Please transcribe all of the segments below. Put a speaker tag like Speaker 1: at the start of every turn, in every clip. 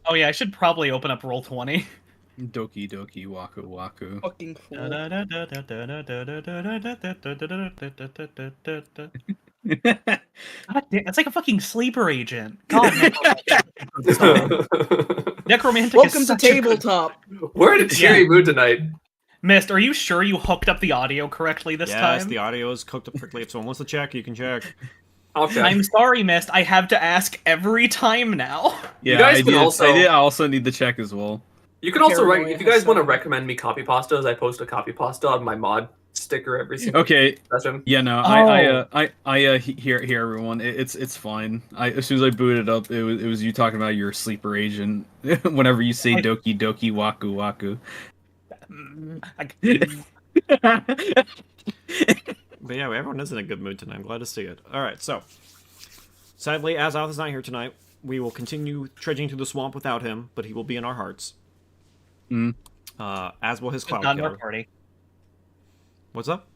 Speaker 1: Oh yeah, I should probably open up Roll20.
Speaker 2: Doki Doki Waku Waku.
Speaker 3: Fucking fool.
Speaker 1: God damn, it's like a fucking sleeper agent. God, Necromantic
Speaker 3: Welcome
Speaker 1: is
Speaker 3: to
Speaker 1: such a good...
Speaker 3: tabletop.
Speaker 4: We're in a cheery mood tonight.
Speaker 1: Mist, are you sure you hooked up the audio correctly this time?
Speaker 5: Yes, the audio is cooked up correctly. If someone wants to check, you can check.
Speaker 4: Okay.
Speaker 1: I'm sorry, Mist. I have to ask every time now.
Speaker 2: Yeah,
Speaker 4: You guys
Speaker 2: I
Speaker 4: can
Speaker 2: did.
Speaker 4: also-
Speaker 2: I also need to check as well.
Speaker 4: You can also
Speaker 3: Paranoia
Speaker 4: if you guys
Speaker 3: has
Speaker 4: want to
Speaker 3: something.
Speaker 4: recommend me copy pastas, I post a copy pasta on my mod sticker every single
Speaker 2: Okay.
Speaker 4: session.
Speaker 2: Yeah, no, hear everyone. It's fine. As soon as I booted up, it was you talking about your sleeper agent. Whenever you say Doki Doki Waku Waku.
Speaker 5: But yeah, everyone is in a good mood tonight. I'm glad to see it. Alright, so. Sadly, Azoth is not here tonight. We will continue trudging through the swamp without him, but he will be in our hearts. As will his Cloud
Speaker 1: Not in our
Speaker 5: Killer.
Speaker 1: party.
Speaker 5: What's up?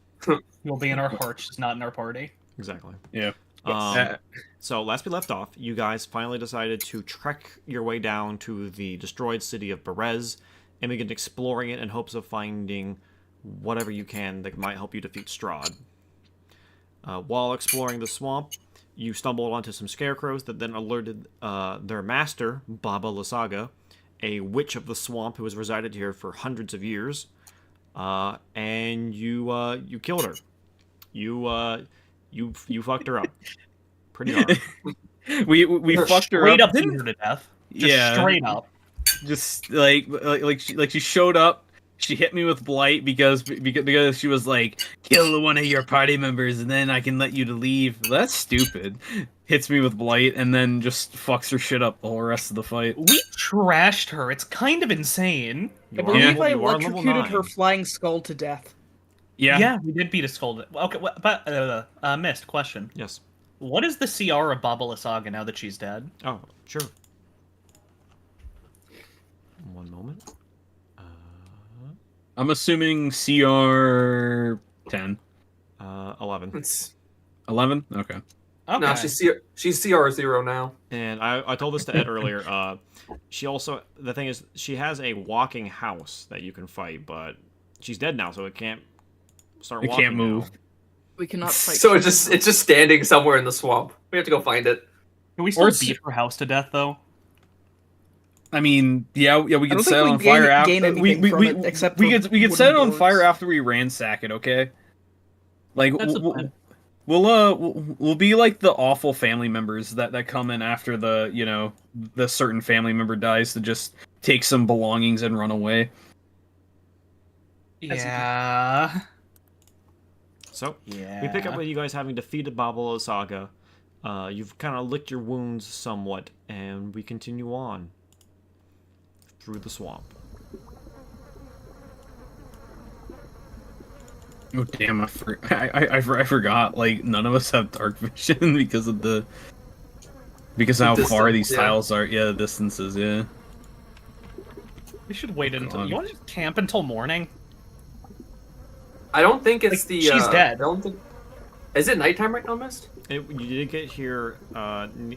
Speaker 1: You'll be in our hearts, just not in our party.
Speaker 5: Exactly.
Speaker 2: Yeah.
Speaker 5: So, last we left off, you guys finally decided to trek your way down to the destroyed city of Berez and begin exploring it in hopes of finding whatever you can that might help you defeat Strahd. While exploring the swamp, you stumbled onto some scarecrows that then alerted their master, Baba Lysaga, a witch of the swamp who has resided here for hundreds of years, and you killed her. You fucked her up pretty hard.
Speaker 2: we fucked her
Speaker 1: Straight
Speaker 2: up.
Speaker 1: up beat her to death. Just
Speaker 2: Yeah.
Speaker 1: straight up.
Speaker 2: Just like she showed up. She hit me with blight because she was like, kill one of your party members and then I can let you to leave. That's stupid. Hits me with blight and then just fucks her shit up the whole rest of the fight.
Speaker 1: We trashed her. It's kind of insane.
Speaker 5: You
Speaker 3: I
Speaker 5: are
Speaker 3: believe
Speaker 5: level-
Speaker 3: I
Speaker 5: you are level
Speaker 3: electrocuted her
Speaker 5: 9.
Speaker 3: flying skull to death.
Speaker 2: Yeah.
Speaker 1: We did beat a skull. Okay, but Mist, question.
Speaker 5: Yes.
Speaker 1: What is the CR of Baba Lysaga now that she's dead?
Speaker 5: Oh, sure. One moment.
Speaker 2: I'm assuming CR 10.
Speaker 5: 11.
Speaker 4: It's,
Speaker 2: 11? Okay.
Speaker 1: Okay.
Speaker 4: No, she's CR0 now.
Speaker 5: And I told this to Ed earlier. She also, the thing is, she has a walking house that you can fight, but she's dead now, so it can't start
Speaker 2: It
Speaker 5: walking.
Speaker 2: can't move.
Speaker 5: now.
Speaker 3: We cannot fight.
Speaker 4: So it's just standing somewhere in the swamp. We have to go find it.
Speaker 1: Can we still
Speaker 2: Or
Speaker 1: beat her house to death, though?
Speaker 2: I mean, yeah, we
Speaker 3: I
Speaker 2: could
Speaker 3: don't
Speaker 2: set it
Speaker 3: think
Speaker 2: on
Speaker 3: we
Speaker 2: fire
Speaker 3: gain
Speaker 2: after
Speaker 3: anything from it, except
Speaker 2: we
Speaker 3: for
Speaker 2: could
Speaker 3: wooden
Speaker 2: set it on
Speaker 3: doors.
Speaker 2: fire after we ransack it, okay? Like
Speaker 1: That's a plan.
Speaker 2: we'll be like the awful family members that come in after the certain family member dies to just take some belongings and run away.
Speaker 1: Yeah.
Speaker 5: So,
Speaker 1: Yeah.
Speaker 5: we pick up with you guys having defeated Baba Saga. You've kind of licked your wounds somewhat, and we continue on through the swamp.
Speaker 2: Oh damn! I forgot. Like none of us have dark vision because of how far these
Speaker 4: yeah.
Speaker 2: tiles are. Yeah, the distances. Yeah.
Speaker 1: We should wait until...
Speaker 2: God.
Speaker 1: You want to camp until morning?
Speaker 4: I don't think it's
Speaker 1: Like,
Speaker 4: the.
Speaker 1: she's dead.
Speaker 4: I don't think. Is it nighttime right now, Mist?
Speaker 5: You did get here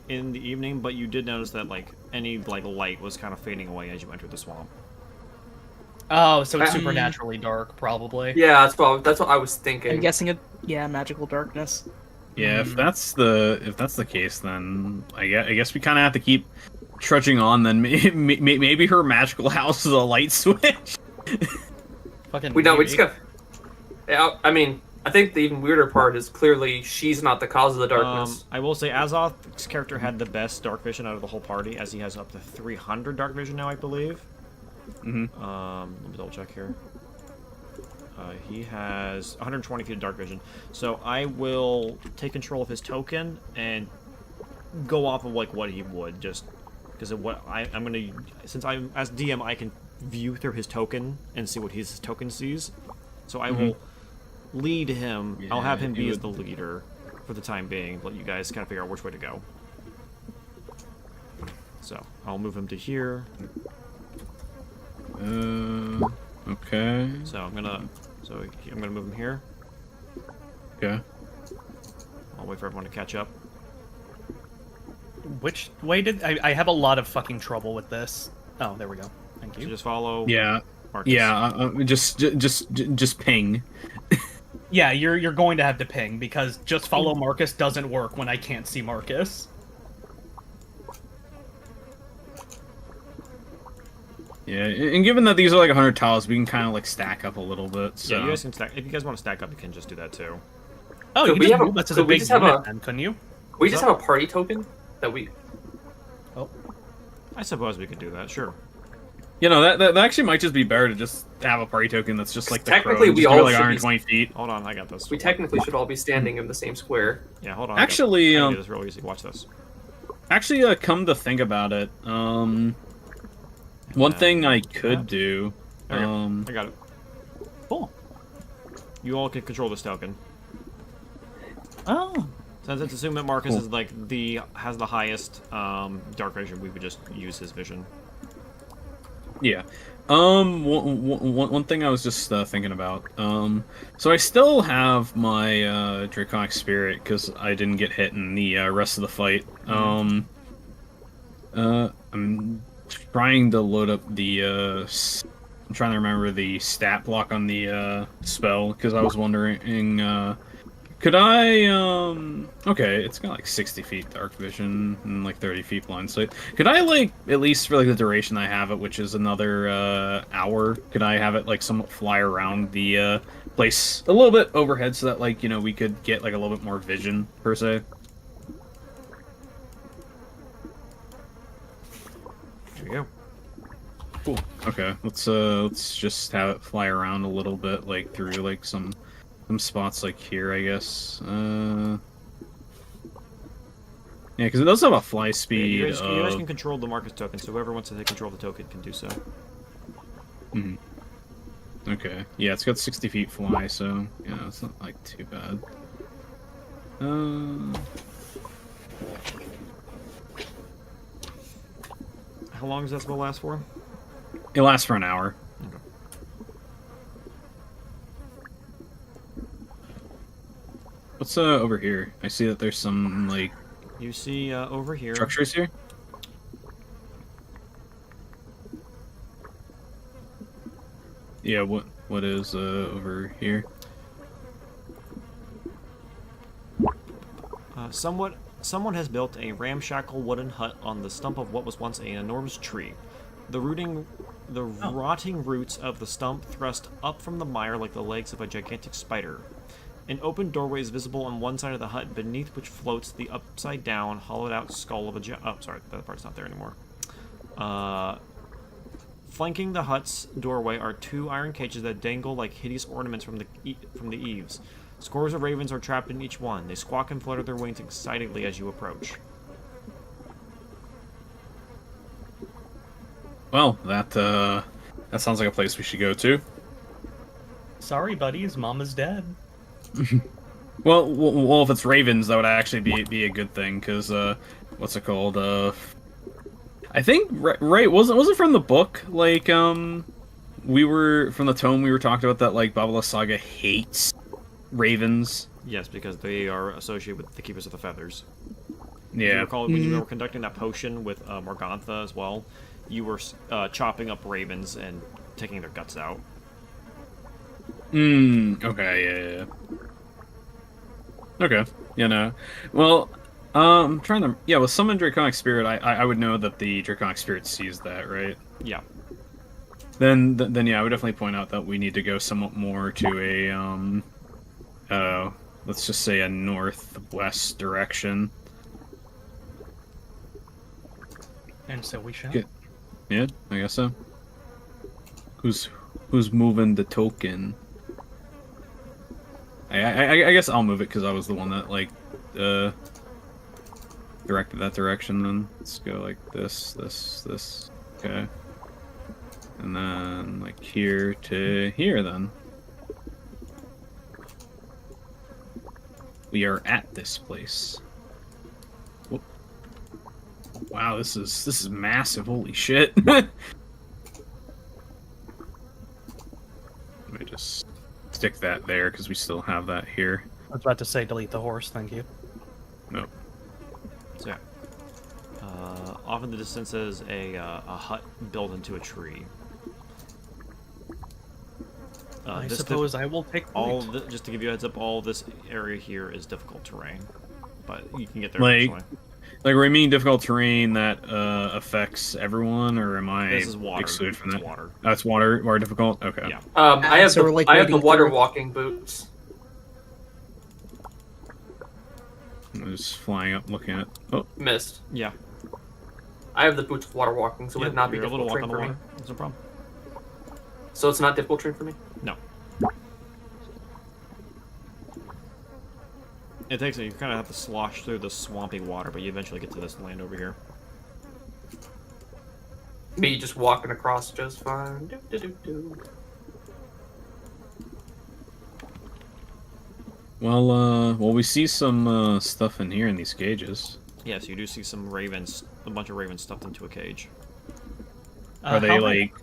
Speaker 5: in the evening, but you did notice that any light was kind of fading away as you entered the swamp.
Speaker 1: Oh, so it's supernaturally dark, probably.
Speaker 4: Yeah, that's what I was thinking.
Speaker 3: I'm guessing it. Yeah, magical darkness.
Speaker 2: Yeah, if that's the case, then I guess we kind of have to keep trudging on. Then maybe her magical house is a light switch.
Speaker 1: Fucking
Speaker 4: We
Speaker 1: maybe.
Speaker 4: just got. Yeah, I mean, I think the even weirder part is clearly she's not the cause of the darkness.
Speaker 5: I will say Azoth's character had the best dark vision out of the whole party, as he has up to 300 dark vision now, I believe. Let me double check here. He has 120 feet of dark vision. So I will take control of his token and go off of what he would, just because of what I'm gonna. Since I'm as DM, I can view through his token and see what his token sees. So I will lead him. I'll have him be as the leader for the time being. Let you guys kind of figure out which way to go. So I'll move him to here.
Speaker 2: Okay.
Speaker 5: So I'm gonna move him here.
Speaker 2: Okay.
Speaker 5: I'll wait for everyone to catch up.
Speaker 1: Which way did I have a lot of fucking trouble with this? Oh, there we go. Thank
Speaker 5: So
Speaker 1: you.
Speaker 5: just follow.
Speaker 2: Yeah,
Speaker 5: Marcus.
Speaker 2: yeah. Just ping.
Speaker 1: Yeah, you're going to have to ping because just follow Marcus doesn't work when I can't see Marcus.
Speaker 2: Yeah, and given that these are like 100 tiles, we can kind of like stack up a little bit. So.
Speaker 5: Yeah, you guys can stack. If you guys want to stack up, you can just do that too.
Speaker 1: Oh,
Speaker 4: Could
Speaker 1: you
Speaker 4: we
Speaker 1: can just
Speaker 4: have a-
Speaker 1: move us as
Speaker 4: could
Speaker 1: a
Speaker 4: we
Speaker 1: big
Speaker 4: just have
Speaker 1: unit
Speaker 4: a-
Speaker 1: then, couldn't you?
Speaker 4: We just have a party token that we.
Speaker 1: Oh,
Speaker 5: I suppose we could do that. Sure.
Speaker 2: You know, that actually might just be better to just have a party token that's just like the
Speaker 4: Technically,
Speaker 2: crow,
Speaker 4: we
Speaker 2: just
Speaker 4: all
Speaker 2: go, like
Speaker 4: should be-
Speaker 2: 120 feet.
Speaker 5: Hold on, I got this.
Speaker 4: We technically should all be standing in the same square.
Speaker 5: Yeah, hold on.
Speaker 2: Actually,
Speaker 5: I can do this real easy. Watch this.
Speaker 2: Come to think about it, one thing I could do,
Speaker 5: There we go. I got it.
Speaker 1: cool.
Speaker 5: You all can control this token.
Speaker 1: Oh,
Speaker 5: Since it's assumed that Marcus is like has the highest dark vision, we would just use his vision.
Speaker 2: yeah. One thing I was just thinking about. So I still have my Draconic Spirit because I didn't get hit in the rest of the fight. I'm trying to load up the. I'm trying to remember the stat block on the spell because I was wondering. Could I, okay, it's got like 60 feet dark vision and like 30 feet blind sight. Could I, like, at least for like the duration I have it, which is another hour, could I have it like somewhat fly around the place a little bit overhead so that, like, you know, we could get like a little bit more vision per se?
Speaker 5: There you go.
Speaker 2: Cool. Okay, let's just have it fly around a little bit, like through like some spots like here, I guess. Yeah, because it does have a fly speed.
Speaker 5: You guys can control the Marcus token, so whoever wants to take control of the token can do so.
Speaker 2: Mhm. Okay. Yeah, it's got 60 feet fly, so yeah, it's not like too bad.
Speaker 5: How long does that spell last for?
Speaker 2: It lasts for an hour.
Speaker 5: Okay.
Speaker 2: What's over here? I see that there's some like
Speaker 5: You see over here.
Speaker 2: structures here. Yeah, what is over here?
Speaker 5: Someone has built a ramshackle wooden hut on the stump of what was once an enormous tree. The rotting roots of the stump thrust up from the mire like the legs of a gigantic spider. An open doorway is visible on one side of the hut, beneath which floats the upside-down, hollowed-out skull of a oh, sorry, that part's not there anymore. Flanking the hut's doorway are two iron cages that dangle like hideous ornaments from the eaves. Scores of ravens are trapped in each one. They squawk and flutter their wings excitedly as you approach.
Speaker 2: Well, that sounds like a place we should go to.
Speaker 1: sorry, buddies. Mama's dead.
Speaker 2: Well, if it's ravens, that would actually be a good thing, because what's it called? I think right wasn't from the book, like we were from the tome we were talking about that like Babala Saga hates ravens.
Speaker 5: Yes, because they are associated with the Keepers of the Feathers.
Speaker 2: Yeah.
Speaker 5: You recall when you were conducting that potion with Morgantha as well, you were chopping up ravens and taking their guts out.
Speaker 2: Okay, yeah. Okay, you know. Well, I'm trying to... Yeah, with Summon Draconic Spirit, I would know that the Draconic Spirit sees that, right?
Speaker 5: Yeah.
Speaker 2: Then yeah, I would definitely point out that we need to go somewhat more to a, let's just say a northwest direction.
Speaker 1: And so we shall.
Speaker 2: Good. Yeah, I guess so. Who's moving the token? I guess I'll move it because I was the one that like directed that direction. Then let's go like this. Okay, and then like here to here. Then we are at this place. Whoop. Wow, this is massive. Holy shit. Let me just stick that there because we still have that here.
Speaker 1: I was about to say delete the horse. Thank you.
Speaker 2: Nope.
Speaker 5: So yeah. off in the distance is a hut built into a tree.
Speaker 1: I suppose I will take point.
Speaker 5: Just to give you a heads up, all this area here is difficult terrain, but you can get there
Speaker 2: Like,
Speaker 5: eventually.
Speaker 2: like we're meaning difficult terrain that affects everyone, or am I
Speaker 5: This is water.
Speaker 2: excluded from
Speaker 5: It's
Speaker 2: that?
Speaker 5: water.
Speaker 2: That's water difficult. Okay.
Speaker 5: Yeah.
Speaker 4: I have
Speaker 3: So we're, like,
Speaker 4: I have the
Speaker 3: wading
Speaker 4: water
Speaker 3: through.
Speaker 4: walking boots.
Speaker 2: I'm just flying up, looking at. Oh,
Speaker 4: Missed.
Speaker 5: Yeah.
Speaker 4: I have the boots of water walking, so it would not be
Speaker 5: you're able to
Speaker 4: difficult
Speaker 5: walk on
Speaker 4: terrain
Speaker 5: the
Speaker 4: for me.
Speaker 5: water. That's no problem.
Speaker 4: So it's not difficult terrain for me.
Speaker 5: No. It takes you kind of have to slosh through the swampy water, but you eventually get to this land over here.
Speaker 4: Me just walking across just fine.
Speaker 2: well, we see some stuff in here in these cages.
Speaker 5: Yes, you do see some ravens, a bunch of ravens stuffed into a cage.
Speaker 2: Are they
Speaker 1: how
Speaker 2: like?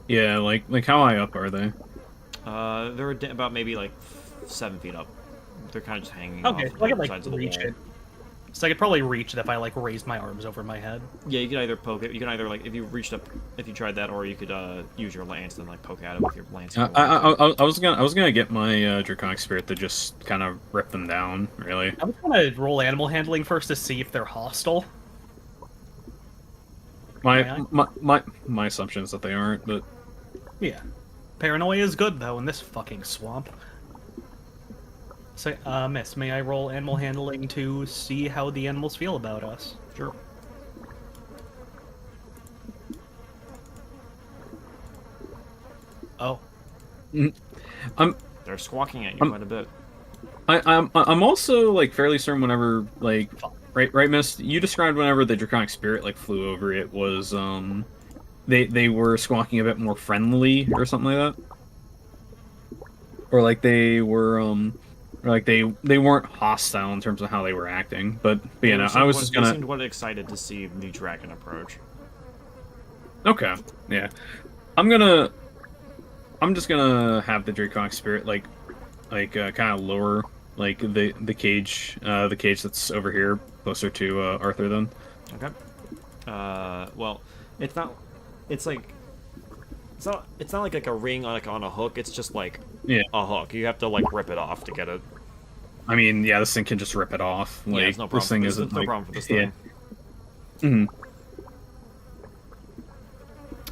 Speaker 2: Yeah, like how high up are they?
Speaker 5: They're about maybe like 7 feet up. They're kind of just hanging
Speaker 1: Okay,
Speaker 5: off
Speaker 1: so I
Speaker 5: the
Speaker 1: could like
Speaker 5: sides of the
Speaker 1: reach
Speaker 5: wall.
Speaker 1: it. So I could probably reach it if I like raised my arms over my head.
Speaker 5: Yeah, you could either poke it. You can either like if you reached up, if you tried that, or you could use your lance and like poke at it with your lance.
Speaker 2: I was gonna get my draconic spirit to just kind of rip them down. Really.
Speaker 1: I was gonna roll animal handling first to see if they're hostile.
Speaker 2: My assumption is that they aren't, but
Speaker 1: Yeah. Paranoia is good though in this fucking swamp. So, miss, may I roll animal handling to see how the animals feel about us?
Speaker 5: Sure.
Speaker 1: Oh.
Speaker 5: They're squawking at you quite a bit.
Speaker 2: I'm also like fairly certain whenever like right Mist, you described whenever the draconic spirit like flew over it was they were squawking a bit more friendly or something like that, or like they were or like they weren't hostile in terms of how they were acting, but you know I was just
Speaker 5: They
Speaker 2: gonna
Speaker 5: seemed quite excited to see the dragon approach.
Speaker 2: okay yeah I'm just gonna have the draconic spirit like kind of lower like the cage that's over here closer to Arthur then.
Speaker 5: Okay. Well, it's not. It's like. It's not like a ring on a hook. It's just like
Speaker 2: Yeah.
Speaker 5: a hook. You have to like rip it off to get it.
Speaker 2: I mean, yeah, this thing can just rip it off. Like,
Speaker 5: Yeah, it's no problem.
Speaker 2: this thing
Speaker 5: It's
Speaker 2: isn't
Speaker 5: no
Speaker 2: like,
Speaker 5: problem for this
Speaker 2: yeah.
Speaker 5: thing.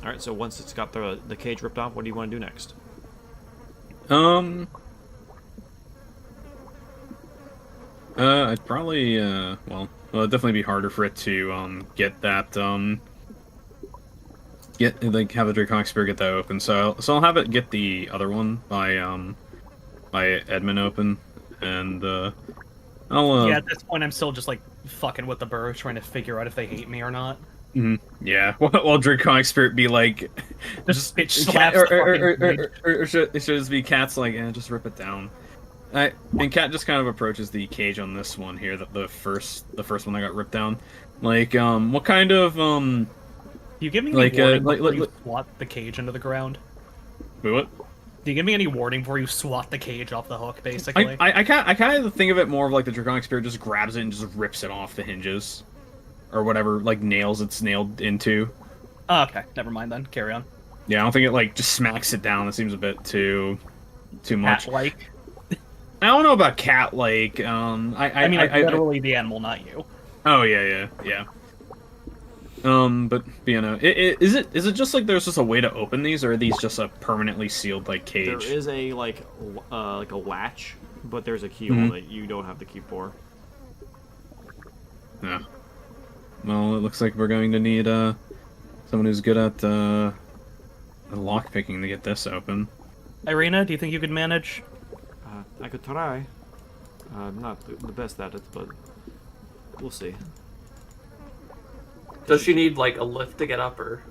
Speaker 5: All right. So once it's got the cage ripped off, what do you want to do next?
Speaker 2: I'd probably well, it'd definitely be harder for it to get that get like have the draconic spirit get that open. So I'll have it get the other one by Edmund open, and I'll
Speaker 1: Yeah, at this point I'm still just like fucking with the birds, trying to figure out if they hate me or not.
Speaker 2: yeah. While draconic spirit be like,
Speaker 1: Just bitch
Speaker 2: Cat,
Speaker 1: slaps the fucking bird.
Speaker 2: or should it just be Cat's like, just rip it down. And Cat just kind of approaches the cage on this one here, the first one that got ripped down. Like, what kind of
Speaker 1: You give me any
Speaker 2: like,
Speaker 1: warning
Speaker 2: like-
Speaker 1: before
Speaker 2: like-
Speaker 1: you swat the cage into the ground?
Speaker 2: wait, what?
Speaker 1: Do you give me any warning before you swat the cage off the hook, basically?
Speaker 2: I kind of think of it more of like the draconic spirit just grabs it and just rips it off the hinges, or whatever, like nails it's nailed into.
Speaker 1: Oh, okay, never mind then. Carry on.
Speaker 2: Yeah, I don't think it like just smacks it down. That seems a bit too much.
Speaker 1: Cat-like.
Speaker 2: I don't know about cat like.
Speaker 1: I mean, like, literally the animal, not you.
Speaker 2: Oh yeah. But you know, is it just like there's just a way to open these, or are these just a permanently sealed like cage?
Speaker 5: There is a like a latch, but there's a keyhole that you don't have the key for.
Speaker 2: Yeah. Well, it looks like we're going to need someone who's good at lock picking to get this open.
Speaker 1: Irina, do you think you could manage?
Speaker 5: I could try. I'm not the best at it, but we'll see.
Speaker 4: Does she need like a lift to get up, or?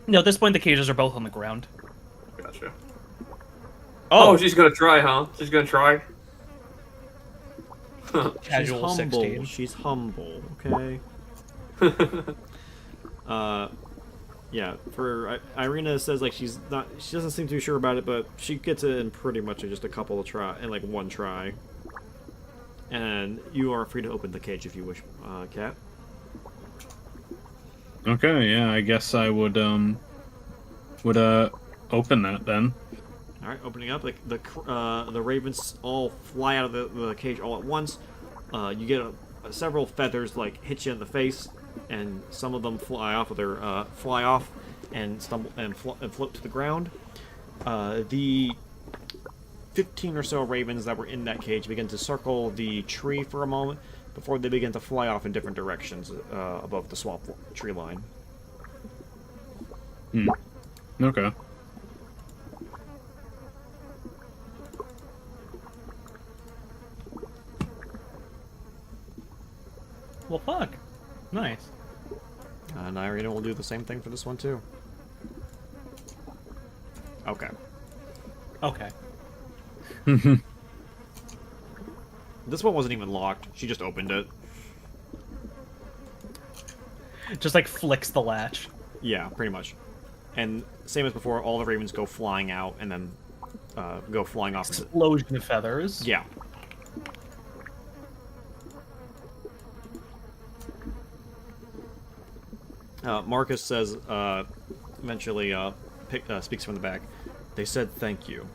Speaker 1: No, at this point the cages are both on the ground.
Speaker 4: Gotcha.
Speaker 1: Oh,
Speaker 4: Oh, she's gonna try, huh? She's gonna try.
Speaker 1: casual
Speaker 5: She's humble.
Speaker 1: 16.
Speaker 5: She's humble. Okay. Yeah. For Irina says like she doesn't seem too sure about it, but she gets it in pretty much in just a couple of like one try. And you are free to open the cage if you wish, Cat.
Speaker 2: Okay, yeah, I guess I would open that then.
Speaker 5: All right, opening up, like the ravens all fly out of the cage all at once. You get several feathers like hit you in the face, and some of them fly off and stumble and float to the ground. The 15 or so ravens that were in that cage begin to circle the tree for a moment before they begin to fly off in different directions above the swamp tree line.
Speaker 2: Okay.
Speaker 1: Well, fuck. Nice.
Speaker 5: And Irina will do the same thing for this one too. Okay.
Speaker 1: Okay.
Speaker 5: This one wasn't even locked. She just opened it.
Speaker 1: Just like flicks the latch.
Speaker 5: Yeah, pretty much. And same as before, all the ravens go flying out and then go flying off.
Speaker 1: Explosion of feathers.
Speaker 5: Yeah. Marcus says, eventually speaks from the back. They said thank you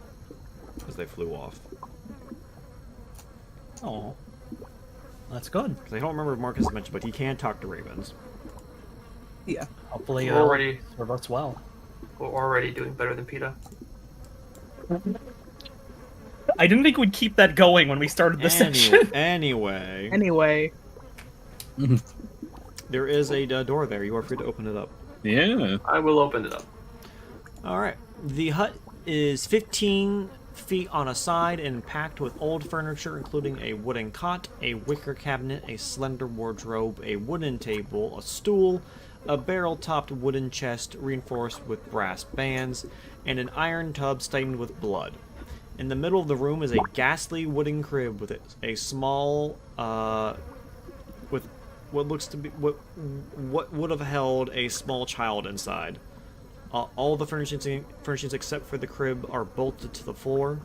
Speaker 5: as they flew off.
Speaker 1: Oh. That's good.
Speaker 5: Because I don't remember if Marcus mentioned, but he can talk to ravens.
Speaker 3: Yeah.
Speaker 1: Hopefully
Speaker 4: We're
Speaker 1: it'll
Speaker 4: already-
Speaker 1: serve us well.
Speaker 4: We're already doing better than PETA.
Speaker 1: I didn't think we'd keep that going when we started the session.
Speaker 5: Anyway, there is a door there. You are free to open it up.
Speaker 2: Yeah.
Speaker 4: I will open it up.
Speaker 5: All right. The hut is 15 feet on a side and packed with old furniture, including a wooden cot, a wicker cabinet, a slender wardrobe, a wooden table, a stool, a barrel-topped wooden chest reinforced with brass bands, and an iron tub stained with blood. In the middle of the room is a ghastly wooden crib with a small, with what looks to be what would have held a small child inside. All the furnishings except for the crib are bolted to the floor,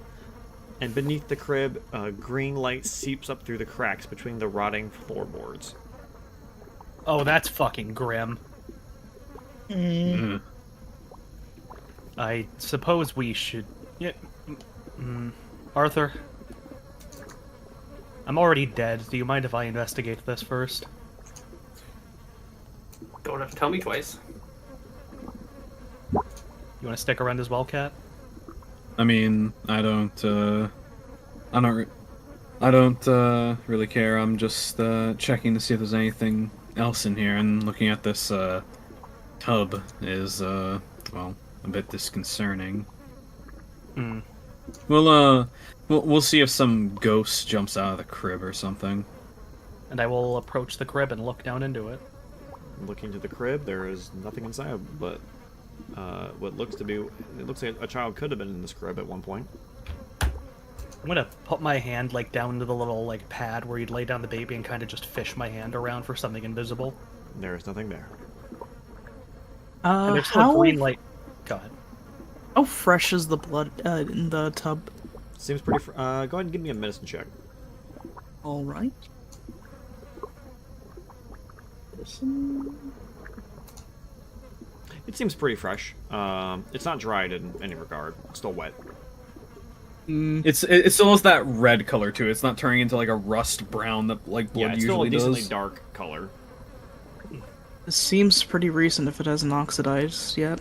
Speaker 5: and beneath the crib, green light seeps up through the cracks between the rotting floorboards.
Speaker 1: Oh, that's fucking grim. I suppose we should... Yeah. Arthur? I'm already dead. Do you mind if I investigate this first?
Speaker 4: Don't have to tell me twice.
Speaker 1: You want to stick around as well, Cat?
Speaker 2: I mean, I don't really care. I'm just checking to see if there's anything else in here, and looking at this tub is well, a bit disconcerting. We'll see if some ghost jumps out of the crib or something.
Speaker 1: And I will approach the crib and look down into it.
Speaker 5: Looking to the crib, there is nothing inside, but what looks to be... It looks like a child could have been in this crib at one point.
Speaker 1: I'm gonna put my hand like down to the little like pad where you'd lay down the baby and kind of just fish my hand around for something invisible.
Speaker 5: There is nothing there.
Speaker 1: And there's still a green light. Go ahead.
Speaker 3: How fresh is the blood in the tub?
Speaker 5: Seems pretty... go ahead and give me a medicine check.
Speaker 3: All right.
Speaker 5: It seems pretty fresh. It's not dried in any regard. It's still wet.
Speaker 2: It still has that red color to it. It's not turning into like a rust brown that like blood
Speaker 5: Yeah, it's still a
Speaker 2: usually
Speaker 5: decently
Speaker 2: does.
Speaker 5: dark color.
Speaker 3: It seems pretty recent if it hasn't oxidized yet.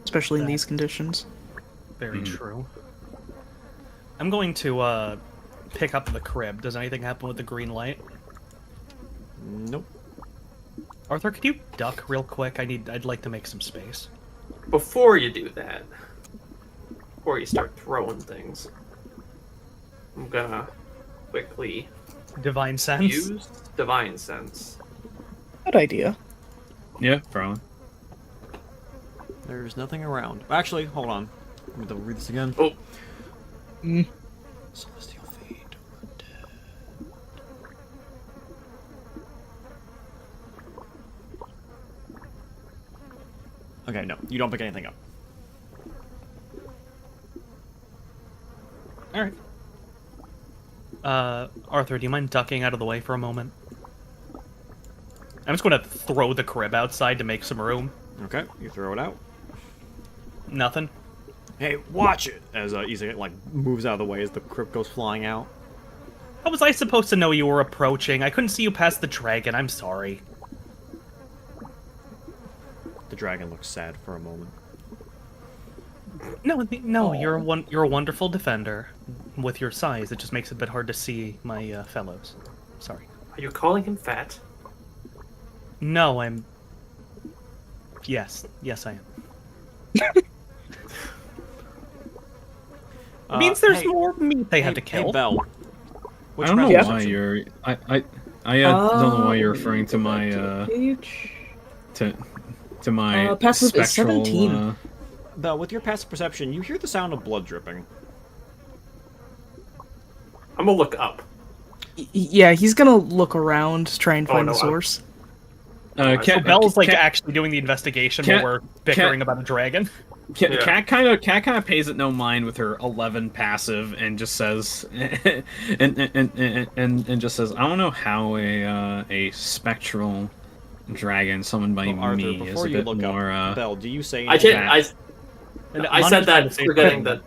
Speaker 3: Especially in these conditions.
Speaker 1: Very true. I'm going to pick up the crib. Does anything happen with the green light?
Speaker 5: Nope.
Speaker 1: Arthur, could you duck real quick? I'd like to make some space.
Speaker 4: Before you do that, before you start throwing things, I'm gonna quickly
Speaker 1: Divine sense.
Speaker 4: use Divine Sense.
Speaker 3: Good idea.
Speaker 2: Yeah, probably.
Speaker 5: There's nothing around. Actually, hold on. Let me double read this again.
Speaker 4: Oh,
Speaker 5: Celestial fate. Okay, no. You don't pick anything up.
Speaker 1: All right. Arthur, do you mind ducking out of the way for a moment? I'm just going to throw the crib outside to make some room.
Speaker 5: Okay, you throw it out.
Speaker 1: Nothing.
Speaker 5: Hey, watch it! As Isa like moves out of the way as the crypt goes flying out.
Speaker 1: How was I supposed to know you were approaching? I couldn't see you past the dragon. I'm sorry.
Speaker 5: The dragon looks sad for a moment.
Speaker 1: No, you're a wonderful defender. With your size, it just makes it a bit hard to see my fellows. Sorry.
Speaker 4: Are you calling him fat?
Speaker 1: No, I'm. Yes, I am. It means there's
Speaker 5: hey,
Speaker 1: more meat they have to kill.
Speaker 5: Hey, Belle.
Speaker 2: I don't know
Speaker 3: Yeah.
Speaker 2: why you're. I don't know why you're referring to my to my
Speaker 3: passive is
Speaker 2: spectral.
Speaker 3: 17.
Speaker 5: Belle, with your passive perception, you hear the sound of blood dripping.
Speaker 4: I'm gonna look up.
Speaker 3: Yeah, he's gonna look around, try and find
Speaker 4: no,
Speaker 3: the source.
Speaker 1: So Belle's like
Speaker 2: Cat-
Speaker 1: actually doing the investigation
Speaker 2: Cat-
Speaker 1: while we're bickering about a dragon.
Speaker 2: Cat kind of pays it no mind with her 11 passive and just says and just says, I don't know how a spectral dragon summoned by
Speaker 5: Arthur,
Speaker 2: me is
Speaker 5: before
Speaker 2: a
Speaker 5: you
Speaker 2: bit
Speaker 5: look
Speaker 2: more
Speaker 5: up, Belle, do you say
Speaker 4: I
Speaker 5: anything?
Speaker 4: can't.
Speaker 1: And
Speaker 4: I said
Speaker 1: Monty's trying to
Speaker 4: that
Speaker 1: say
Speaker 4: forgetting
Speaker 1: something.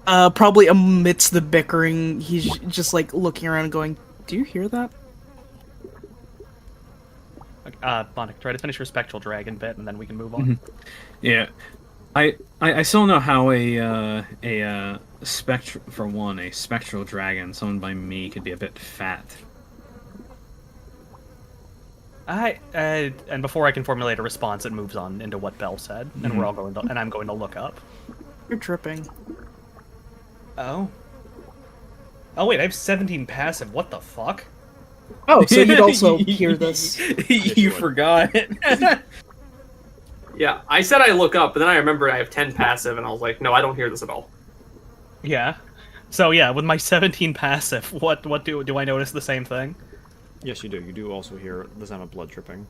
Speaker 4: that.
Speaker 3: Probably amidst the bickering, he's just like looking around and going, "Do you hear that?"
Speaker 1: Monik, try to finish your spectral dragon bit, and then we can move on.
Speaker 2: Yeah, I still don't know how a spectral dragon summoned by me could be a bit fat.
Speaker 1: And before I can formulate a response, it moves on into what Belle said, and we're all going to, and I'm going to look up.
Speaker 3: You're tripping.
Speaker 1: Oh. Oh wait, I have 17 passive. What the fuck?
Speaker 3: Oh, so you'd also hear this.
Speaker 2: You forgot.
Speaker 4: Yeah, I said I look up, but then I remembered I have 10 passive, and I was like, no, I don't hear this at all.
Speaker 1: Yeah. So yeah, with my 17 passive, what do I notice the same thing?
Speaker 5: Yes, you do. You do also hear the sound of blood dripping.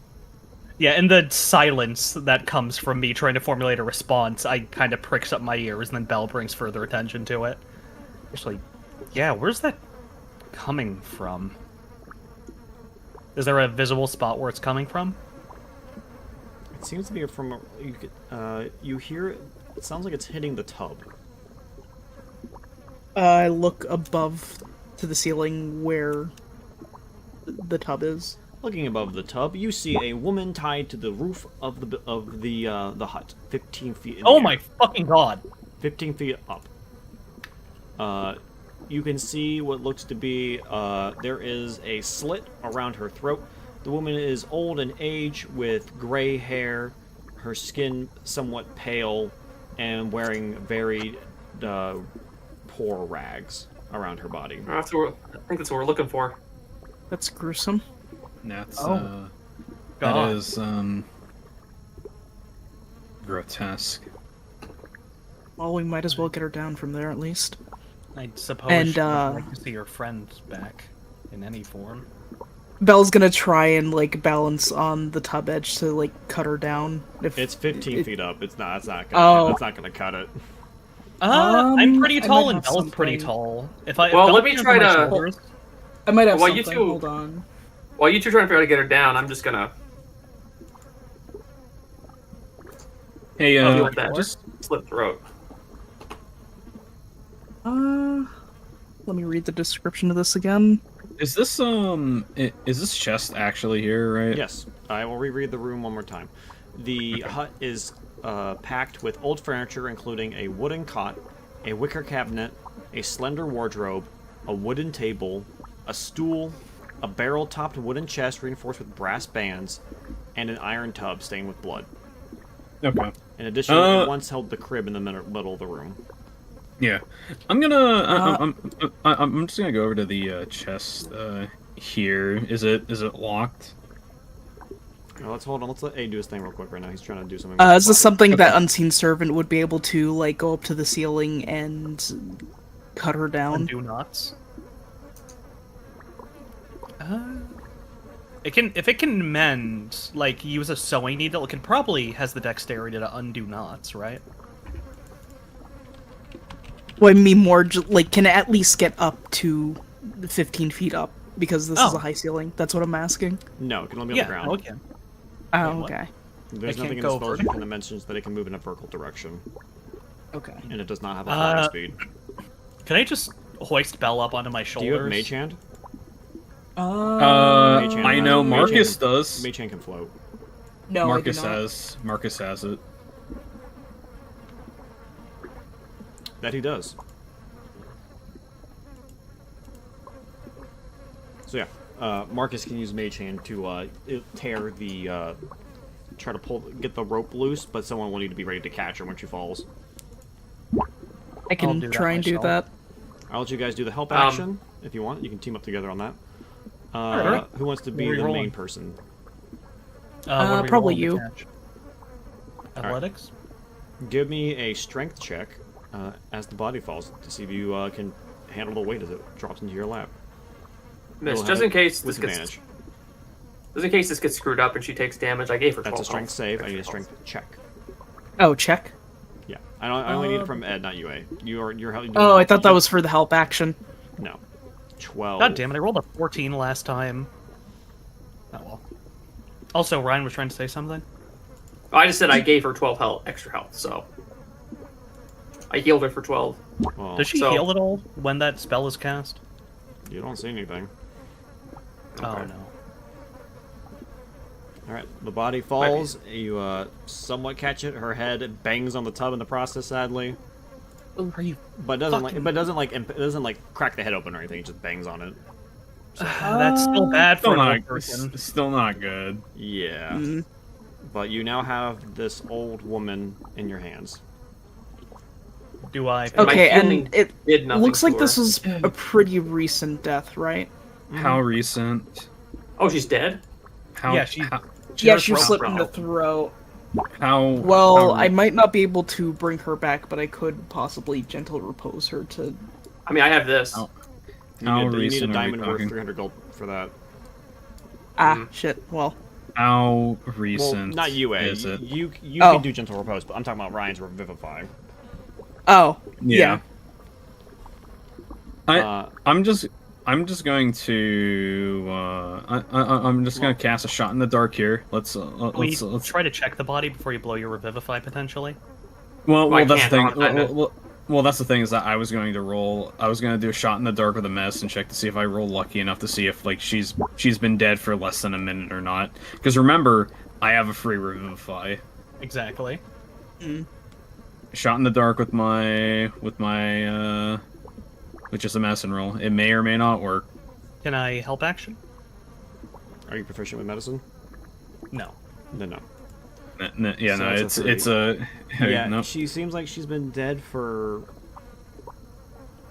Speaker 1: Yeah, in the silence that comes from me trying to formulate a response, I kind of pricks up my ears, and then Belle brings further attention to it. Actually, yeah, where's that coming from? Is there a visible spot where it's coming from?
Speaker 5: It seems to be from you hear. It sounds like it's hitting the tub.
Speaker 3: I look above to the ceiling where the tub is.
Speaker 5: Looking above the tub, you see a woman tied to the roof of the hut, 15 feet. In the
Speaker 1: Oh
Speaker 5: air.
Speaker 1: my fucking god!
Speaker 5: 15 feet up. You can see what looks to be, there is a slit around her throat. The woman is old in age with gray hair, her skin somewhat pale, and wearing very poor rags around her body.
Speaker 4: I think that's what we're looking for.
Speaker 3: That's gruesome.
Speaker 2: That's
Speaker 1: God.
Speaker 2: that is grotesque.
Speaker 3: Well, we might as well get her down from there at least.
Speaker 1: I suppose
Speaker 3: And,
Speaker 1: she'd like to see her friend back in any form.
Speaker 3: Belle's gonna try and like balance on the tub edge to like cut her down. If
Speaker 5: It's 15 feet up. It's not.
Speaker 3: Oh.
Speaker 5: That's not gonna cut it.
Speaker 1: I'm pretty
Speaker 3: I
Speaker 1: tall
Speaker 3: might
Speaker 1: and
Speaker 3: have
Speaker 1: Belle's pretty
Speaker 3: something.
Speaker 1: tall. If I
Speaker 4: Well,
Speaker 1: if
Speaker 4: let
Speaker 1: Belle
Speaker 4: me
Speaker 1: stands
Speaker 4: try
Speaker 1: on my
Speaker 4: to-
Speaker 1: shoulders-
Speaker 3: I might have
Speaker 4: Well, you
Speaker 3: something.
Speaker 4: two-
Speaker 3: Hold on.
Speaker 4: While you two trying to figure out how to get her down, I'm just gonna
Speaker 2: Hey,
Speaker 4: deal with that
Speaker 2: just
Speaker 4: slit throat.
Speaker 3: Let me read the description of this again.
Speaker 2: is this chest actually here, right?
Speaker 5: Yes, I will reread the room one more time. The hut is packed with old furniture, including a wooden cot, a wicker cabinet, a slender wardrobe, a wooden table, a stool, a barrel-topped wooden chest reinforced with brass bands, and an iron tub stained with blood.
Speaker 2: Okay.
Speaker 5: In addition, it once held the crib in the middle of the room.
Speaker 2: Yeah, I'm gonna. I'm just gonna go over to the chest here. Is it locked?
Speaker 5: Now, let's hold on. Let's let A do his thing real quick right now. He's trying to do something.
Speaker 3: Is this something that Unseen Servant would be able to like go up to the ceiling and cut her down?
Speaker 1: Undo knots. It can, if it can mend, like use a sewing needle, it can probably has the dexterity to undo knots, right?
Speaker 3: Well, I mean more like can it at least get up to the 15 feet up? Because this is
Speaker 1: Oh.
Speaker 3: a high ceiling. That's what I'm asking.
Speaker 5: No, it can only be on the
Speaker 1: Yeah,
Speaker 5: ground.
Speaker 1: okay.
Speaker 3: Oh,
Speaker 1: Wait, what?
Speaker 3: okay.
Speaker 5: There's
Speaker 1: It
Speaker 5: nothing
Speaker 1: can't
Speaker 5: in the
Speaker 1: go
Speaker 5: spell's
Speaker 1: vertical?
Speaker 5: that mentions that it can move in a vertical direction,
Speaker 3: Okay.
Speaker 5: and it does not have a flying
Speaker 1: Uh,
Speaker 5: speed.
Speaker 1: Can I just hoist Bell up onto my
Speaker 5: Do
Speaker 1: shoulders?
Speaker 5: you have Mage Hand?
Speaker 2: I know
Speaker 5: Mage
Speaker 2: Marcus
Speaker 5: Hand
Speaker 2: does.
Speaker 5: Mage Hand can float.
Speaker 3: No,
Speaker 2: Marcus
Speaker 3: I do not.
Speaker 2: has it.
Speaker 5: That he does. So yeah, Marcus can use Mage Hand to tear the, try to get the rope loose, but someone will need to be ready to catch her when she falls.
Speaker 3: I can
Speaker 1: do that
Speaker 3: try and do
Speaker 1: myself.
Speaker 3: that.
Speaker 5: I'll let you guys do the help action if you want. You can team up together on that.
Speaker 1: Sure.
Speaker 5: Who wants to be
Speaker 1: Where are you
Speaker 5: the main
Speaker 1: rolling?
Speaker 5: person?
Speaker 1: What are we
Speaker 3: probably
Speaker 1: rolling to
Speaker 3: you.
Speaker 1: catch? Athletics?
Speaker 5: Give me a strength check as the body falls to see if you can handle the weight as it drops into your lap.
Speaker 4: Miss,
Speaker 5: You'll
Speaker 4: just
Speaker 5: have
Speaker 4: in case
Speaker 5: with
Speaker 4: this gets
Speaker 5: advantage.
Speaker 4: just in case this gets screwed up and she takes damage, I gave her 12
Speaker 5: That's a strength
Speaker 4: health.
Speaker 5: save. I need a strength check.
Speaker 3: Oh, check.
Speaker 5: Yeah, I only need it from Ed, not UA. You're
Speaker 3: Oh, I thought that was for the help action.
Speaker 5: no. 12.
Speaker 1: God damn it, I rolled a 14 last time. Oh well. Also, Ryan was trying to say something?
Speaker 4: I just said I gave her 12 health, extra health, so I healed her for 12.
Speaker 5: Well,
Speaker 1: Does she
Speaker 4: So-
Speaker 1: heal at all when that spell is cast?
Speaker 5: you don't see anything.
Speaker 1: Oh
Speaker 4: Okay.
Speaker 1: no.
Speaker 5: All right, the body falls. You somewhat catch it. Her head bangs on the tub in the process, sadly,
Speaker 1: Are you?
Speaker 5: but doesn't
Speaker 1: Fucking-
Speaker 5: it doesn't like crack the head open or anything. It just bangs on it.
Speaker 1: That's still bad for
Speaker 2: Still
Speaker 1: an
Speaker 2: not,
Speaker 1: old person.
Speaker 2: still not good.
Speaker 5: Yeah.
Speaker 3: Mm.
Speaker 5: But you now have this old woman in your hands.
Speaker 1: Do I?
Speaker 4: My
Speaker 3: Okay,
Speaker 4: healing
Speaker 3: and it
Speaker 4: did nothing
Speaker 3: looks
Speaker 4: to
Speaker 3: like
Speaker 4: her.
Speaker 3: this is a pretty recent death, right?
Speaker 2: How recent?
Speaker 4: Oh, she's dead?
Speaker 2: How?
Speaker 1: Yeah, she-
Speaker 2: How?
Speaker 3: Yeah,
Speaker 1: was
Speaker 3: she was
Speaker 1: throat
Speaker 3: slit in the
Speaker 4: throat.
Speaker 3: throat.
Speaker 2: how
Speaker 3: Well,
Speaker 2: how-
Speaker 3: I might not be able to bring her back, but I could possibly gentle repose her to.
Speaker 4: I mean, I have this.
Speaker 2: Oh.
Speaker 5: You
Speaker 2: How
Speaker 5: need a
Speaker 2: recent are we
Speaker 5: diamond worth
Speaker 2: talking?
Speaker 5: 300 gold for that.
Speaker 3: Shit. Well,
Speaker 2: How
Speaker 5: Well,
Speaker 2: recent?
Speaker 5: not UA.
Speaker 2: Is it?
Speaker 5: You
Speaker 3: Oh.
Speaker 5: can do gentle repose, but I'm talking about Ryan's revivify.
Speaker 3: oh, yeah.
Speaker 2: I'm just going to I'm just gonna cast a shot in the dark here. Let's
Speaker 1: We
Speaker 2: let's
Speaker 1: try to check the body before you blow your revivify potentially.
Speaker 2: well
Speaker 4: I
Speaker 2: that's the
Speaker 4: can't,
Speaker 2: thing.
Speaker 4: I'm kinda-
Speaker 2: Well, that's the thing is that I was going to do a shot in the dark with a mess and check to see if I roll lucky enough to see if like she's been dead for less than a minute or not. Because remember, I have a free revivify.
Speaker 1: Exactly.
Speaker 2: Shot in the dark with my with just a medicine roll. It may or may not work.
Speaker 1: Can I help action?
Speaker 5: Are you proficient with medicine?
Speaker 1: No.
Speaker 5: Then no.
Speaker 2: Yeah,
Speaker 5: So
Speaker 2: no,
Speaker 5: that's a
Speaker 2: it's a
Speaker 5: Yeah,
Speaker 2: no.
Speaker 5: she seems like she's been dead for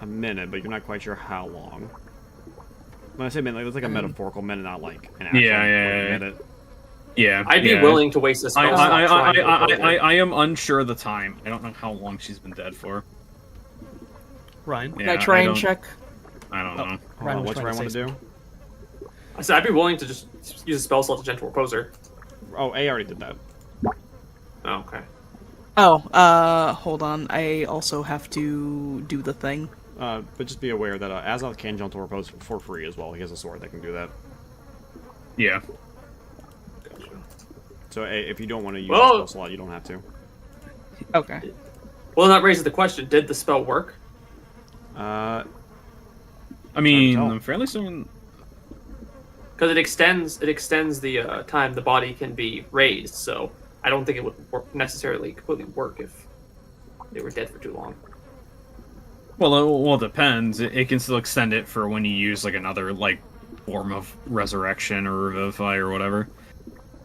Speaker 5: a minute, but you're not quite sure how long. When I say minute, it's like a metaphorical minute, not like an actual
Speaker 2: Yeah.
Speaker 5: minute.
Speaker 2: Yeah,
Speaker 4: I'd be
Speaker 2: yeah.
Speaker 4: willing to waste a spell slot trying to avoid it.
Speaker 2: I am unsure of the time. I don't know how long she's been dead for.
Speaker 1: Ryan?
Speaker 3: Can
Speaker 2: Yeah,
Speaker 3: I try and
Speaker 2: don't-
Speaker 3: check?
Speaker 2: I don't know.
Speaker 1: Ryan was
Speaker 5: What's
Speaker 1: trying
Speaker 5: Ryan
Speaker 1: to
Speaker 5: want
Speaker 1: say
Speaker 5: to do?
Speaker 4: I said I'd be willing to just use a spell slot to gentle repose her.
Speaker 5: Oh, A already did that.
Speaker 4: Oh, okay.
Speaker 3: Oh, hold on. I also have to do the thing.
Speaker 5: But just be aware that Azoth can gentle repose for free as well. He has a sword that can do that.
Speaker 2: Yeah.
Speaker 4: Gotcha.
Speaker 5: So if you don't want to use
Speaker 4: Well-
Speaker 5: a spell slot, you don't have to.
Speaker 3: Okay.
Speaker 4: Well, that raises the question: did the spell work?
Speaker 5: Uh,
Speaker 2: I mean,
Speaker 5: tell.
Speaker 2: I'm fairly certain.
Speaker 4: Because it extends the time the body can be raised. So I don't think it would necessarily completely work if they were dead for too long.
Speaker 2: Well, it depends. It can still extend it for when you use like another like form of resurrection or revivify or whatever.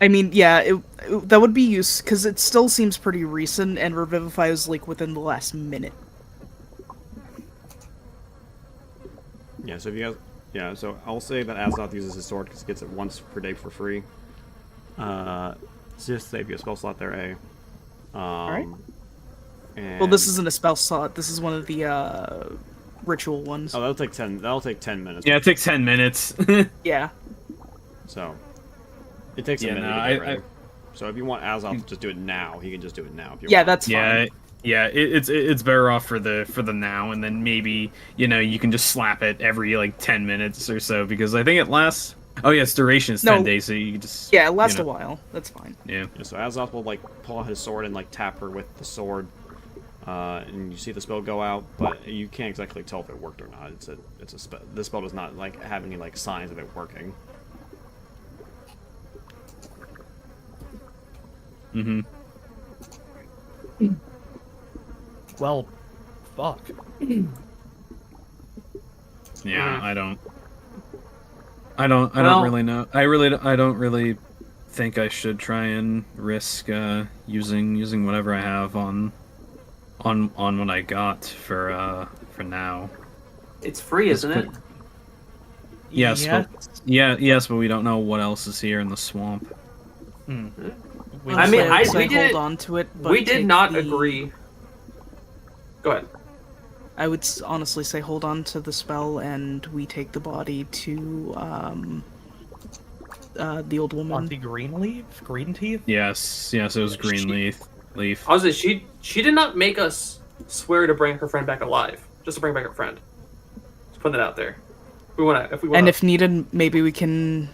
Speaker 3: I mean, yeah, that would be use because it still seems pretty recent, and Revivify is like within the last minute.
Speaker 5: yeah, so if you guys... Yeah, so I'll say that Azoth uses his sword because he gets it once per day for free. Just save you a spell slot there, A.
Speaker 3: Alright.
Speaker 5: And...
Speaker 3: Well, this isn't a spell slot. This is one of the ritual ones.
Speaker 5: Oh, that'll take 10 minutes.
Speaker 2: Yeah, it takes 10 minutes.
Speaker 3: Yeah.
Speaker 5: So... It takes a
Speaker 2: Yeah,
Speaker 5: minute
Speaker 2: no,
Speaker 5: to get
Speaker 2: I-
Speaker 5: ready. So if you want Azoth to just do it now, he can just do it now. If you
Speaker 3: Yeah,
Speaker 5: want.
Speaker 3: that's fine.
Speaker 2: yeah, Yeah, it's better off for the now, and then maybe you can just slap it every like 10 minutes or so because I think it lasts. Oh yeah, its duration is 10
Speaker 3: No.
Speaker 2: days, so you can just
Speaker 3: Yeah, it lasts a while. That's fine.
Speaker 2: Yeah.
Speaker 5: Yeah, so Azoth will like pull out his sword and like tap her with the sword, and you see the spell go out, but you can't exactly tell if it worked or not. It's a spell. This spell does not like have any like signs of it working.
Speaker 2: Mm-hmm.
Speaker 1: Well, fuck.
Speaker 2: Yeah,
Speaker 4: Mm.
Speaker 2: I don't
Speaker 4: Well-
Speaker 2: really know. I don't really think I should try and risk using whatever I have on what I got for now.
Speaker 4: It's free, isn't it?
Speaker 2: Yes,
Speaker 1: Yeah.
Speaker 2: yes, but we don't know what else is here in the swamp.
Speaker 1: We
Speaker 4: I mean,
Speaker 3: Honestly, would say
Speaker 4: we did-
Speaker 3: hold on to it. But
Speaker 4: We did
Speaker 3: take
Speaker 4: not
Speaker 3: the-
Speaker 4: agree. Go ahead.
Speaker 3: I would honestly say hold on to the spell, and we take the body to the old woman.
Speaker 1: Auntie Greenleaf? Green Teeth?
Speaker 2: Yes, it was green leaf.
Speaker 4: Honestly, she did not make us swear to bring her friend back alive. Just to bring back her friend. Just put that out there. If we want
Speaker 3: And if needed, maybe we can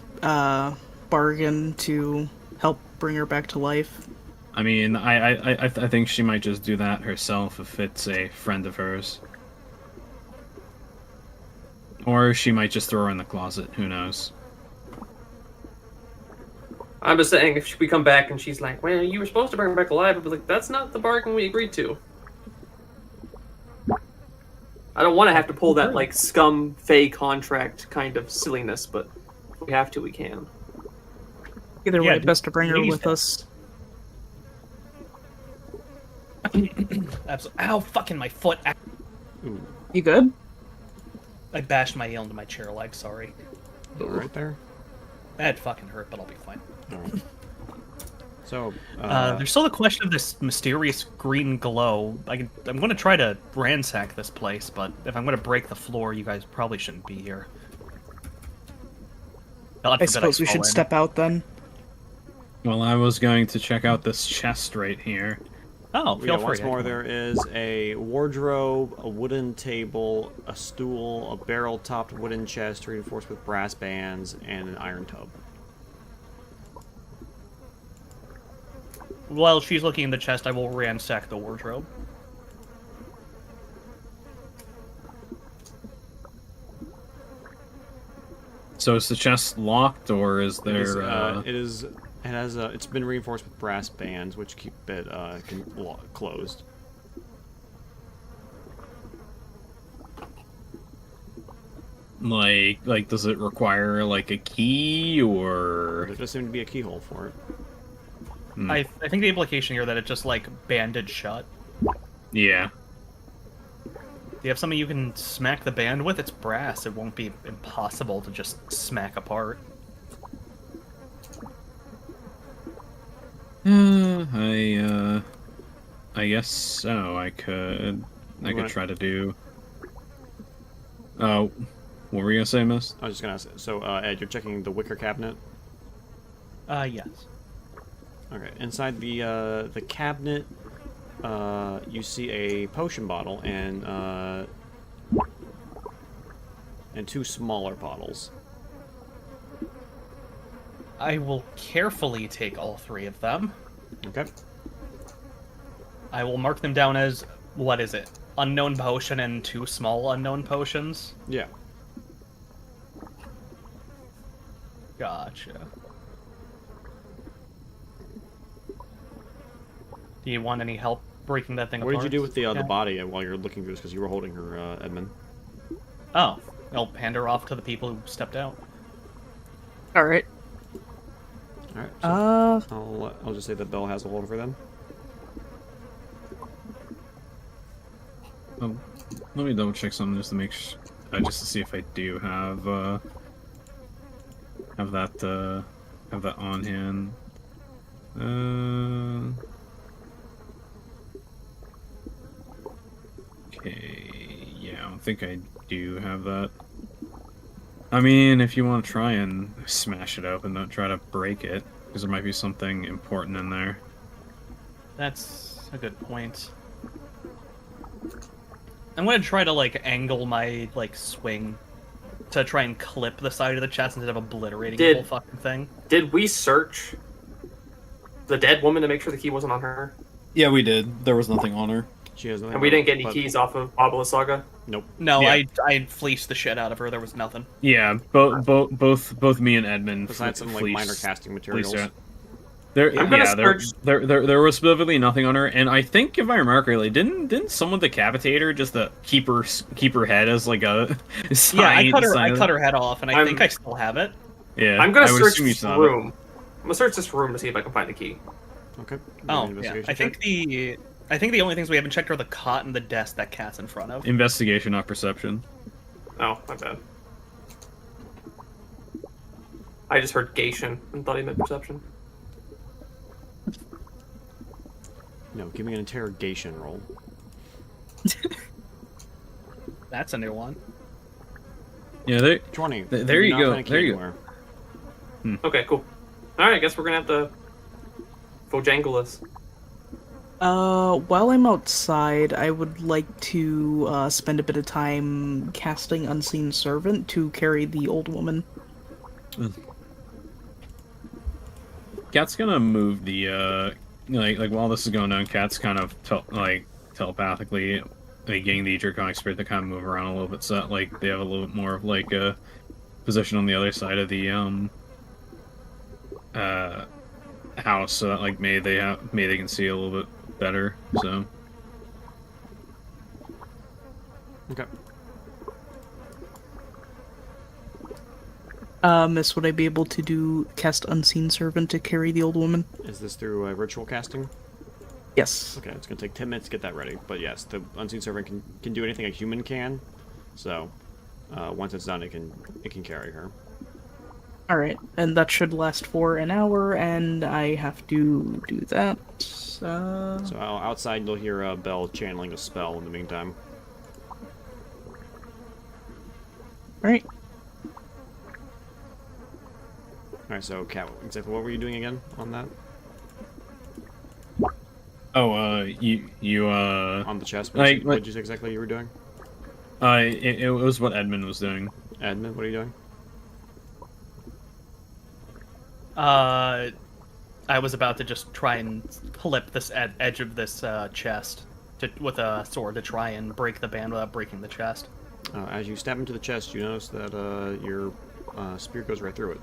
Speaker 3: bargain to help bring her back to life.
Speaker 2: I mean, I think she might just do that herself if it's a friend of hers. Or she might just throw her in the closet, who knows.
Speaker 4: I'm just saying, if we come back and she's like, "Well, you were supposed to bring her back alive," I'd be like, "That's not the bargain we agreed to." I don't want to have to pull that like scum fey contract kind of silliness, but if we have to, we can.
Speaker 3: Either
Speaker 1: Yeah,
Speaker 3: way, best to bring her
Speaker 1: ladies-
Speaker 3: with us.
Speaker 1: Absolutely. Ow, fucking my foot.
Speaker 5: Ooh,
Speaker 3: You good?
Speaker 1: I bashed my heel into my chair leg, sorry.
Speaker 5: right there.
Speaker 1: That fucking hurt, but I'll be fine.
Speaker 5: All right. So,
Speaker 1: There's still the question of this mysterious green glow. I'm going to try to ransack this place, but if I'm going to break the floor, you guys probably shouldn't be here. God
Speaker 3: I
Speaker 1: forbid
Speaker 3: suppose we
Speaker 1: fall
Speaker 3: should
Speaker 1: in.
Speaker 3: step out then.
Speaker 2: Well, I was going to check out this chest right here.
Speaker 1: Oh, feel free.
Speaker 5: once more, there is a wardrobe, a wooden table, a stool, a barrel-topped wooden chest reinforced with brass bands, and an iron tub.
Speaker 1: While she's looking in the chest, I will ransack the wardrobe.
Speaker 2: So is the chest locked, or is
Speaker 5: It is,
Speaker 2: there?
Speaker 5: it is. It has. It's been reinforced with brass bands, which keep it closed.
Speaker 2: Like, does it require like a key or?
Speaker 5: There does seem to be a keyhole for it.
Speaker 1: I think the implication here that it just like banded shut.
Speaker 2: Yeah.
Speaker 1: Do you have something you can smack the band with? It's brass. It won't be impossible to just smack apart.
Speaker 2: I guess so. I could
Speaker 5: Right.
Speaker 2: try to do. Oh, what were you gonna say, Miss?
Speaker 5: I was just gonna ask. So, Ed, you're checking the wicker cabinet.
Speaker 1: Yes.
Speaker 5: Okay. Inside the cabinet, you see a potion bottle and two smaller bottles.
Speaker 1: I will carefully take all three of them.
Speaker 5: Okay.
Speaker 1: I will mark them down as, what is it? Unknown potion and two small unknown potions?
Speaker 5: Yeah.
Speaker 1: Gotcha. Do you want any help breaking that thing
Speaker 5: What
Speaker 1: apart?
Speaker 5: did you do with the
Speaker 1: Yeah.
Speaker 5: body while you're looking through this? Because you were holding her, Edmund.
Speaker 1: Oh, I'll hand her off to the people who stepped out.
Speaker 3: All right.
Speaker 5: All right. So
Speaker 3: Uh,
Speaker 5: I'll just say that Belle has a hold of her then.
Speaker 2: Oh, let me double check something just to make just to see if I do have that on hand. Okay, yeah, I don't think I do have that. I mean, if you want to try and smash it open, don't try to break it, because there might be something important in there.
Speaker 1: That's a good point. I'm gonna try to like angle my like swing to try and clip the side of the chest instead of obliterating the whole fucking thing.
Speaker 4: Did we search the dead woman to make sure the key wasn't on her?
Speaker 6: Yeah, we did. There was nothing on her.
Speaker 5: She has nothing.
Speaker 4: And we didn't get any
Speaker 5: but-
Speaker 4: keys off of Obelisk Saga?
Speaker 5: Nope.
Speaker 1: No,
Speaker 2: Yeah.
Speaker 1: I fleeced the shit out of her. There was nothing.
Speaker 2: Yeah, both me and Edmund.
Speaker 5: Besides some like minor casting materials.
Speaker 2: There,
Speaker 4: I'm gonna
Speaker 2: yeah, there,
Speaker 4: search-
Speaker 2: there was specifically nothing on her, and I think if I remember correctly, didn't someone decapitate her just to keep her head as like a sign?
Speaker 1: Yeah, I
Speaker 2: sign of-
Speaker 1: cut her head off, and I think I still have it.
Speaker 2: Yeah,
Speaker 4: I'm gonna
Speaker 2: I would
Speaker 4: search
Speaker 2: assume you
Speaker 4: this
Speaker 2: saw it.
Speaker 4: room. I'm gonna search this room to see if I can find the key.
Speaker 5: Okay.
Speaker 1: Oh, yeah.
Speaker 5: Investigation
Speaker 1: I think
Speaker 5: check.
Speaker 1: the only things we haven't checked are the cot and the desk that cat's in front of.
Speaker 2: Investigation, not perception.
Speaker 4: Oh, my bad. I just heard Gation and thought he meant perception.
Speaker 5: No, give me an interrogation roll.
Speaker 1: That's a new one.
Speaker 2: Yeah, there.
Speaker 5: 20.
Speaker 2: There
Speaker 5: do
Speaker 2: you
Speaker 5: not
Speaker 2: go,
Speaker 5: find a key
Speaker 2: there you go.
Speaker 5: anywhere.
Speaker 4: Okay, cool. Alright, I guess we're gonna have to Fojangle this.
Speaker 3: While I'm outside, I would like to spend a bit of time casting Unseen Servant to carry the old woman.
Speaker 2: Cat's gonna move the like while this is going on, Cat's kind of telepathically like getting the draconic spirit to kind of move around a little bit, so that like they have a little bit more of like a position on the other side of the house, so that like maybe they can see a little bit better. So
Speaker 5: Okay.
Speaker 3: Miss, would I be able to cast Unseen Servant to carry the old woman?
Speaker 5: Is this through ritual casting?
Speaker 3: Yes.
Speaker 5: Okay, it's gonna take 10 minutes to get that ready. But yes, the unseen servant can do anything a human can. So once it's done, it can carry her.
Speaker 3: Alright, and that should last for an hour, and I have to do that.
Speaker 5: So outside, you'll hear Belle channeling a spell in the meantime.
Speaker 3: Alright.
Speaker 5: Alright, so Kat, exactly what were you doing again on that?
Speaker 2: you
Speaker 5: On the chest?
Speaker 2: Like-
Speaker 5: What did you say exactly you were doing?
Speaker 2: it was what Edmund was doing.
Speaker 5: Edmund, what are you doing?
Speaker 1: I was about to just try and clip this edge of this chest with a sword to try and break the band without breaking the chest.
Speaker 5: As you stab into the chest, you notice that your spear goes right through it.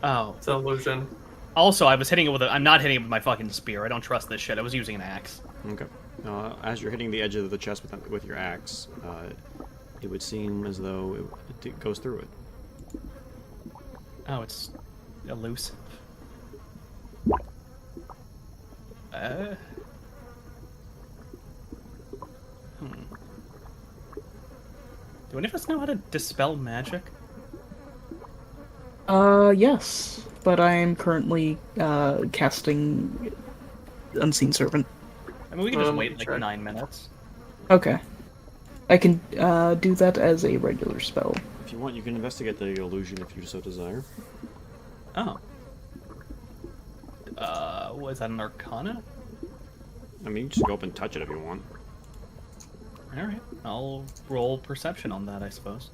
Speaker 1: Oh.
Speaker 4: It's an illusion.
Speaker 1: Also, I was hitting it with I'm not hitting it with my fucking spear. I don't trust this shit. I was using an axe.
Speaker 5: Okay. As you're hitting the edge of the chest with your axe, it would seem as though it goes through it.
Speaker 1: Oh, it's elusive. Do any of us know how to dispel magic?
Speaker 3: Yes, but I am currently casting Unseen Servant.
Speaker 1: I mean, we can just wait like
Speaker 4: sure.
Speaker 1: 9 minutes.
Speaker 3: Okay. I can do that as a regular spell.
Speaker 5: If you want, you can investigate the illusion if you so desire.
Speaker 1: Oh. Was that an Arcana?
Speaker 5: I mean, you just go up and touch it if you want.
Speaker 1: Alright, I'll roll perception on that, I suppose.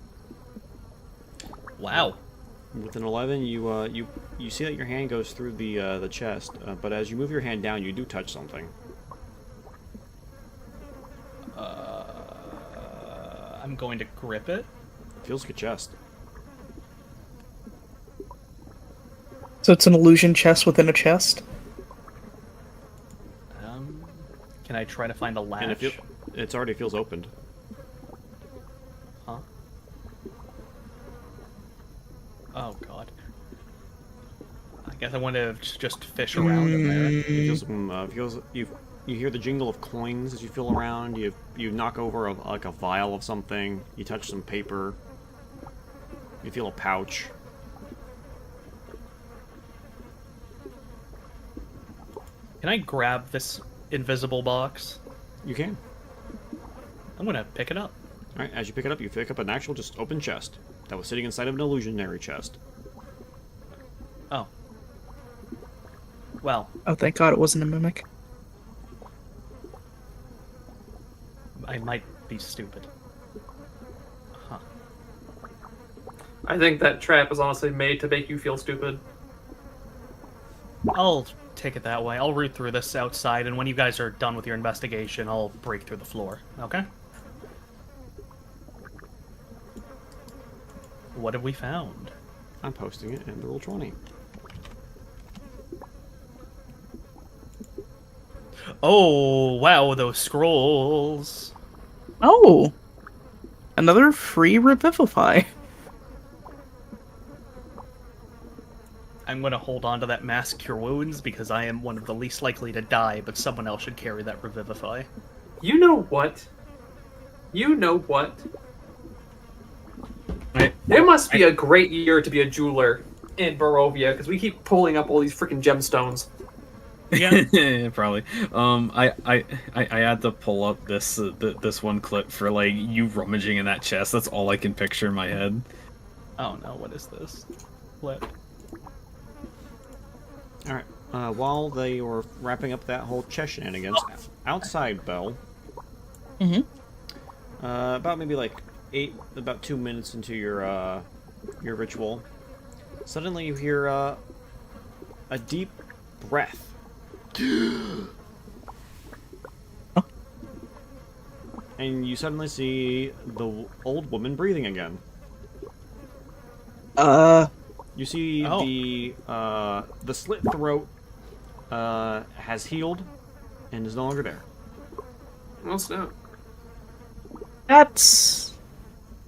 Speaker 1: Wow.
Speaker 5: With an 11, you see that your hand goes through the chest, but as you move your hand down, you do touch something.
Speaker 1: I'm going to grip it.
Speaker 5: Feels like a chest.
Speaker 3: So it's an illusion chest within a chest?
Speaker 1: Can I try to find a latch?
Speaker 5: And it already feels opened.
Speaker 1: Huh? Oh god. I guess I want to just fish around in there.
Speaker 5: You feel some, you hear the jingle of coins as you feel around. You knock over like a vial of something. You touch some paper. You feel a pouch.
Speaker 1: Can I grab this invisible box?
Speaker 5: You can.
Speaker 1: I'm gonna pick it up.
Speaker 5: All right. As you pick it up, you pick up an actual just open chest that was sitting inside of an illusionary chest.
Speaker 1: Oh. Well,
Speaker 3: Oh, thank God it wasn't a mimic.
Speaker 1: I might be stupid. Huh.
Speaker 4: I think that trap is honestly made to make you feel stupid.
Speaker 1: I'll take it that way. I'll root through this outside, and when you guys are done with your investigation, I'll break through the floor. Okay? What have we found?
Speaker 5: I'm posting it in the Roll20.
Speaker 1: Oh, wow, those scrolls.
Speaker 3: Oh! Another free Revivify.
Speaker 1: I'm going to hold on to that Mass Cure Wounds because I am one of the least likely to die, but someone else should carry that Revivify.
Speaker 4: You know what? You know what? There must be a great year to be a jeweler in Barovia because we keep pulling up all these freaking gemstones.
Speaker 1: Yeah.
Speaker 2: Probably. I had to pull up this this one clip for like you rummaging in that chest. That's all I can picture in my head.
Speaker 1: Oh no, what is this? Flip.
Speaker 5: All right. While they were wrapping up that whole chest shenanigans, outside Bell, about maybe like about 2 minutes into your ritual, suddenly you hear a deep breath. And you suddenly see the old woman breathing again. You see the slit throat has healed and is no longer there.
Speaker 4: Well, snap.
Speaker 3: That's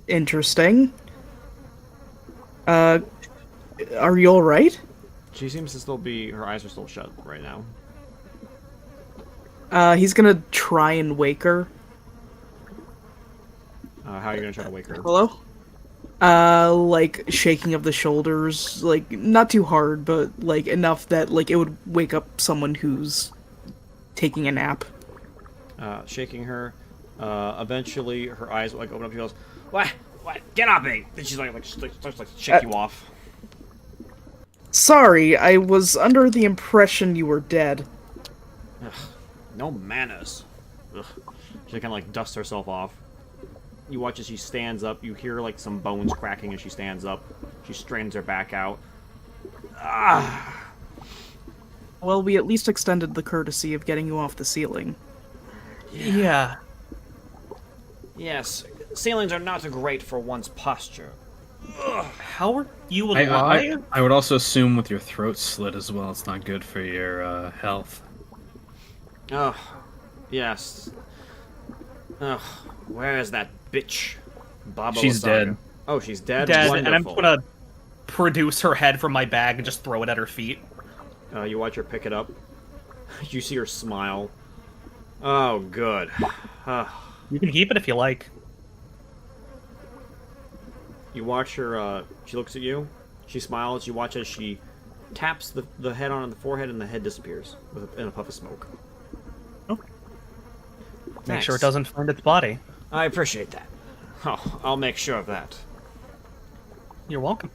Speaker 3: interesting. Are you alright?
Speaker 5: She seems to still be, her eyes are still shut right now.
Speaker 3: He's gonna try and wake her.
Speaker 5: How are you gonna try to wake her?
Speaker 3: Hello? Like, shaking of the shoulders, like, not too hard, but, like, enough that, like, it would wake up someone who's taking a nap.
Speaker 5: Shaking her. Eventually, her eyes like open up. She goes, "What? What? Get up, eh?" And she's starts to shake you off.
Speaker 3: Sorry, I was under the impression you were dead.
Speaker 5: Ugh, no manners. Ugh. She kind of like dusts herself off. You watch as she stands up. You hear like some bones cracking as she stands up. She strains her back out. Ah.
Speaker 3: Well, we at least extended the courtesy of getting you off the ceiling.
Speaker 1: Yeah.
Speaker 5: Yes, ceilings are not great for one's posture.
Speaker 1: How are you alive?
Speaker 2: I would also assume with your throat slit as well, it's not good for your health.
Speaker 5: Oh, yes. Ugh, where is that bitch? Baba
Speaker 2: She's
Speaker 5: Lasaga.
Speaker 2: dead.
Speaker 5: Oh, she's dead?
Speaker 1: Dead,
Speaker 5: Wonderful.
Speaker 1: and I'm gonna produce her head from my bag and just throw it at her feet.
Speaker 5: You watch her pick it up. You see her smile. Oh, good.
Speaker 1: You can keep it if you like.
Speaker 5: You watch her, she looks at you, she smiles, you watch as she taps the head on the forehead and the head disappears in a puff of smoke.
Speaker 1: Oh. Make
Speaker 5: Thanks.
Speaker 1: sure it doesn't find its body.
Speaker 5: I appreciate that. Oh, I'll make sure of that.
Speaker 1: You're welcome.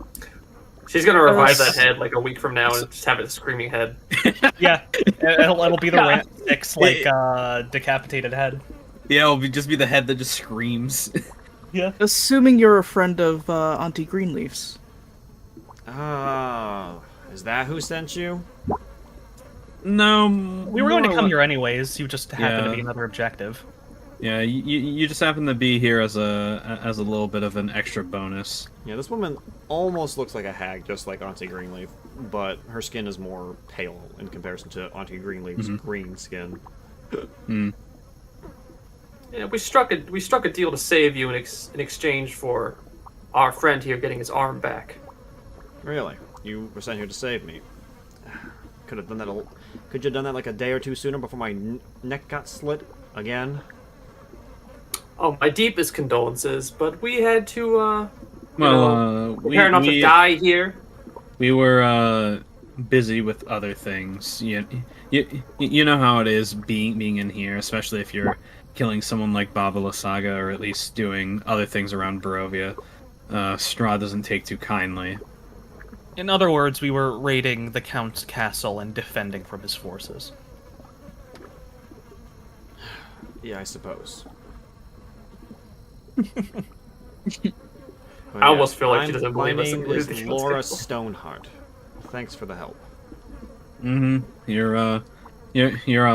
Speaker 4: She's gonna revive that head like a week from now and just have it a screaming head.
Speaker 1: Yeah, it'll be the Rant 6, like, decapitated head.
Speaker 2: Yeah, it'll just be the head that just screams.
Speaker 1: Yeah.
Speaker 3: Assuming you're a friend of, Auntie Greenleaf's.
Speaker 5: Oh, is that who sent you?
Speaker 2: No,
Speaker 1: We were going to
Speaker 2: more
Speaker 1: come
Speaker 2: or
Speaker 1: here anyways, you just happened to
Speaker 2: Yeah.
Speaker 1: be another objective.
Speaker 2: Yeah, you just happen to be here as a little bit of an extra bonus.
Speaker 5: Yeah, this woman almost looks like a hag, just like Auntie Greenleaf, but her skin is more pale in comparison to Auntie Greenleaf's green skin.
Speaker 4: Yeah, we struck a deal to save you in exchange for our friend here getting his arm back.
Speaker 5: Really? You were sent here to save me. Could have done that. Could you have done that like a day or two sooner before my neck got slit again?
Speaker 4: Oh, my deepest condolences, but we had to
Speaker 2: We
Speaker 4: prepare not to die here.
Speaker 2: We were busy with other things. You know how it is being in here, especially if you're killing someone like Baba Lasaga, or at least doing other things around Barovia. Strahd doesn't take too kindly.
Speaker 1: In other words, we were raiding the Count's castle and defending from his forces.
Speaker 5: Yeah, I suppose.
Speaker 4: I almost feel like she
Speaker 5: I'm-
Speaker 4: doesn't believe
Speaker 5: my
Speaker 4: us.
Speaker 5: name
Speaker 4: and
Speaker 5: is
Speaker 4: believes that she
Speaker 5: Laura
Speaker 4: was
Speaker 5: Stoneheart. Thanks for the help.
Speaker 2: You're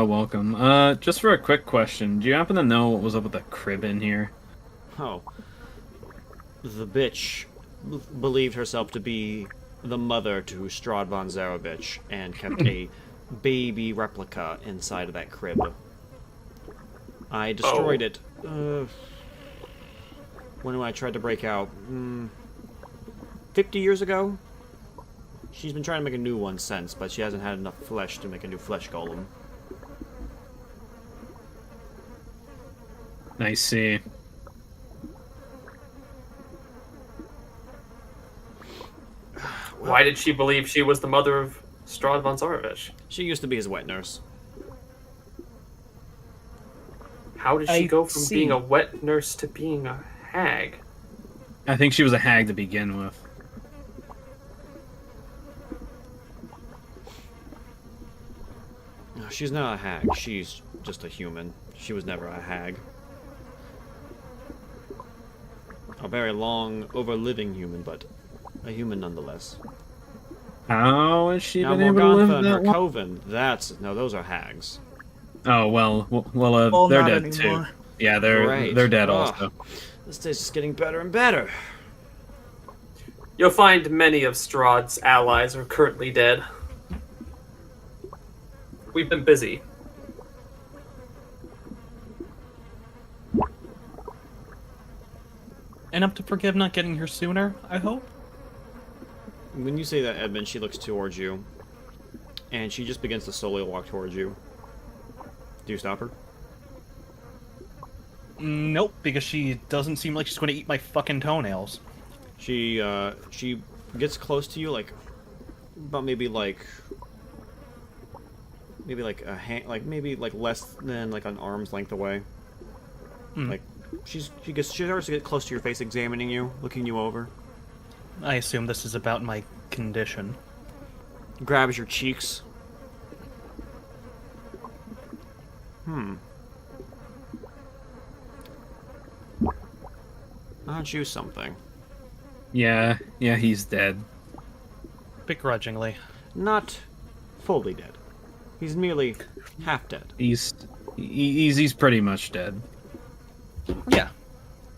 Speaker 2: welcome. Just for a quick question, do you happen to know what was up with that crib in here?
Speaker 5: Oh. The bitch believed herself to be the mother to Strahd von Zarovich and kept a baby replica inside of that crib. I destroyed it. When I tried to break out? 50 years ago? She's been trying to make a new one since, but she hasn't had enough flesh to make a new flesh golem.
Speaker 2: I see.
Speaker 4: Why did she believe she was the mother of Strahd von Zarovich?
Speaker 5: She used to be his wet nurse.
Speaker 4: How did she
Speaker 1: I
Speaker 4: go from
Speaker 1: see.
Speaker 4: being a wet nurse to being a hag?
Speaker 2: I think she was a hag to begin with.
Speaker 5: No, she's not a hag. She's just a human. She was never a hag. A very long, over-living human, but a human nonetheless.
Speaker 2: How has she
Speaker 5: Now,
Speaker 2: been able to live
Speaker 5: Morgantha and her
Speaker 2: that long?
Speaker 5: coven, no, those are hags.
Speaker 2: Oh well,
Speaker 3: Well,
Speaker 2: they're
Speaker 3: not
Speaker 2: dead
Speaker 3: anymore.
Speaker 2: too. Yeah, they're dead
Speaker 5: Ugh.
Speaker 2: also.
Speaker 5: This is just getting better and better.
Speaker 4: You'll find many of Strahd's allies are currently dead. We've been busy.
Speaker 1: Enough to forgive not getting here sooner, I hope?
Speaker 5: When you say that, Edmund, she looks towards you, and she just begins to slowly walk towards you. Do you stop her?
Speaker 1: Nope, because she doesn't seem like she's going to eat my fucking toenails.
Speaker 5: She gets close to you, like about maybe like a hand, like maybe like less than like an arm's length away. Like she starts to get close to your face, examining you, looking you over.
Speaker 1: I assume this is about my condition.
Speaker 5: Grabs your cheeks. Aren't you something?
Speaker 2: Yeah, he's dead.
Speaker 1: Begrudgingly.
Speaker 5: Not fully dead. He's merely half dead.
Speaker 2: He's pretty much dead.
Speaker 1: Yeah.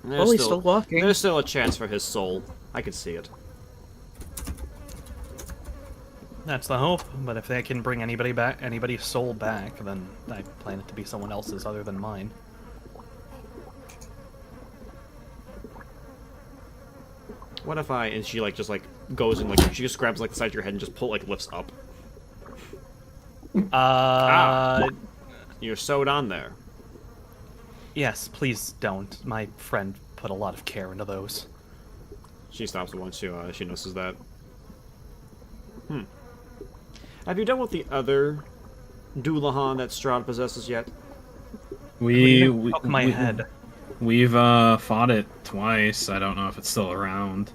Speaker 5: There's
Speaker 3: Well, he's still walking.
Speaker 5: There's still a chance for his soul. I can see it.
Speaker 1: That's the hope, but if they can bring anybody's soul back, then I plan it to be someone else's other than mine.
Speaker 5: What if and she like just like goes and like she just grabs like the side of your head and just lifts up. You're sewed on there.
Speaker 1: Yes, please don't. My friend put a lot of care into those.
Speaker 5: She stops once she notices that. Have you dealt with the other Doulahan that Strahd possesses yet?
Speaker 1: Poke my head.
Speaker 2: We've fought it twice. I don't know if it's still around.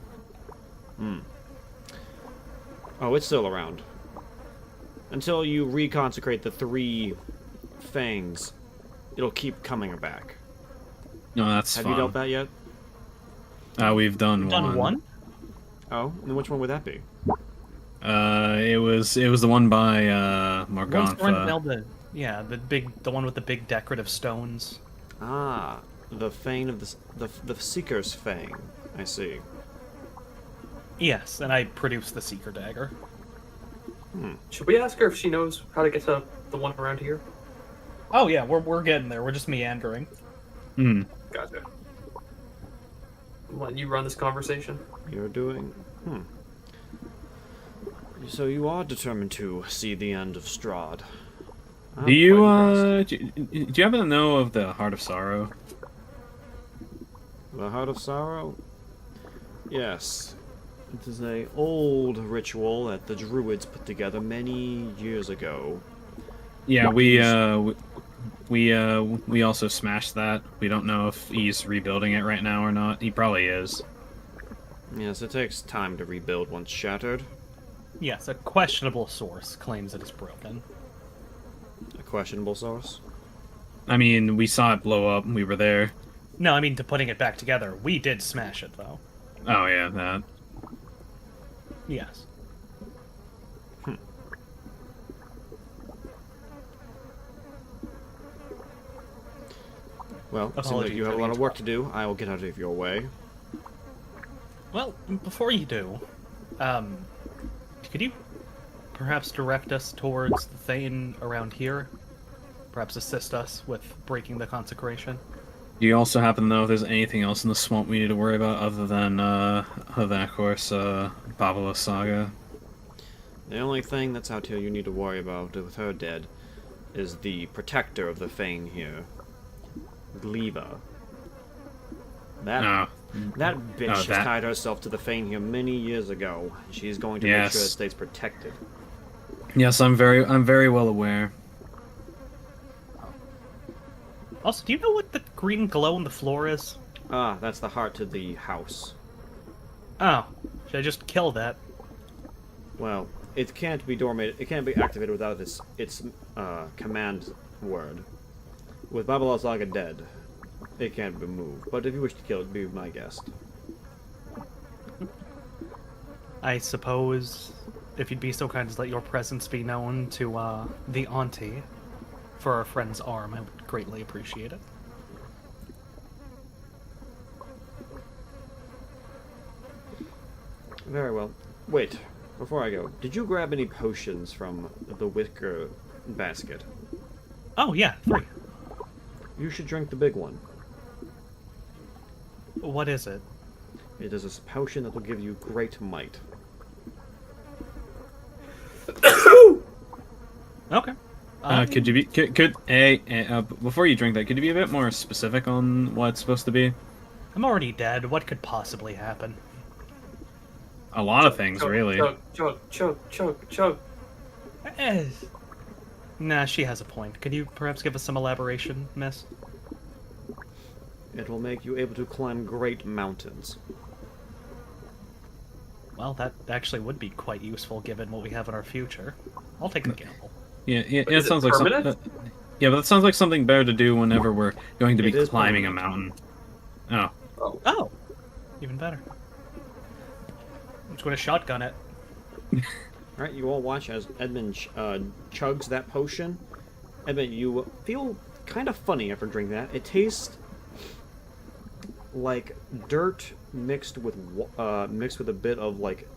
Speaker 5: Oh, it's still around. Until you reconsecrate the 3 fangs, it'll keep coming back.
Speaker 2: No, that's
Speaker 5: Have
Speaker 2: fine.
Speaker 5: you dealt that yet?
Speaker 2: We've done one.
Speaker 1: Done one?
Speaker 5: Oh, and then which one would that be?
Speaker 2: It was the one by
Speaker 1: One's the one
Speaker 2: Morgantha.
Speaker 1: the one with the big decorative stones.
Speaker 5: Ah, the fang of the Seeker's fang. I see.
Speaker 1: Yes, and I produced the Seeker Dagger.
Speaker 4: Should we ask her if she knows how to get to the one around here?
Speaker 1: Oh yeah, we're getting there. We're just meandering.
Speaker 4: Gotcha. I'm letting you run this conversation.
Speaker 5: You're doing. So you are determined to see the end of Strahd. I'm
Speaker 2: Do you
Speaker 5: quite impressed.
Speaker 2: do you happen to know of the Heart of Sorrow?
Speaker 5: The Heart of Sorrow? Yes. It is a old ritual that the Druids put together many years ago.
Speaker 2: Yeah, we also smashed that. We don't know if he's rebuilding it right now or not. He probably is.
Speaker 5: Yes, it takes time to rebuild once shattered.
Speaker 1: Yes, a questionable source claims it is broken.
Speaker 5: A questionable source.
Speaker 2: I mean, we saw it blow up. We were there.
Speaker 1: No, I mean to putting it back together. We did smash it, though.
Speaker 2: Oh yeah, that.
Speaker 1: Yes.
Speaker 5: Well, it seems like
Speaker 1: Apologies
Speaker 5: you have
Speaker 1: for
Speaker 5: a lot
Speaker 1: the
Speaker 5: of work to do. I will get out of your way.
Speaker 1: Well, before you do, could you perhaps direct us towards the Thane around here? Perhaps assist us with breaking the consecration?
Speaker 2: Do you also happen to know if there's anything else in the swamp we need to worry about other than of course, Babala Saga?
Speaker 5: The only thing that's out here you need to worry about with her dead is the protector of the Fane here, Gleva. That bitch has tied herself to the Fane here many years ago. She's going to make sure it stays protected.
Speaker 2: Yes, I'm very well aware.
Speaker 1: Also, do you know what the green glow on the floor is?
Speaker 5: Ah, that's the heart to the house.
Speaker 1: Oh, should I just kill that?
Speaker 5: Well, it can't be dormant. It can't be activated without its command word. With Babala Saga dead, it can't be moved. But if you wish to kill it, be my guest.
Speaker 1: I suppose, if you'd be so kind as let your presence be known to the auntie for our friend's arm, I would greatly appreciate it.
Speaker 5: Very well. Wait, before I go, did you grab any potions from the wicker basket?
Speaker 1: Oh, yeah, 3.
Speaker 5: You should drink the big one.
Speaker 1: What is it?
Speaker 5: It is a potion that will give you great might.
Speaker 1: Okay.
Speaker 2: Could you be before you drink that? Could you be a bit more specific on what it's supposed to be?
Speaker 1: I'm already dead. What could possibly happen?
Speaker 2: A lot of things, really.
Speaker 4: Choke.
Speaker 1: Eh. Nah, she has a point. Could you perhaps give us some elaboration, miss?
Speaker 5: It will make you able to climb great mountains.
Speaker 1: Well, that actually would be quite useful given what we have in our future. I'll take the gamble.
Speaker 2: Yeah, it
Speaker 4: Is it
Speaker 2: sounds like
Speaker 4: permanent?
Speaker 2: something. Yeah, but that sounds like something better to do whenever we're going to be
Speaker 5: It is
Speaker 2: climbing
Speaker 5: permanent.
Speaker 2: a mountain. Oh,
Speaker 1: Oh! Even better. I'm just going to shotgun it.
Speaker 5: Alright, you all watch as Edmund chugs that potion. Edmund, you feel kind of funny after drinking that. It tastes like dirt mixed with a bit of like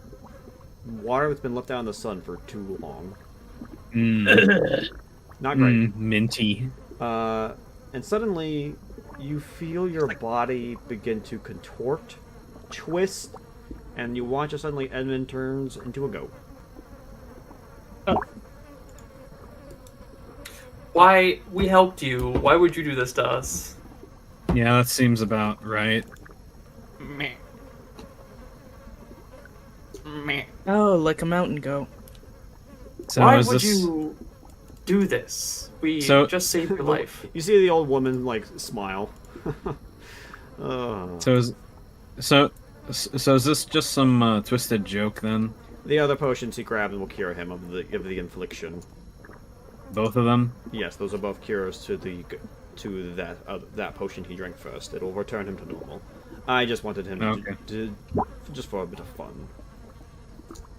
Speaker 5: water that's been left out in the sun for too long. Not great.
Speaker 2: Minty.
Speaker 5: And suddenly you feel your body begin to contort, twist, and you watch as suddenly Edmund turns into a goat.
Speaker 4: Why? We helped you. Why would you do this to us?
Speaker 2: Yeah, that seems about right.
Speaker 1: Meh. Meh.
Speaker 3: Oh, like a mountain goat.
Speaker 2: So
Speaker 4: Why
Speaker 2: is
Speaker 4: would
Speaker 2: this...
Speaker 4: you do this? We
Speaker 2: So-
Speaker 4: just saved your life.
Speaker 5: You see the old woman like smile.
Speaker 2: So is this just some twisted joke then?
Speaker 5: The other potions he grabbed will cure him of the infliction.
Speaker 2: Both of them?
Speaker 5: Yes, those are both cures to that potion he drank first. It will return him to normal. I just wanted him to just for a bit of fun.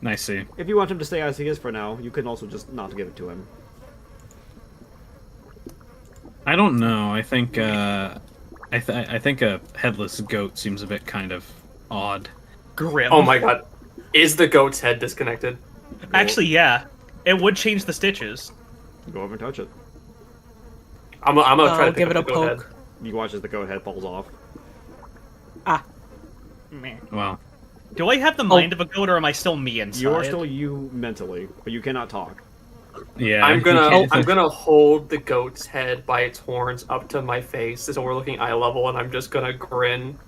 Speaker 2: I see.
Speaker 5: If you want him to stay as he is for now, you can also just not give it to him.
Speaker 2: I don't know. I think I think a headless goat seems a bit kind of odd.
Speaker 1: Grim.
Speaker 4: Oh my god. Is the goat's head disconnected?
Speaker 1: Actually, yeah. It would change the stitches.
Speaker 5: Go over and touch it.
Speaker 4: I'm gonna try
Speaker 3: I'll
Speaker 4: to
Speaker 3: give
Speaker 4: pick
Speaker 3: it a
Speaker 4: up the goat
Speaker 3: poke.
Speaker 4: head.
Speaker 5: You watch as the goat head falls off.
Speaker 3: Ah,
Speaker 1: Meh.
Speaker 2: Well,
Speaker 1: Do I have the mind of a goat, or am I still me inside?
Speaker 5: You're still you mentally, but you cannot talk.
Speaker 2: yeah.
Speaker 4: I'm
Speaker 2: you can't-
Speaker 4: gonna hold the goat's head by its horns up to my face, so we're looking eye level, and I'm just gonna grin.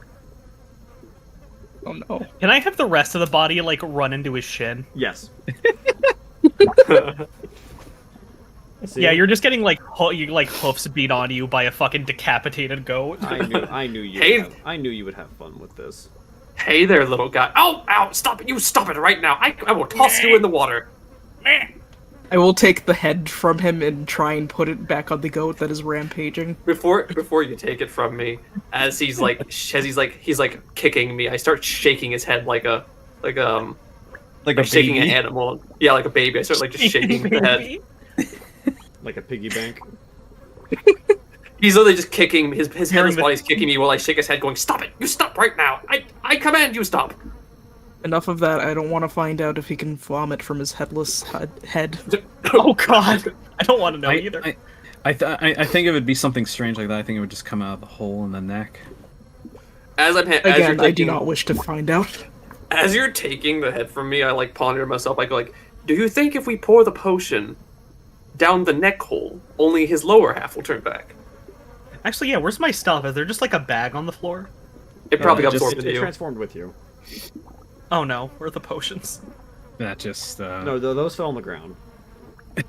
Speaker 3: oh no.
Speaker 1: Can I have the rest of the body, like, run into his shin?
Speaker 5: Yes. See?
Speaker 1: Yeah, you're just getting, like, hoofs beat on you by a fucking decapitated goat.
Speaker 5: I knew
Speaker 4: Hey.
Speaker 5: I knew you would have fun with this.
Speaker 4: Hey there, little guy. Oh, ow, stop it. You stop it right now. I will toss you in the water.
Speaker 3: I will take the head from him and try and put it back on the goat that is rampaging.
Speaker 4: Before you take it from me, as he's kicking me, I start shaking his head like
Speaker 2: Like a
Speaker 4: shaking an
Speaker 2: baby.
Speaker 4: animal. Yeah, like a baby. I start like just shaking the head.
Speaker 5: Like a piggy bank.
Speaker 4: He's literally just kicking his headless
Speaker 1: Hearing the-
Speaker 4: body's kicking me while I shake his head, going, "Stop it! You stop right now! I command you stop!"
Speaker 3: Enough of that. I don't want to find out if he can vomit from his headless head.
Speaker 1: Oh god, I don't want to know either.
Speaker 2: I think it would be something strange like that. I think it would just come out of the hole in the neck.
Speaker 4: As you're
Speaker 3: Again, I do
Speaker 4: taking,
Speaker 3: not wish to find out.
Speaker 4: as you're taking the head from me, I like ponder to myself. I go like, "Do you think if we pour the potion down the neck hole, only his lower half will turn back?"
Speaker 1: Actually, yeah, where's my stuff? Is there just like a bag on the floor?
Speaker 4: It probably got
Speaker 2: just-
Speaker 4: absorbed
Speaker 5: It
Speaker 4: into you.
Speaker 5: transformed with you.
Speaker 1: Oh no, where are the potions?
Speaker 2: That just
Speaker 5: No, those fell on the ground.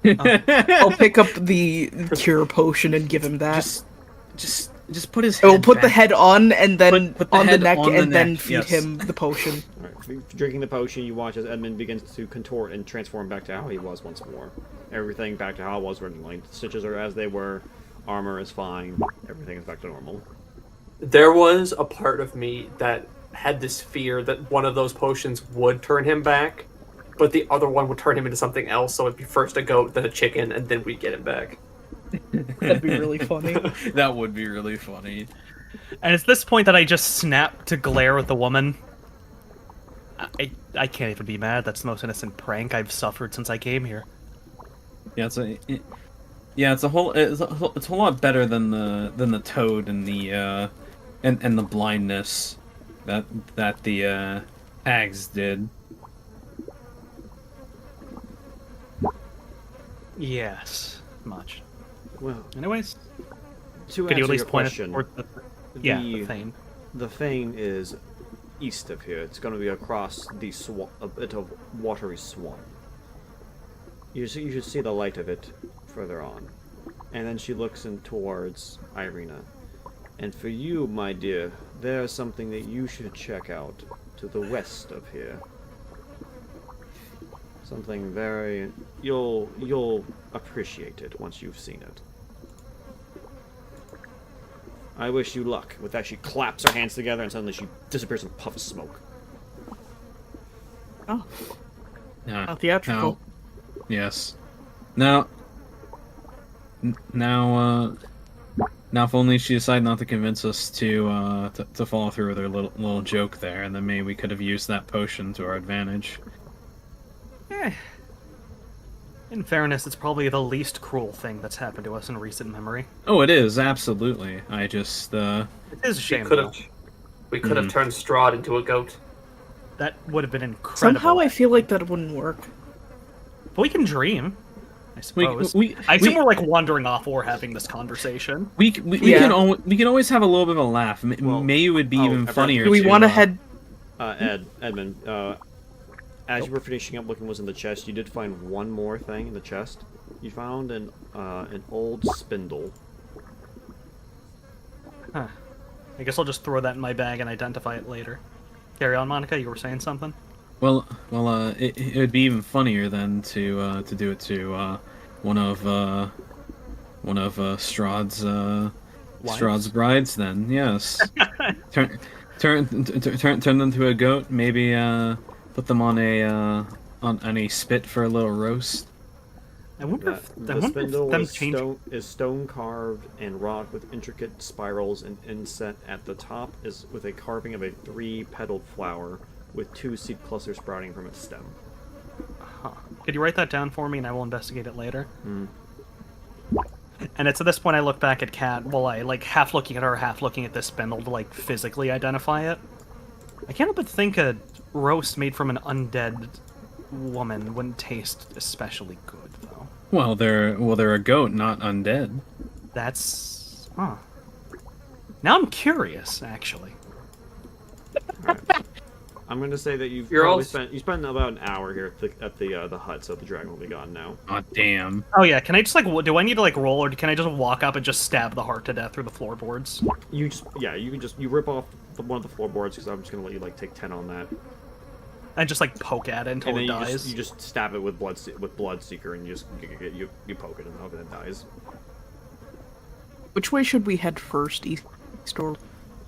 Speaker 3: I'll pick up the cure potion and give him that.
Speaker 2: just put his
Speaker 3: I
Speaker 2: head
Speaker 3: will put the
Speaker 2: back.
Speaker 3: head on and then
Speaker 2: Put the
Speaker 3: on the
Speaker 2: head
Speaker 3: neck
Speaker 2: on the
Speaker 3: and then
Speaker 2: neck,
Speaker 3: feed
Speaker 2: yes.
Speaker 3: him the potion.
Speaker 5: Alright, drinking the potion, you watch as Edmund begins to contort and transform back to how he was once more. Everything back to how it was originally. The stitches are as they were, armor is fine, everything is back to normal.
Speaker 4: There was a part of me that had this fear that one of those potions would turn him back, but the other one would turn him into something else. So it'd be first a goat, then a chicken, and then we'd get him back.
Speaker 3: That'd be really funny.
Speaker 2: That would be really funny.
Speaker 1: And it's this point that I just snap to glare at the woman. I can't even be mad. That's the most innocent prank I've suffered since I came here.
Speaker 2: Yeah, it's a whole lot better than the toad and the and the blindness that the hags did.
Speaker 1: Yes, much.
Speaker 5: Well,
Speaker 1: Anyways,
Speaker 5: to
Speaker 1: could you
Speaker 5: answer
Speaker 1: at least
Speaker 5: your
Speaker 1: point us
Speaker 5: question,
Speaker 1: toward the thing?
Speaker 5: the thing is east of here. It's going to be across the a bit of watery swamp. You should see the light of it further on. And then she looks in towards Irina. And for you, my dear, there's something that you should check out to the west of here. Something very you'll appreciate it once you've seen it. I wish you luck. With that, she claps her hands together and suddenly she disappears in a puff of smoke.
Speaker 3: Oh,
Speaker 2: Yeah.
Speaker 3: how theatrical.
Speaker 2: Yes. Now, if only she decided not to convince us to follow through with her little joke there, and then maybe we could have used that potion to our advantage.
Speaker 1: In fairness, it's probably the least cruel thing that's happened to us in recent memory.
Speaker 2: Oh, it is absolutely. I just
Speaker 1: It is a
Speaker 4: We
Speaker 1: shame,
Speaker 4: could
Speaker 1: though.
Speaker 4: have, we could have turned Strahd into a goat.
Speaker 1: That would have been incredible.
Speaker 3: Somehow I feel like that wouldn't work.
Speaker 1: But we can dream, I suppose. I assume we're like wandering off or having this conversation.
Speaker 2: we
Speaker 3: Yeah.
Speaker 2: can always have a little bit of a laugh.
Speaker 5: Well,
Speaker 2: Maybe it would be
Speaker 5: oh,
Speaker 2: even
Speaker 5: I forgot-
Speaker 2: funnier.
Speaker 3: Do we
Speaker 2: to,
Speaker 3: want to head?
Speaker 5: Edmund, as you were finishing up looking what was in the chest, you did find one more thing in the chest. You found an old spindle.
Speaker 1: Huh. I guess I'll just throw that in my bag and identify it later. Carry on, Monica. You were saying something?
Speaker 2: Well, it would be even funnier than to do it to one of Strahd's Strahd's brides. Then yes, turn them into a goat. Maybe put them on a spit for a little roast.
Speaker 1: I wonder
Speaker 5: The
Speaker 1: if
Speaker 5: spindle
Speaker 1: them
Speaker 5: is
Speaker 1: change.
Speaker 5: stone carved and wrought with intricate spirals and inset at the top is with a carving of a 3-petaled flower with 2 seed clusters sprouting from its stem.
Speaker 1: Huh. Could you write that down for me, and I will investigate it later?
Speaker 5: Hmm.
Speaker 1: And it's at this point I look back at Kat, while I like half looking at her, half looking at this spindle to like physically identify it. I can't help but think a roast made from an undead woman wouldn't taste especially good, though.
Speaker 2: Well, they're a goat, not undead.
Speaker 1: That's Now I'm curious, actually.
Speaker 5: I'm going to say that you spent about an hour here at the hut, so the dragon will be gone now.
Speaker 2: Oh damn!
Speaker 1: Oh yeah, can I just like do I need to like roll, or can I just walk up and just stab the heart to death through the floorboards?
Speaker 5: You can rip off one of the floorboards because I'm just going to let you like take 10 on that.
Speaker 1: and just like poke at it until
Speaker 5: And
Speaker 1: it
Speaker 5: then
Speaker 1: dies.
Speaker 5: you just stab it with Bloodseeker, and you poke it and hope it dies.
Speaker 3: Which way should we head first, east or?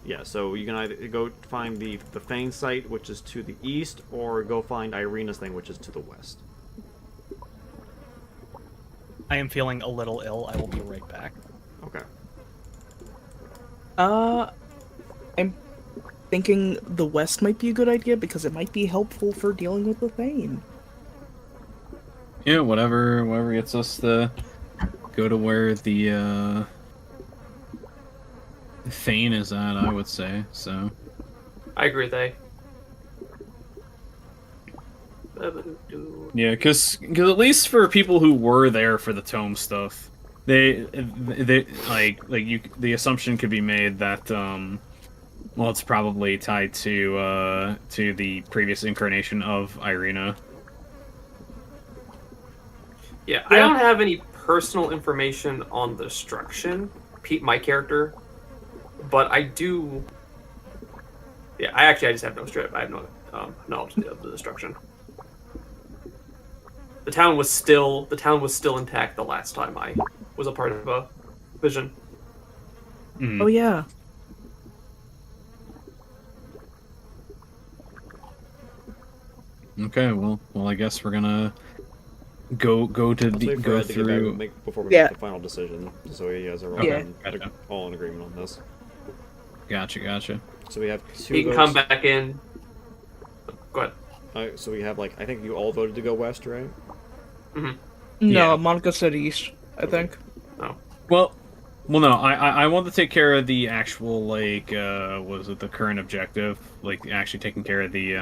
Speaker 5: Yeah, so you can either go find the Fane site, which is to the east, or go find Irina's thing, which is to the west.
Speaker 1: I am feeling a little ill. I will be right back.
Speaker 5: Okay.
Speaker 3: I'm thinking the west might be a good idea because it might be helpful for dealing with the Thane.
Speaker 2: Yeah, whatever gets us to go to where the Thane is at, I would say. So
Speaker 4: I agree with A.
Speaker 2: yeah, because at least for people who were there for the tome stuff, they the assumption could be made that well, it's probably tied to the previous incarnation of Irina.
Speaker 4: Yeah, I don't have any personal information on the destruction, my character, but I do. Yeah, I just have no strip. I have no knowledge of the destruction. The town was still intact the last time I was a part of a vision.
Speaker 3: Oh yeah.
Speaker 2: Okay, well, I guess we're gonna go to
Speaker 5: Let's
Speaker 2: the
Speaker 5: wait for
Speaker 2: go
Speaker 5: Ed to get
Speaker 2: through.
Speaker 5: back before we
Speaker 3: Yeah.
Speaker 5: make the final decision, so you guys are all,
Speaker 3: Yeah.
Speaker 5: all in agreement on this.
Speaker 2: Gotcha.
Speaker 5: So we have two
Speaker 4: He can
Speaker 5: votes.
Speaker 4: come back in. Go ahead.
Speaker 5: So we have, like, I think you all voted to go west, right?
Speaker 3: No,
Speaker 2: Yeah.
Speaker 3: Monica said east, I think.
Speaker 2: Well, no, I want to take care of the actual, like, was it the current objective, like actually taking care of the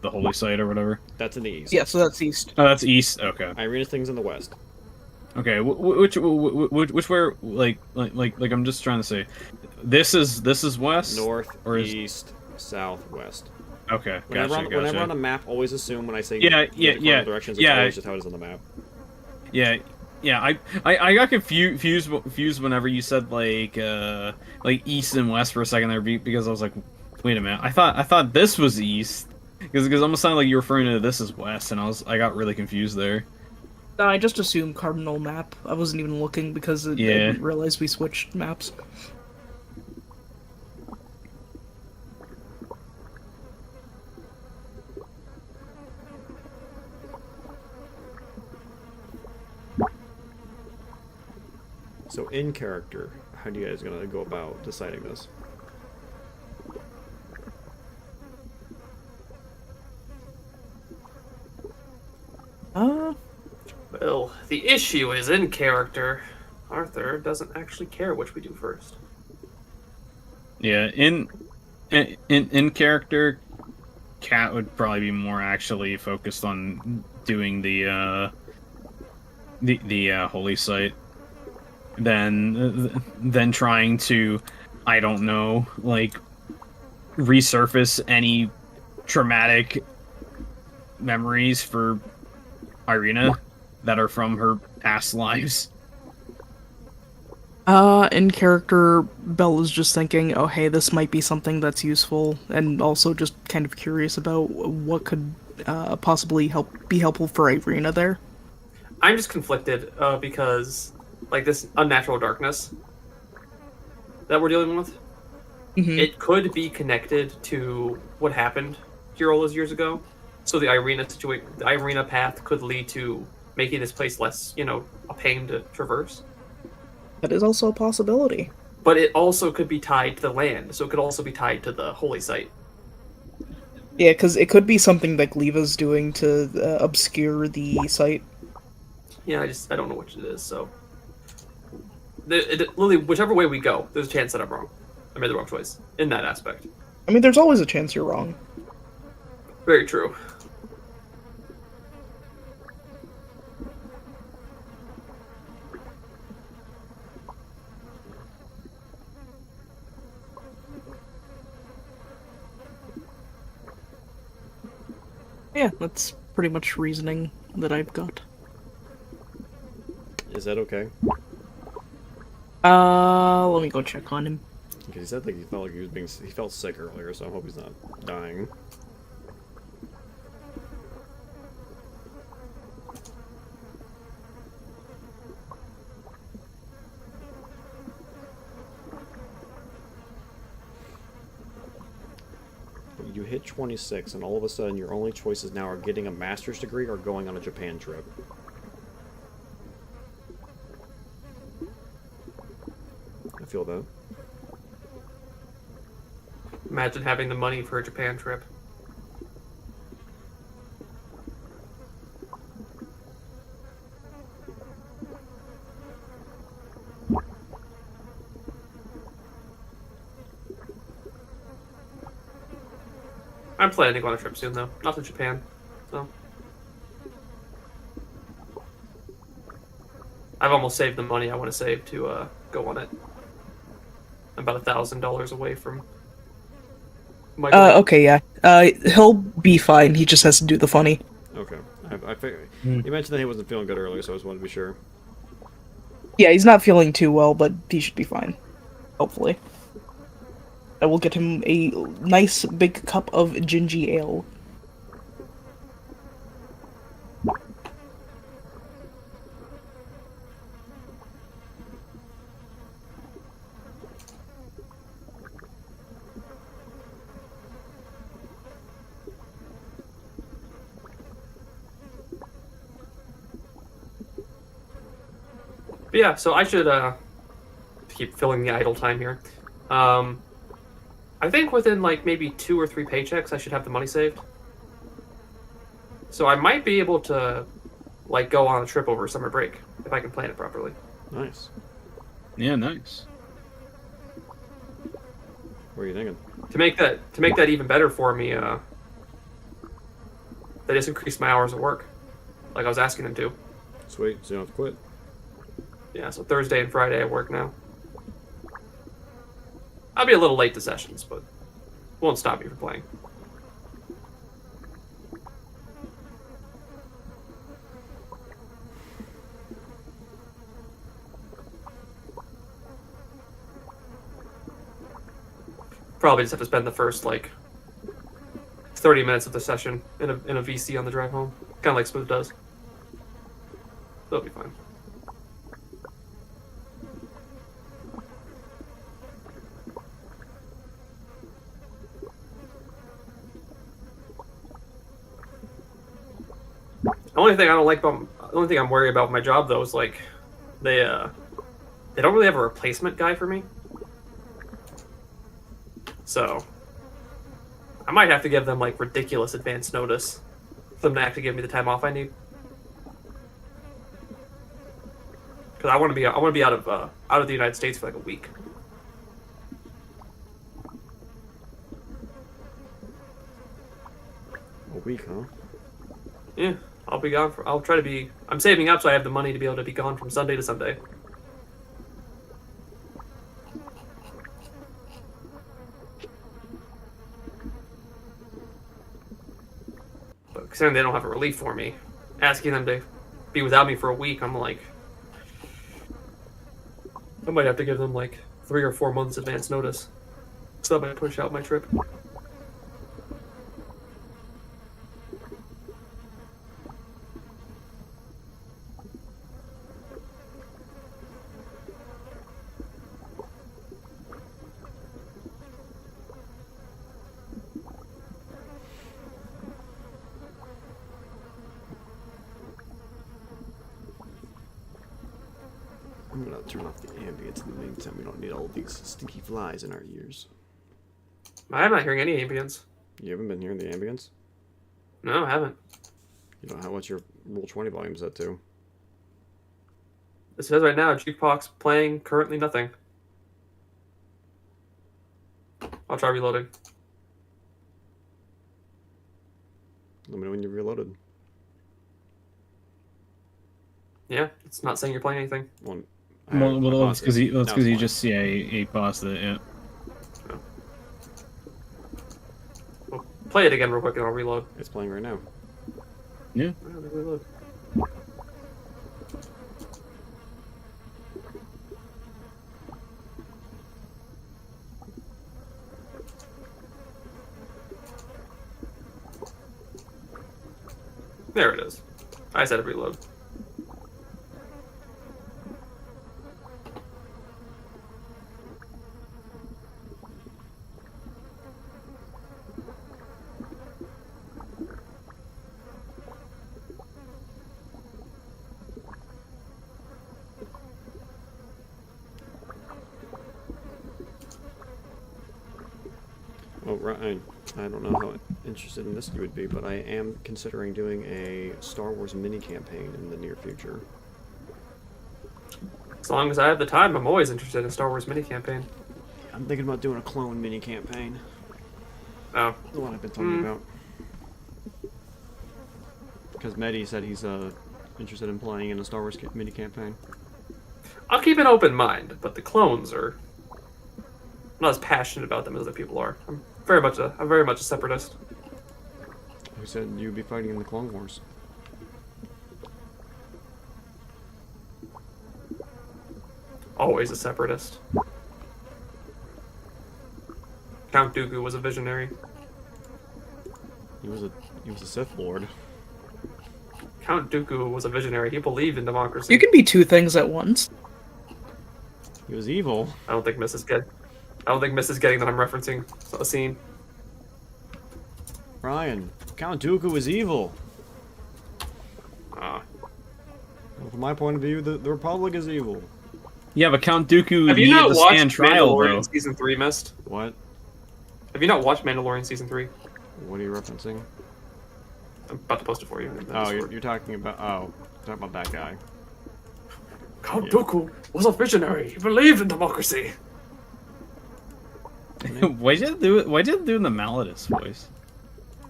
Speaker 2: holy site or whatever.
Speaker 5: That's in the east.
Speaker 3: Yeah, so that's east.
Speaker 2: Oh, that's east. Okay.
Speaker 5: Irina's thing's in the west.
Speaker 2: Okay. Which where like I'm just trying to say, this is west.
Speaker 5: North,
Speaker 2: or is...
Speaker 5: east, south, west.
Speaker 2: Okay.
Speaker 5: Whenever on a map, always assume when I say
Speaker 2: Yeah,
Speaker 5: directions, it's always just how it is on the map.
Speaker 2: Yeah. I got confused whenever you said like east and west for a second there because I was like, wait a minute, I thought this was east because it almost sounded like you were referring to this as west, and I got really confused there.
Speaker 3: No, I just assumed cardinal map. I wasn't even looking because I
Speaker 2: Yeah.
Speaker 3: didn't realize we switched maps.
Speaker 5: So in character, how do you guys gonna go about deciding this?
Speaker 4: Well, the issue is in character. Arthur doesn't actually care which we do first.
Speaker 2: Yeah, in character, Cat would probably be more actually focused on doing the holy site than trying to, I don't know, like resurface any traumatic memories for Irina that are from her past lives.
Speaker 3: In character, Bella's just thinking, oh hey, this might be something that's useful, and also just kind of curious about what could possibly be helpful for Irina there.
Speaker 4: I'm just conflicted because, like, this unnatural darkness that we're dealing with, it could be connected to what happened here all those years ago. So the Irina path could lead to making this place less, a pain to traverse.
Speaker 3: That is also a possibility.
Speaker 4: But it also could be tied to the land, so it could also be tied to the holy site.
Speaker 3: Yeah, because it could be something that Gleeva's doing to obscure the site.
Speaker 4: Yeah, I don't know which it is, so... Lily, whichever way we go, there's a chance that I'm wrong. I made the wrong choice, in that aspect.
Speaker 3: I mean, there's always a chance you're wrong.
Speaker 4: Very true.
Speaker 3: Yeah, that's pretty much reasoning that I've got.
Speaker 5: Is that okay?
Speaker 3: Let me go check on him.
Speaker 5: Because he said like he felt sick earlier, so I hope he's not dying. hit 26, and all of a sudden your only choices now are getting a master's degree or going on a Japan trip. I feel that.
Speaker 4: Imagine having the money for a Japan trip. I'm planning to go on a trip soon, though. Not to Japan, so. I've almost saved the money I want to save to go on it. I'm about $1,000 away from my goal.
Speaker 3: Okay, yeah. He'll be fine. He just has to do the funny.
Speaker 5: Okay. I figured.
Speaker 1: Hmm.
Speaker 5: You mentioned that he wasn't feeling good earlier, so I just wanted to be sure.
Speaker 3: Yeah, he's not feeling too well, but he should be fine. Hopefully. I will get him a nice big cup of gingy ale.
Speaker 4: But yeah, so I should keep filling the idle time here. I think within like maybe 2 or 3 paychecks, I should have the money saved. So I might be able to like go on a trip over summer break if I can plan it properly.
Speaker 5: Nice.
Speaker 2: Yeah, nice.
Speaker 5: What are you thinking?
Speaker 4: To make that even better for me, they just increased my hours of work, like I was asking them to.
Speaker 5: Sweet, so you don't have to quit.
Speaker 4: Yeah, so Thursday and Friday I work now. I'll be a little late to sessions, but won't stop me from playing. Probably just have to spend the first like 30 minutes of the session in a VC on the drive home, kind of like Smooth does. That'll be fine. The only thing I don't like about, the only thing I'm worried about with my job though is like they don't really have a replacement guy for me. So I might have to give them like ridiculous advance notice for them to actually give me the time off I need. Because I want to be out of the United States for like a week.
Speaker 5: A week, huh?
Speaker 4: Yeah, I'll be gone for. I'll try to be. I'm saving up so I have the money to be able to be gone from Sunday to Sunday. But considering they don't have a relief for me, asking them to be without me for a week, I'm like, I might have to give them like 3 or 4 months advance notice. So I might push out my trip.
Speaker 5: I'm gonna turn off the ambience in the meantime. We don't need all these stinky flies in our ears.
Speaker 4: I'm not hearing any ambience.
Speaker 5: You haven't been hearing the ambience?
Speaker 4: No, I haven't.
Speaker 5: You know, how much your Rule 20 volume set to?
Speaker 4: It says right now, jukebox playing, currently nothing. I'll try reloading.
Speaker 5: Let me know when you're reloaded.
Speaker 4: Yeah, it's not saying you're playing anything.
Speaker 5: Well,
Speaker 2: Well, that's because
Speaker 5: now it's
Speaker 2: you
Speaker 5: fine.
Speaker 2: just he paused it. Yeah.
Speaker 4: Well, play it again real quick and I'll reload.
Speaker 5: It's playing right now.
Speaker 2: Yeah.
Speaker 4: Reload. There it is. I said reload.
Speaker 5: I don't know how interested in this you would be, but I am considering doing a Star Wars mini campaign in the near future.
Speaker 4: As long as I have the time, I'm always interested in Star Wars mini campaign.
Speaker 5: I'm thinking about doing a clone mini campaign.
Speaker 4: Oh,
Speaker 5: The one I've been talking about. Because Mehdi said he's interested in playing in a Star Wars mini campaign.
Speaker 4: I'll keep an open mind, but the clones are I'm not as passionate about them as other people are. I'm very much a separatist.
Speaker 5: Who said you'd be fighting in the Clone Wars?
Speaker 4: Always a separatist. Count Dooku was a visionary.
Speaker 5: He was a Sith Lord.
Speaker 4: Count Dooku was a visionary. He believed in democracy.
Speaker 3: You can be two things at once.
Speaker 5: He was evil.
Speaker 4: I don't think Miss is getting that I'm referencing a scene.
Speaker 5: Ryan, Count Dooku was evil.
Speaker 4: Ah.
Speaker 5: Well, from my point of view, the Republic is evil.
Speaker 2: Yeah, but Count Dooku
Speaker 4: Have you
Speaker 2: needed
Speaker 4: not
Speaker 2: to
Speaker 4: watched
Speaker 2: stand trial,
Speaker 4: Mandalorian
Speaker 2: though.
Speaker 4: season 3, Mist?
Speaker 5: What?
Speaker 4: Have you not watched Mandalorian season 3?
Speaker 5: What are you referencing?
Speaker 4: I'm about to post it for you.
Speaker 5: Oh, you're talking about that guy.
Speaker 4: Count Dooku was a visionary. He believed in democracy.
Speaker 2: Why'd you do it? Why'd you do it in the Malleus voice?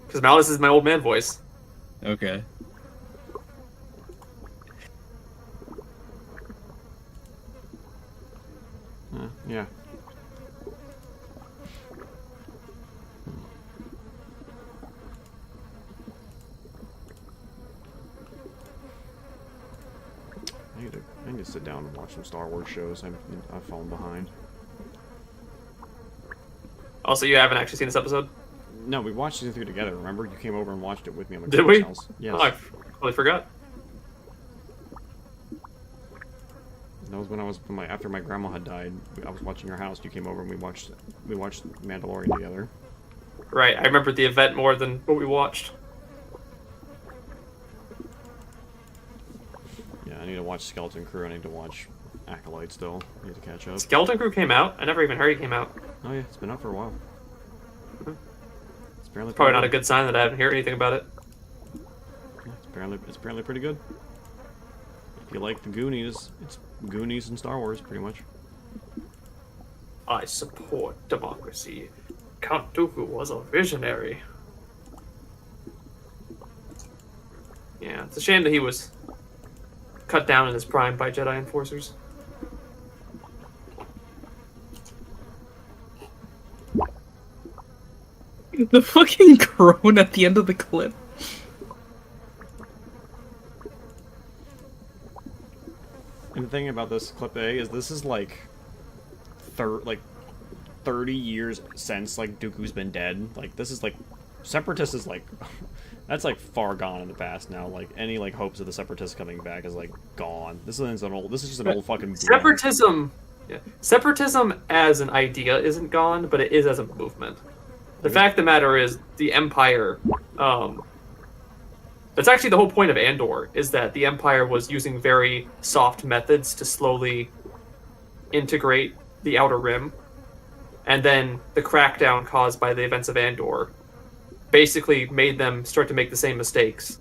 Speaker 4: Because Malice is my old man voice.
Speaker 2: Okay.
Speaker 5: Yeah. I need to sit down and watch some Star Wars shows. I've fallen behind.
Speaker 4: Also, you haven't actually seen this episode?
Speaker 5: No, we watched season 3 together. Remember, you came over and watched it with me on the
Speaker 4: Did we?
Speaker 5: house. Yes.
Speaker 4: Oh, I totally forgot.
Speaker 5: That was when after my grandma had died. I was watching your house. You came over and we watched Mandalorian together.
Speaker 4: Right, I remembered the event more than what we watched.
Speaker 5: Yeah, I need to watch Skeleton Crew. I need to watch Acolyte still. I need to catch up.
Speaker 4: Skeleton Crew came out. I never even heard he came out.
Speaker 5: Oh yeah, it's been out for a while. It's apparently
Speaker 4: Probably not a good sign that I haven't heard anything about it.
Speaker 5: Yeah, it's apparently pretty good. If you like the Goonies, it's Goonies and Star Wars, pretty much.
Speaker 4: I support democracy. Count Dooku was a visionary. Yeah, it's a shame that he was cut down in his prime by Jedi enforcers.
Speaker 3: The fucking crone at the end of the clip.
Speaker 5: And the thing about this clip A is this is like 30 years since like Dooku's been dead. Like this is like Separatist is like that's like far gone in the past now. Like any like hopes of the Separatists coming back is like gone. This is just an old fucking
Speaker 4: Separatism as an idea isn't gone, but it is as a movement. The fact of the matter is the Empire that's actually the whole point of Andor, is that the Empire was using very soft methods to slowly integrate the Outer Rim, and then the crackdown caused by the events of Andor basically made them start to make the same mistakes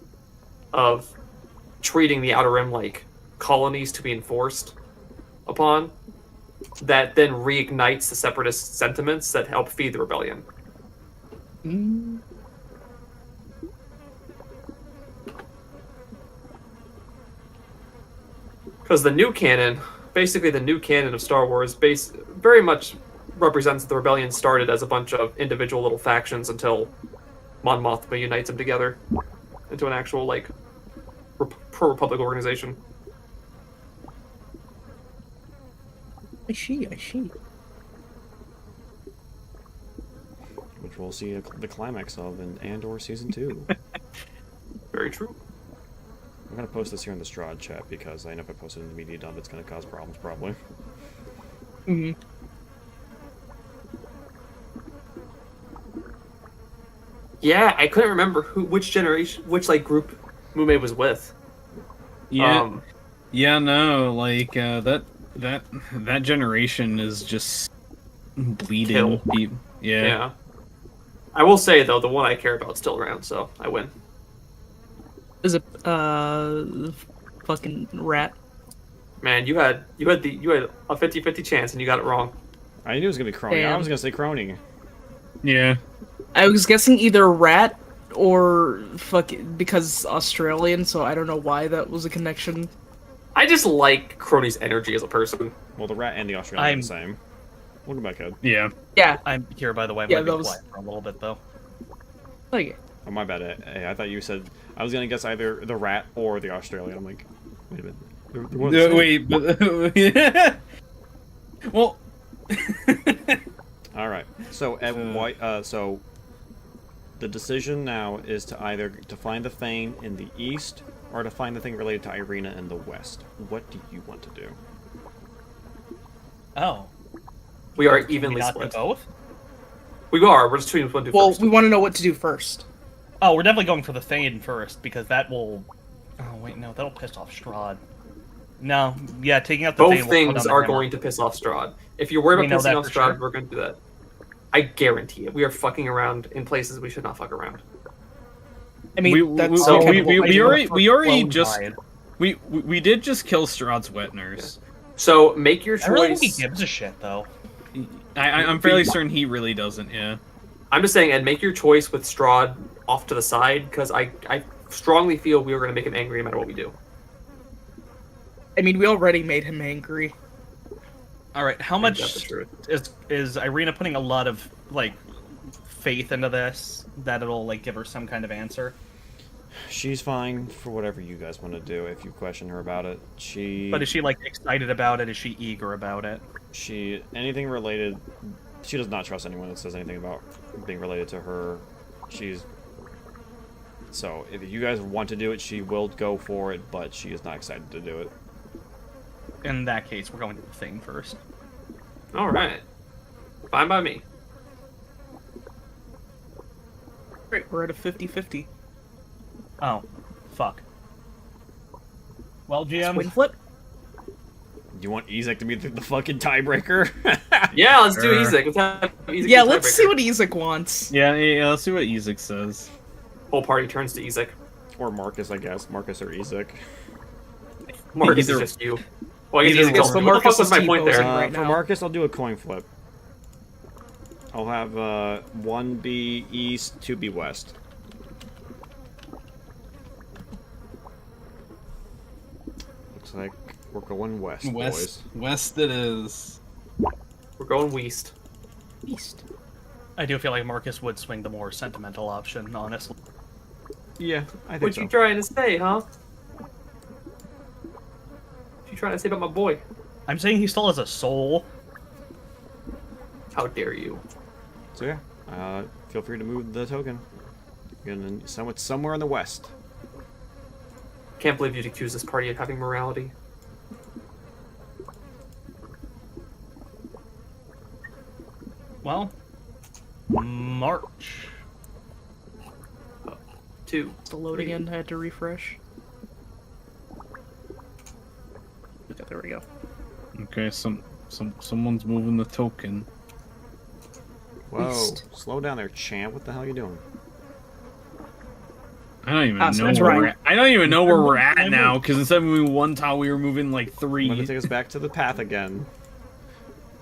Speaker 4: of treating the Outer Rim like colonies to be enforced upon, that then reignites the separatist sentiments that help feed the rebellion. Because the new canon, basically the new canon of Star Wars, very much represents that the rebellion started as a bunch of individual little factions until Mon Mothma unites them together into an actual, like, pro-Republic organization.
Speaker 3: I see.
Speaker 5: which we'll see the climax of in Andor Season 2.
Speaker 4: Very true.
Speaker 5: I'm gonna post this here in the Strahd chat because I know if I post it in the media dump, it's gonna cause problems probably.
Speaker 3: Mm-hmm.
Speaker 4: Yeah, I couldn't remember which group Mume was with.
Speaker 2: Yeah, no, like that generation is just bleeding.
Speaker 4: Kill.
Speaker 2: Yeah.
Speaker 4: I will say though, the one I care about is still around, so I win.
Speaker 3: Is it fucking rat?
Speaker 4: Man, you had a 50-50 chance and you got it wrong.
Speaker 5: I knew it was gonna be Crony. I
Speaker 3: Damn.
Speaker 5: was gonna say Crony.
Speaker 2: Yeah.
Speaker 3: I was guessing either rat or because Australian, so I don't know why that was a connection.
Speaker 4: I just like Crony's energy as a person.
Speaker 5: Well, the rat and the Australian are the same. Welcome back, Ed.
Speaker 2: Yeah.
Speaker 3: Yeah,
Speaker 1: I'm here, by the way. I'm
Speaker 3: Yeah,
Speaker 1: gonna
Speaker 3: that
Speaker 1: be
Speaker 3: was-
Speaker 1: quiet for a little bit, though.
Speaker 3: like
Speaker 5: Oh, my bad. Hey, I thought you said I was gonna guess either the rat or the Australian. I'm like, wait a minute. They're one and the same.
Speaker 2: Wait, but well,
Speaker 5: All right. So, so the decision now is to either to find the Thane in the east or to find the thing related to Irina in the west. What do you want to do?
Speaker 1: Oh.
Speaker 4: We are
Speaker 1: Can we
Speaker 4: evenly
Speaker 1: not do
Speaker 4: split.
Speaker 1: both?
Speaker 4: We are. We're just choosing one to do
Speaker 3: well,
Speaker 4: first.
Speaker 3: we want to know what to do first.
Speaker 1: Oh, we're definitely going for the Thane first, because that will... Oh, wait, no, that'll piss off Strahd. No, yeah, taking out the Thane
Speaker 4: Both
Speaker 1: will
Speaker 4: things
Speaker 1: put on
Speaker 4: are
Speaker 1: the hammer.
Speaker 4: going to piss off Strahd. If you're worried
Speaker 1: We know
Speaker 4: about pissing
Speaker 1: that
Speaker 4: off
Speaker 1: for
Speaker 4: Strahd,
Speaker 1: sure.
Speaker 4: we're going to do that. I guarantee it. We are fucking around in places we should not fuck around.
Speaker 3: I mean,
Speaker 2: we
Speaker 3: that's
Speaker 4: so
Speaker 3: kind
Speaker 2: we,
Speaker 3: of
Speaker 2: we,
Speaker 3: what
Speaker 2: we
Speaker 3: I-
Speaker 2: already we already
Speaker 1: Clone
Speaker 2: just
Speaker 1: died.
Speaker 2: we did just kill Strahd's wet nurse.
Speaker 4: So make your
Speaker 1: I really think he
Speaker 4: choice.
Speaker 1: gives a shit, though.
Speaker 2: I'm fairly certain he really doesn't. Yeah.
Speaker 4: I'm just saying, and make your choice with Strahd off to the side, because I strongly feel we are going to make him angry no matter what we do.
Speaker 3: I mean, we already made him angry.
Speaker 1: All right, how
Speaker 4: That's the
Speaker 1: much
Speaker 4: truth.
Speaker 1: is Irina putting a lot of like faith into this that it'll like give her some kind of answer?
Speaker 5: She's fine for whatever you guys want to do. If you question her about it,
Speaker 1: But is she like excited about it? Is she eager about it?
Speaker 5: anything related. She does not trust anyone that says anything about being related to her. So if you guys want to do it, she will go for it, but she is not excited to do it.
Speaker 1: In that case, we're going to the Thane first.
Speaker 4: All right. Fine by me.
Speaker 3: Great, we're at a 50-50.
Speaker 1: Oh, fuck. Well, GM,
Speaker 3: Swing flip?
Speaker 5: You want Ezek to be the fucking tiebreaker?
Speaker 4: Yeah, let's do
Speaker 2: Sure.
Speaker 4: Ezek. Let's have Ezek
Speaker 3: Yeah,
Speaker 4: be
Speaker 3: let's
Speaker 4: tiebreaker.
Speaker 3: see what Ezek wants.
Speaker 2: Yeah. Let's see what Ezek says.
Speaker 4: Whole party turns to Ezek.
Speaker 5: Or Marcus, I guess. Marcus or Ezek.
Speaker 4: Marcus
Speaker 2: Either-
Speaker 4: is just you. Well, I guess
Speaker 2: either
Speaker 4: Ezek's
Speaker 2: one.
Speaker 4: what
Speaker 3: But
Speaker 4: the
Speaker 3: Marcus
Speaker 4: fuck was
Speaker 3: is
Speaker 4: my point there?
Speaker 3: T-posing right
Speaker 5: For
Speaker 3: now.
Speaker 5: Marcus, I'll do a coin flip. I'll have 1 be east, 2 be west. Looks like we're going west, boys.
Speaker 2: West it is.
Speaker 4: We're going west.
Speaker 3: East.
Speaker 1: I do feel like Marcus would swing the more sentimental option, honestly.
Speaker 5: Yeah, I think
Speaker 4: What
Speaker 5: so.
Speaker 4: you trying to say, huh? What you trying to say about my boy?
Speaker 1: I'm saying he still has a soul.
Speaker 4: How dare you?
Speaker 5: So yeah, feel free to move the token. Somewhere in the west.
Speaker 4: Can't believe you'd accuse this party of having morality.
Speaker 1: Well, March.
Speaker 4: 2.
Speaker 3: The loading end had to refresh. Okay, there we go.
Speaker 2: Okay, someone's moving the token.
Speaker 5: Whoa,
Speaker 3: East.
Speaker 5: slow down there, champ. What the hell are you doing?
Speaker 2: I don't even
Speaker 3: so
Speaker 2: know
Speaker 3: that's
Speaker 2: where
Speaker 3: right.
Speaker 2: we're at. I don't even know where we're at now because instead of moving one tile, we were moving like
Speaker 5: I'm gonna
Speaker 2: 3.
Speaker 5: take us back to the path again.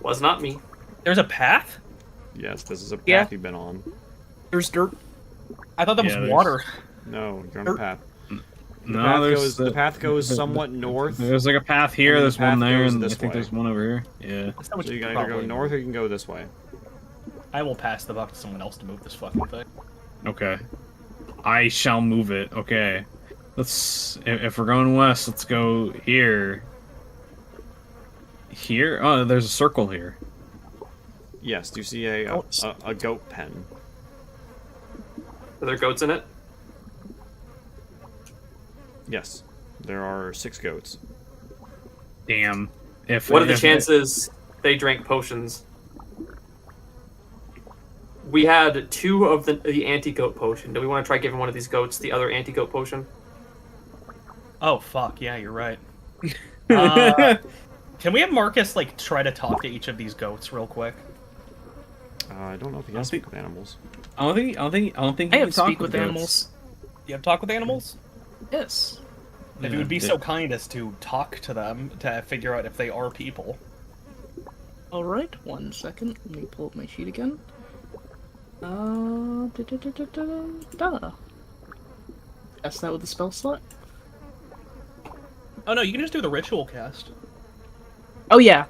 Speaker 4: Was not me.
Speaker 1: There's a path?
Speaker 5: Yes, this is a path
Speaker 3: Yeah.
Speaker 5: you've been on.
Speaker 3: There's dirt.
Speaker 1: I thought that
Speaker 2: Yeah,
Speaker 1: was
Speaker 2: there's-
Speaker 1: was water.
Speaker 5: No, you're on a path.
Speaker 2: No,
Speaker 5: The path goes somewhat north.
Speaker 2: There's like a path here.
Speaker 5: And
Speaker 2: There's
Speaker 5: the
Speaker 2: one
Speaker 5: path
Speaker 2: there,
Speaker 5: goes
Speaker 2: and I
Speaker 5: this
Speaker 2: think
Speaker 5: way.
Speaker 2: there's one over here. Yeah.
Speaker 1: That's not what
Speaker 5: So you can either
Speaker 1: probably
Speaker 5: go north or
Speaker 1: know.
Speaker 5: you can go this way.
Speaker 1: I will pass the buck to someone else to move this fucking thing.
Speaker 2: Okay. I shall move it. Okay. Let's. If we're going west, let's go here. Here? Oh, there's a circle here.
Speaker 5: Yes, do you see a goat pen?
Speaker 4: Are there goats in it?
Speaker 5: Yes, there are 6 goats.
Speaker 2: Damn.
Speaker 4: What are the
Speaker 2: if-
Speaker 4: chances they drank potions? We had 2 of the anti-goat potion. Do we want to try giving one of these goats the other anti-goat potion?
Speaker 1: Oh fuck, yeah, you're right. Can we have Marcus like try to talk to each of these goats real quick?
Speaker 5: I don't know if he can speak with animals.
Speaker 2: I don't think.
Speaker 3: I
Speaker 2: he can
Speaker 3: have
Speaker 2: talk
Speaker 3: speak with
Speaker 2: goats.
Speaker 3: animals.
Speaker 1: You have talk with animals?
Speaker 3: Yes.
Speaker 1: If you would be so kind as to talk to them to figure out if they are people.
Speaker 3: All right, 1 second. Let me pull up my sheet again. That's that with the spell slot.
Speaker 1: Oh no, you can just do the ritual cast.
Speaker 3: Oh yeah.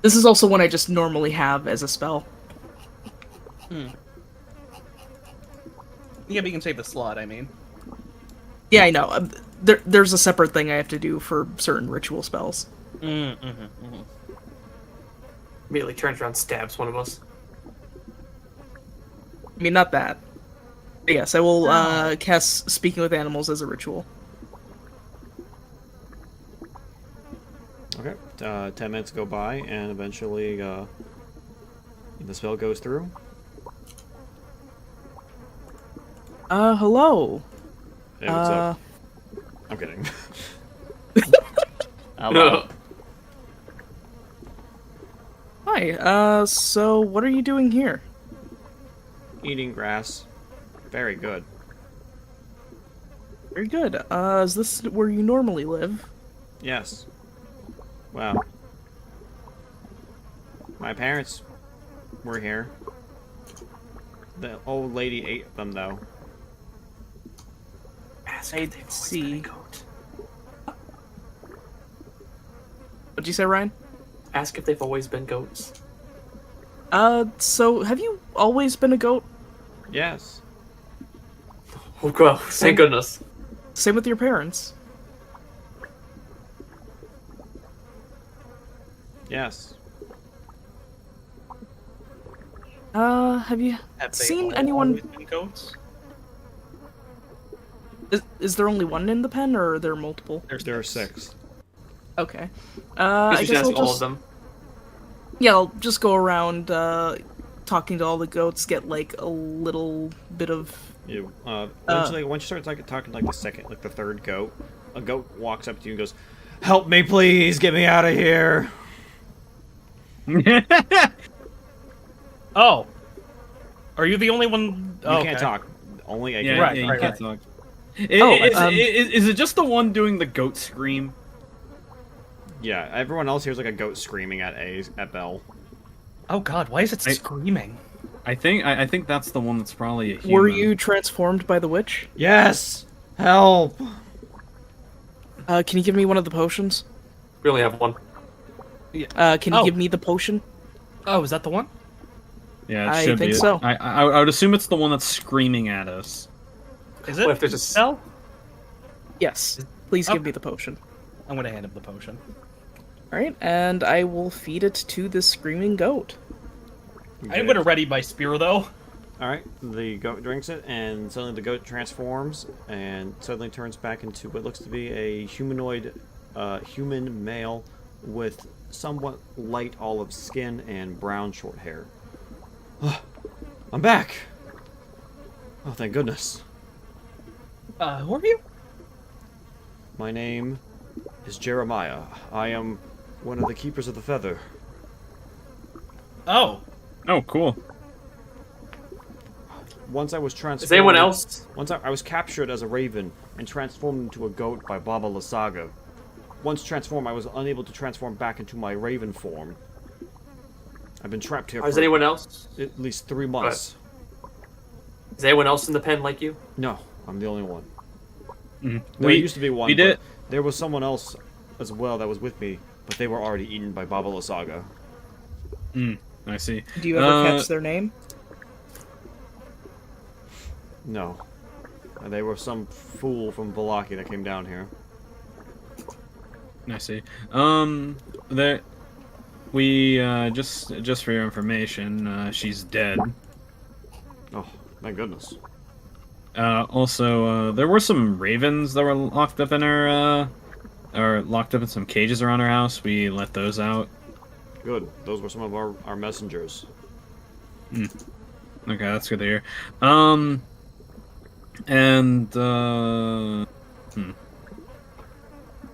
Speaker 3: This is also one I just normally have as a spell.
Speaker 1: Yeah, but you can save the slot, I mean.
Speaker 3: Yeah, I know. There's a separate thing I have to do for certain ritual spells.
Speaker 4: Immediately turns around, stabs one of us.
Speaker 3: I mean, not that. But yes, I will cast Speaking with Animals as a ritual.
Speaker 5: Okay. 10 minutes go by, and eventually the spell goes through.
Speaker 3: Hello.
Speaker 5: Hey, what's up? I'm kidding.
Speaker 3: Hi, so what are you doing here?
Speaker 5: Eating grass. Very good.
Speaker 3: Very good. Is this where you normally live?
Speaker 5: Yes. Wow. My parents were here. The old lady ate them, though.
Speaker 4: Ask
Speaker 3: I
Speaker 4: if they've always been a
Speaker 3: see.
Speaker 4: goat.
Speaker 3: What'd you say, Ryan?
Speaker 4: Ask if they've always been goats.
Speaker 3: So have you always been a goat?
Speaker 5: Yes.
Speaker 4: Oh god, thank goodness.
Speaker 3: Same with your parents.
Speaker 5: Yes.
Speaker 3: Have you
Speaker 1: Have they
Speaker 3: seen
Speaker 1: all
Speaker 3: anyone?
Speaker 1: always been goats?
Speaker 3: Is there only one in the pen, or are there multiple?
Speaker 5: There are 6.
Speaker 3: Okay.
Speaker 4: You
Speaker 3: I
Speaker 4: should
Speaker 3: guess
Speaker 4: ask
Speaker 3: I'll
Speaker 4: all of
Speaker 3: just
Speaker 4: them.
Speaker 3: yeah, I'll just go around talking to all the goats, get like a little bit of
Speaker 5: You eventually once you start talking like the third goat, a goat walks up to you and goes, "Help me, please! Get me out of here!"
Speaker 1: Oh. Are you the only one?
Speaker 5: You can't talk. Only a
Speaker 2: Yeah,
Speaker 5: goat.
Speaker 1: Right,
Speaker 2: yeah, you
Speaker 1: right,
Speaker 2: can't
Speaker 1: right.
Speaker 2: talk.
Speaker 3: Oh,
Speaker 2: Is it just the one doing the goat scream?
Speaker 5: Yeah, everyone else hears like a goat screaming at Belle.
Speaker 1: Oh god, why is it screaming?
Speaker 2: I think that's the one that's probably a human.
Speaker 3: Were you transformed by the witch?
Speaker 5: Yes! Help!
Speaker 3: Can you give me one of the potions?
Speaker 4: We only have one.
Speaker 3: Can you
Speaker 1: Oh.
Speaker 3: give me the potion?
Speaker 1: Oh, is that the one?
Speaker 2: Yeah, it
Speaker 3: I
Speaker 2: should
Speaker 3: think
Speaker 2: be.
Speaker 3: so.
Speaker 2: I would assume it's the one that's screaming at us.
Speaker 1: Is it?
Speaker 4: What if there's a
Speaker 1: spell?
Speaker 3: Yes. Please give
Speaker 1: Okay.
Speaker 3: me the potion.
Speaker 1: I'm gonna hand him the potion.
Speaker 3: Alright, and I will feed it to this screaming goat.
Speaker 1: I'm gonna ready my spear though.
Speaker 5: Alright, the goat drinks it, and suddenly the goat transforms, and suddenly turns back into what looks to be a humanoid, human male with somewhat light olive skin and brown short hair. I'm back! Oh, thank goodness.
Speaker 1: Who are you?
Speaker 5: My name is Jeremiah. I am one of the keepers of the feather.
Speaker 1: Oh.
Speaker 2: Oh, cool.
Speaker 5: Once I was transformed...
Speaker 4: Is anyone else?
Speaker 5: Once I was captured as a raven and transformed into a goat by Baba Lysaga. Once transformed, I was unable to transform back into my raven form. I've been trapped here
Speaker 4: Is
Speaker 5: for
Speaker 4: anyone else?
Speaker 5: at least 3 months.
Speaker 4: Is anyone else in the pen like you?
Speaker 5: No, I'm the only one.
Speaker 2: Mhm.
Speaker 5: There used to be one,
Speaker 2: we did-
Speaker 5: but there was someone else as well that was with me, but they were already eaten by Baba Lysaga.
Speaker 2: I see.
Speaker 3: Do you ever catch their name?
Speaker 5: No. They were some fool from Valaki that came down here.
Speaker 2: I see. That we just for your information, she's dead.
Speaker 5: Oh, thank goodness.
Speaker 2: Also, there were some ravens that were locked up in her, or locked up in some cages around her house. We let those out.
Speaker 5: Good. Those were some of our messengers.
Speaker 2: Okay, that's good to hear.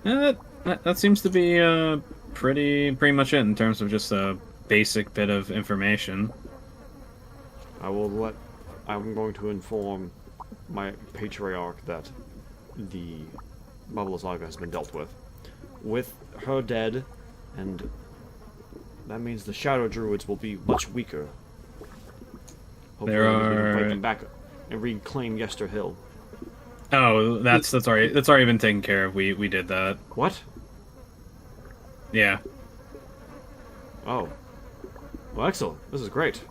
Speaker 2: Yeah, that seems to be pretty much it in terms of just basic bit of information.
Speaker 5: I'm going to inform my patriarch that the Bubble Saga has been dealt with. With her dead, and that means the Shadow Druids will be much weaker. Hopefully we can fight them back and reclaim Yester Hill.
Speaker 2: Oh, that's already been taken care of. We did that.
Speaker 5: What?
Speaker 2: Yeah.
Speaker 5: Oh. Well, excellent. This is great.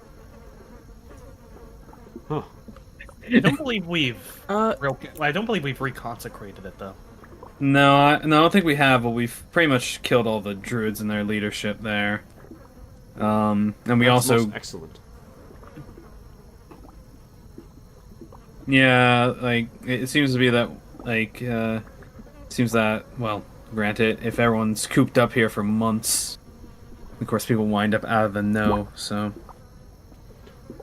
Speaker 5: Huh.
Speaker 1: I don't believe we've reconsecrated it though.
Speaker 2: No, I don't think we have, but we've pretty much killed all the druids and their leadership there. And we
Speaker 5: That's
Speaker 2: also
Speaker 5: most excellent.
Speaker 2: Yeah, like, it seems to be that, like, seems that, well, granted, if everyone's cooped up here for months, of course people wind up out of the know, so...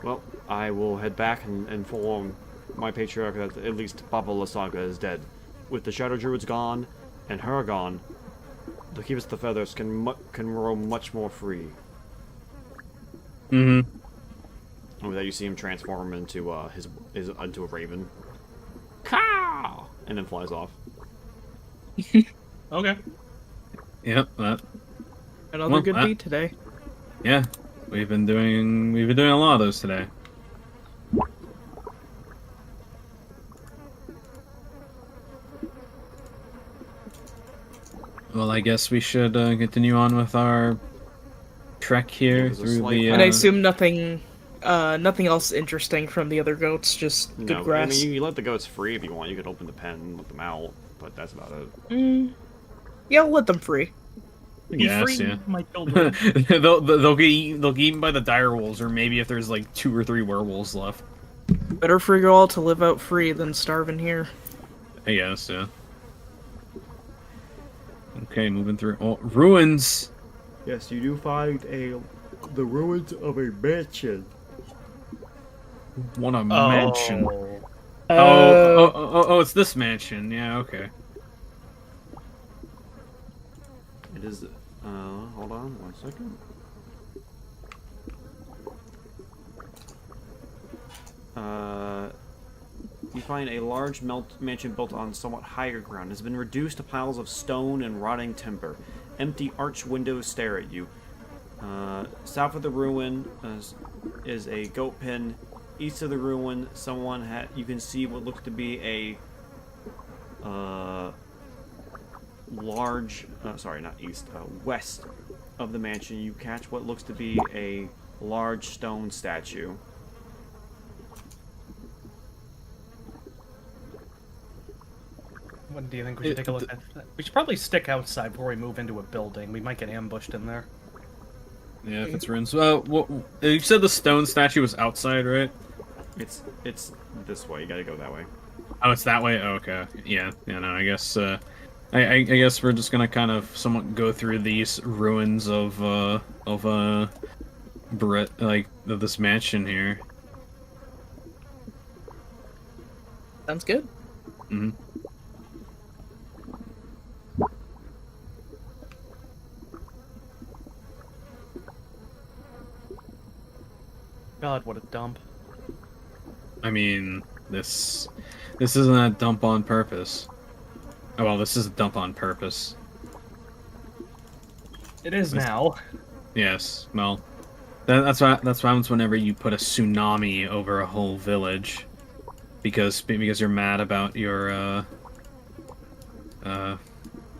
Speaker 5: Well, I will head back and inform my patriarch that at least Baba Lasaga is dead. With the Shadow Druids gone, and her gone, the Keepers of the Feathers can roam much more free.
Speaker 2: Mm-hmm.
Speaker 5: And with that, you see him transform into into a raven. Caw! And then flies off.
Speaker 1: Okay.
Speaker 2: Yep, that...
Speaker 3: Another good beat today.
Speaker 2: Yeah, we've been doing a lot of those today. Well, I guess we should continue on with our trek here
Speaker 5: there's a
Speaker 2: through
Speaker 5: slight-
Speaker 2: the.
Speaker 3: And I assume nothing else interesting from the other goats, just good
Speaker 5: No,
Speaker 3: grass.
Speaker 5: I mean, you let the goats free if you want. You could open the pen and let them out, but that's about it.
Speaker 3: Yeah, I'll let them free.
Speaker 2: Yes,
Speaker 1: Free
Speaker 2: yeah.
Speaker 1: my children.
Speaker 2: they'll get eaten by the dire wolves, or maybe if there's like 2 or 3 werewolves left.
Speaker 3: Better for you all to live out free than starving here.
Speaker 2: I guess, yeah. Okay, moving through. Oh, ruins.
Speaker 5: Yes, you do find the ruins of a mansion.
Speaker 2: Want a mansion?
Speaker 1: Oh.
Speaker 2: Oh, it's this mansion. Yeah, okay.
Speaker 5: It is. Hold on 1 second. You find a large mansion built on somewhat higher ground. It has been reduced to piles of stone and rotting timber. Empty arch windows stare at you. South of the ruin is a goat pen. East of the ruin, you can see what looks to be a large. Sorry, not east. West of the mansion, you catch what looks to be a large stone statue.
Speaker 1: What do you think we should take a look at? We should probably stick outside before we move into a building. We might get ambushed in there.
Speaker 2: Yeah, if it's ruins. Well, you said the stone statue was outside, right?
Speaker 5: It's this way. You gotta go that way.
Speaker 2: Oh, it's that way. Oh, okay. Yeah. No. I guess. I guess we're just gonna kind of somewhat go through these ruins of this mansion here.
Speaker 3: Sounds good.
Speaker 2: Mm-hmm.
Speaker 1: God, what a dump.
Speaker 2: I mean, this isn't a dump on purpose. Oh well, this is a dump on purpose.
Speaker 1: It is now.
Speaker 2: Yes. Well, that's what happens whenever you put a tsunami over a whole village, because you're mad about your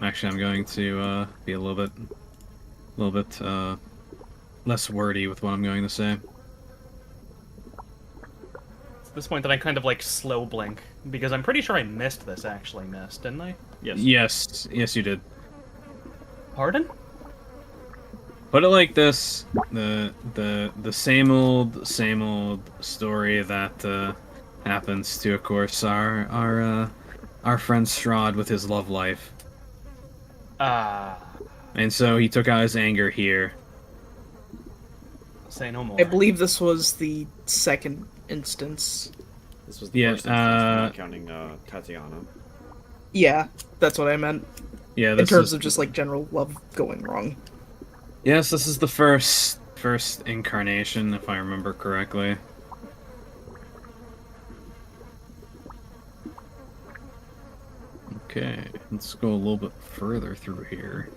Speaker 2: Actually, I'm going to be a little bit less wordy with what I'm going to say.
Speaker 1: At this point, that I kind of like slow blink because I'm pretty sure I missed this. Actually, didn't I?
Speaker 2: Yes, you did.
Speaker 1: Pardon?
Speaker 2: Put it like this: the same old story that happens to, of course, our friend Strahd with his love life. And so he took out his anger here.
Speaker 1: Say no more.
Speaker 3: I believe this was the second instance.
Speaker 5: This was the first instance, not counting Tatiana.
Speaker 3: Yeah, that's what I meant.
Speaker 2: Yeah,
Speaker 3: in terms of just like general love going wrong.
Speaker 2: Yes, this is the first first incarnation, if I remember correctly. Okay, let's go a little bit further through here.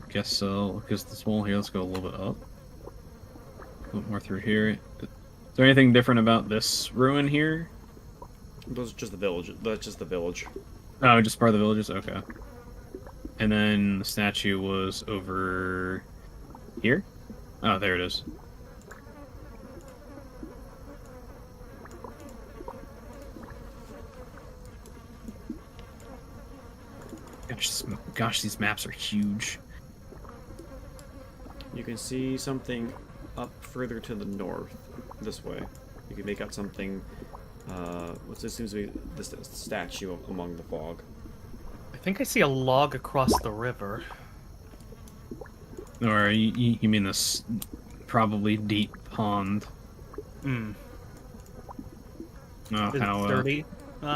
Speaker 2: Guess so. Because this wall here, let's go a little bit up. A bit more through here. Is there anything different about this ruin here?
Speaker 5: Those are just the village. That's just the village.
Speaker 2: Oh, just part of the villages? Okay. And then the statue was over here? Oh, there it is. Gosh, these maps are huge.
Speaker 5: You can see something up further to the north, this way. You can make out something, what seems to be this statue among the fog.
Speaker 1: I think I see a log across the river.
Speaker 2: Or you mean this probably deep pond?
Speaker 1: Hmm.
Speaker 2: Oh,
Speaker 1: Is
Speaker 2: how
Speaker 1: it dirty,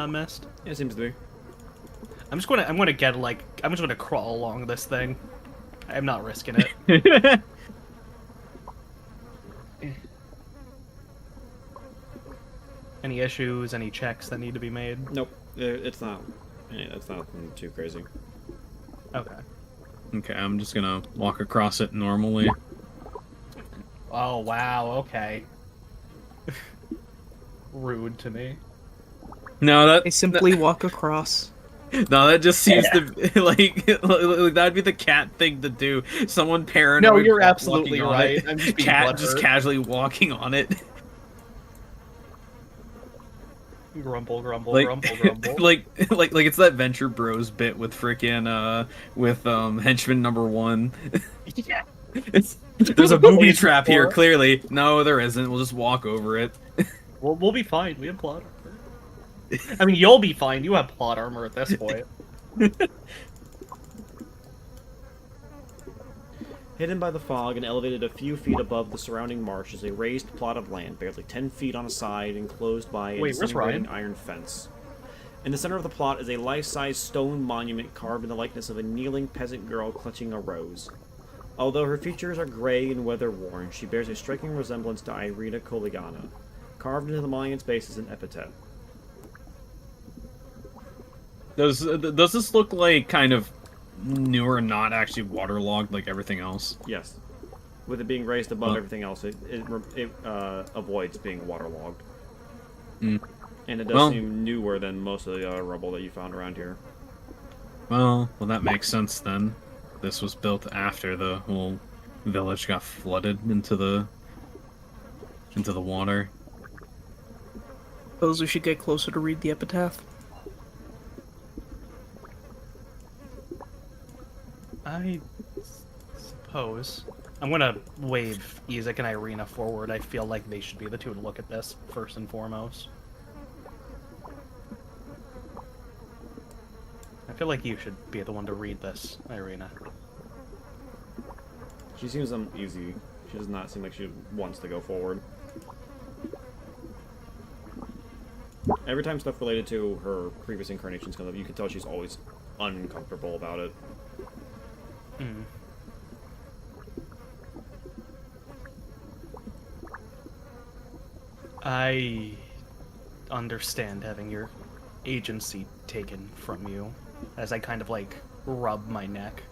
Speaker 1: mist?
Speaker 5: Yeah, it seems to be.
Speaker 1: I'm just gonna crawl along this thing. I'm not risking it. Any issues? Any checks that need to be made?
Speaker 5: Nope, it's not. It's nothing too crazy.
Speaker 1: Okay.
Speaker 2: Okay, I'm just gonna walk across it normally.
Speaker 1: Oh wow. Okay. Rude to me.
Speaker 2: No,
Speaker 3: I simply walk across.
Speaker 2: No, that just seems to like that'd be the cat thing to do. Someone paranoid.
Speaker 1: No, you're
Speaker 2: walking
Speaker 1: absolutely
Speaker 2: on
Speaker 1: right.
Speaker 2: it.
Speaker 1: I'm just being
Speaker 2: Cat just
Speaker 1: butthurt.
Speaker 2: casually walking on it.
Speaker 1: Grumble, grumble,
Speaker 2: Like,
Speaker 1: grumble, grumble.
Speaker 2: like it's that Venture Bros bit with freaking with henchman number 1.
Speaker 1: Yeah.
Speaker 2: There's a booby
Speaker 1: Always
Speaker 2: trap here.
Speaker 1: before.
Speaker 2: Clearly, no, there isn't. We'll just walk over it.
Speaker 1: We'll be fine. We have plot armor. I mean, you'll be fine. You have plot armor at this point.
Speaker 5: Hidden by the fog and elevated a few feet above the surrounding marsh is a raised plot of land, barely 10 feet on a side, enclosed by a
Speaker 1: Wait, where's
Speaker 5: disintegrating
Speaker 1: Ryan?
Speaker 5: iron fence. In the center of the plot is a life-size stone monument carved in the likeness of a kneeling peasant girl clutching a rose. Although her features are gray and weather-worn, she bears a striking resemblance to Irina Koligana. Carved into the monument's base is an epitaph.
Speaker 2: Does this look like kind of newer, not actually waterlogged like everything else?
Speaker 5: Yes. With it being raised above
Speaker 2: Huh.
Speaker 5: everything else, it avoids being waterlogged.
Speaker 2: Mm.
Speaker 5: And it does
Speaker 2: Well-
Speaker 5: seem newer than most of the other rubble that you found around here.
Speaker 2: Well, that makes sense then. This was built after the whole village got flooded into the water.
Speaker 3: Suppose we should get closer to read the epitaph.
Speaker 1: I suppose. I'm gonna wave Ezek and Irina forward. I feel like they should be the two to look at this, first and foremost. I feel like you should be the one to read this, Irina.
Speaker 5: She seems uneasy. She does not seem like she wants to go forward. Every time stuff related to her previous incarnations comes up, you can tell she's always uncomfortable about it.
Speaker 1: Mm. I understand having your agency taken from you, as I kind of like rub my neck.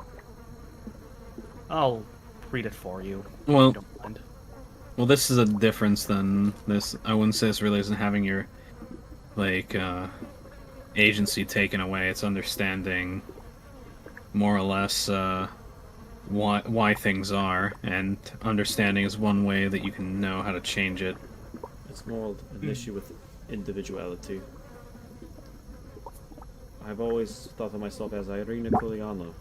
Speaker 1: I'll read it for you. if
Speaker 2: Well-
Speaker 1: you don't mind.
Speaker 2: Well, this is a difference than this. I wouldn't say this really isn't having your like agency taken away. It's understanding more or less why things are, and understanding is one way that you can know how to change it.
Speaker 5: It's more an issue with individuality. I've always thought of myself as Irina Koligana,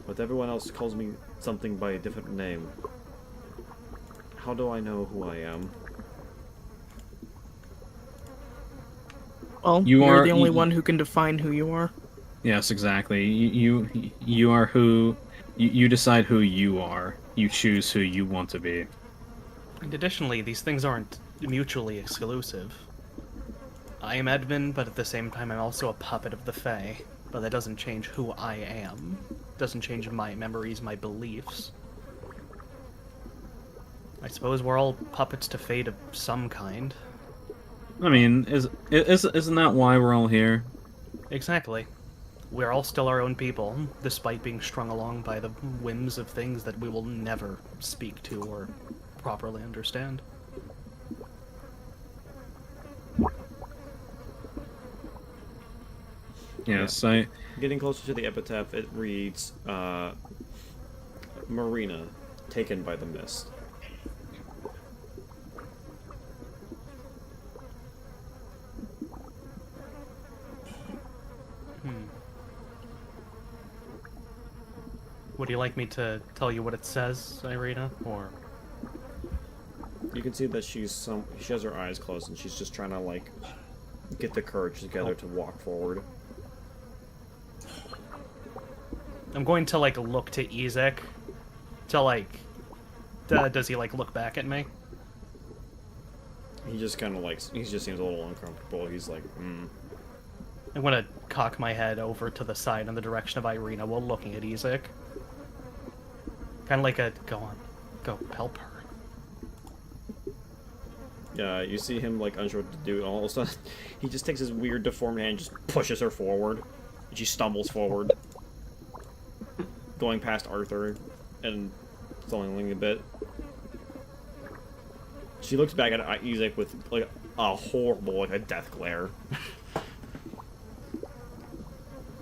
Speaker 5: but everyone else calls me something by a different name. How do I know who I am?
Speaker 3: Well,
Speaker 2: You
Speaker 3: you're
Speaker 2: are-
Speaker 3: the only
Speaker 2: you-
Speaker 3: one who can define who you are.
Speaker 2: Yes, exactly. You are who you decide who you are. You choose who you want to be.
Speaker 1: And additionally, these things aren't mutually exclusive. I am Edmund, but at the same time I'm also a puppet of the Fae. But that doesn't change who I am. doesn't change my memories, my beliefs. I suppose we're all puppets to fate of some kind.
Speaker 2: I mean, isn't that why we're all here?
Speaker 1: Exactly. We're all still our own people, despite being strung along by the whims of things that we will never speak to or properly understand.
Speaker 2: Yes,
Speaker 5: Getting closer to the epitaph, it reads, Marina, taken by the mist.
Speaker 1: Would you like me to tell you what it says, Irina, or...
Speaker 5: You can see that she has her eyes closed and she's just trying to, like, get the courage together to walk forward.
Speaker 1: I'm going to, like, look to Ezek to, like... does he, like, look back at me?
Speaker 5: He just kind of, like, he just seems a little uncomfortable. He's like,
Speaker 1: I'm gonna cock my head over to the side in the direction of Irina while looking at Ezek. Kind of like a, go on, go help her.
Speaker 5: Yeah, you see him, like, unsure what to do, and all of a sudden, he just takes his weird deformed hand and just pushes her forward. And she stumbles forward, going past Arthur, and stumbling a bit. She looks back at Isaac with, like, a horrible, like, a death glare.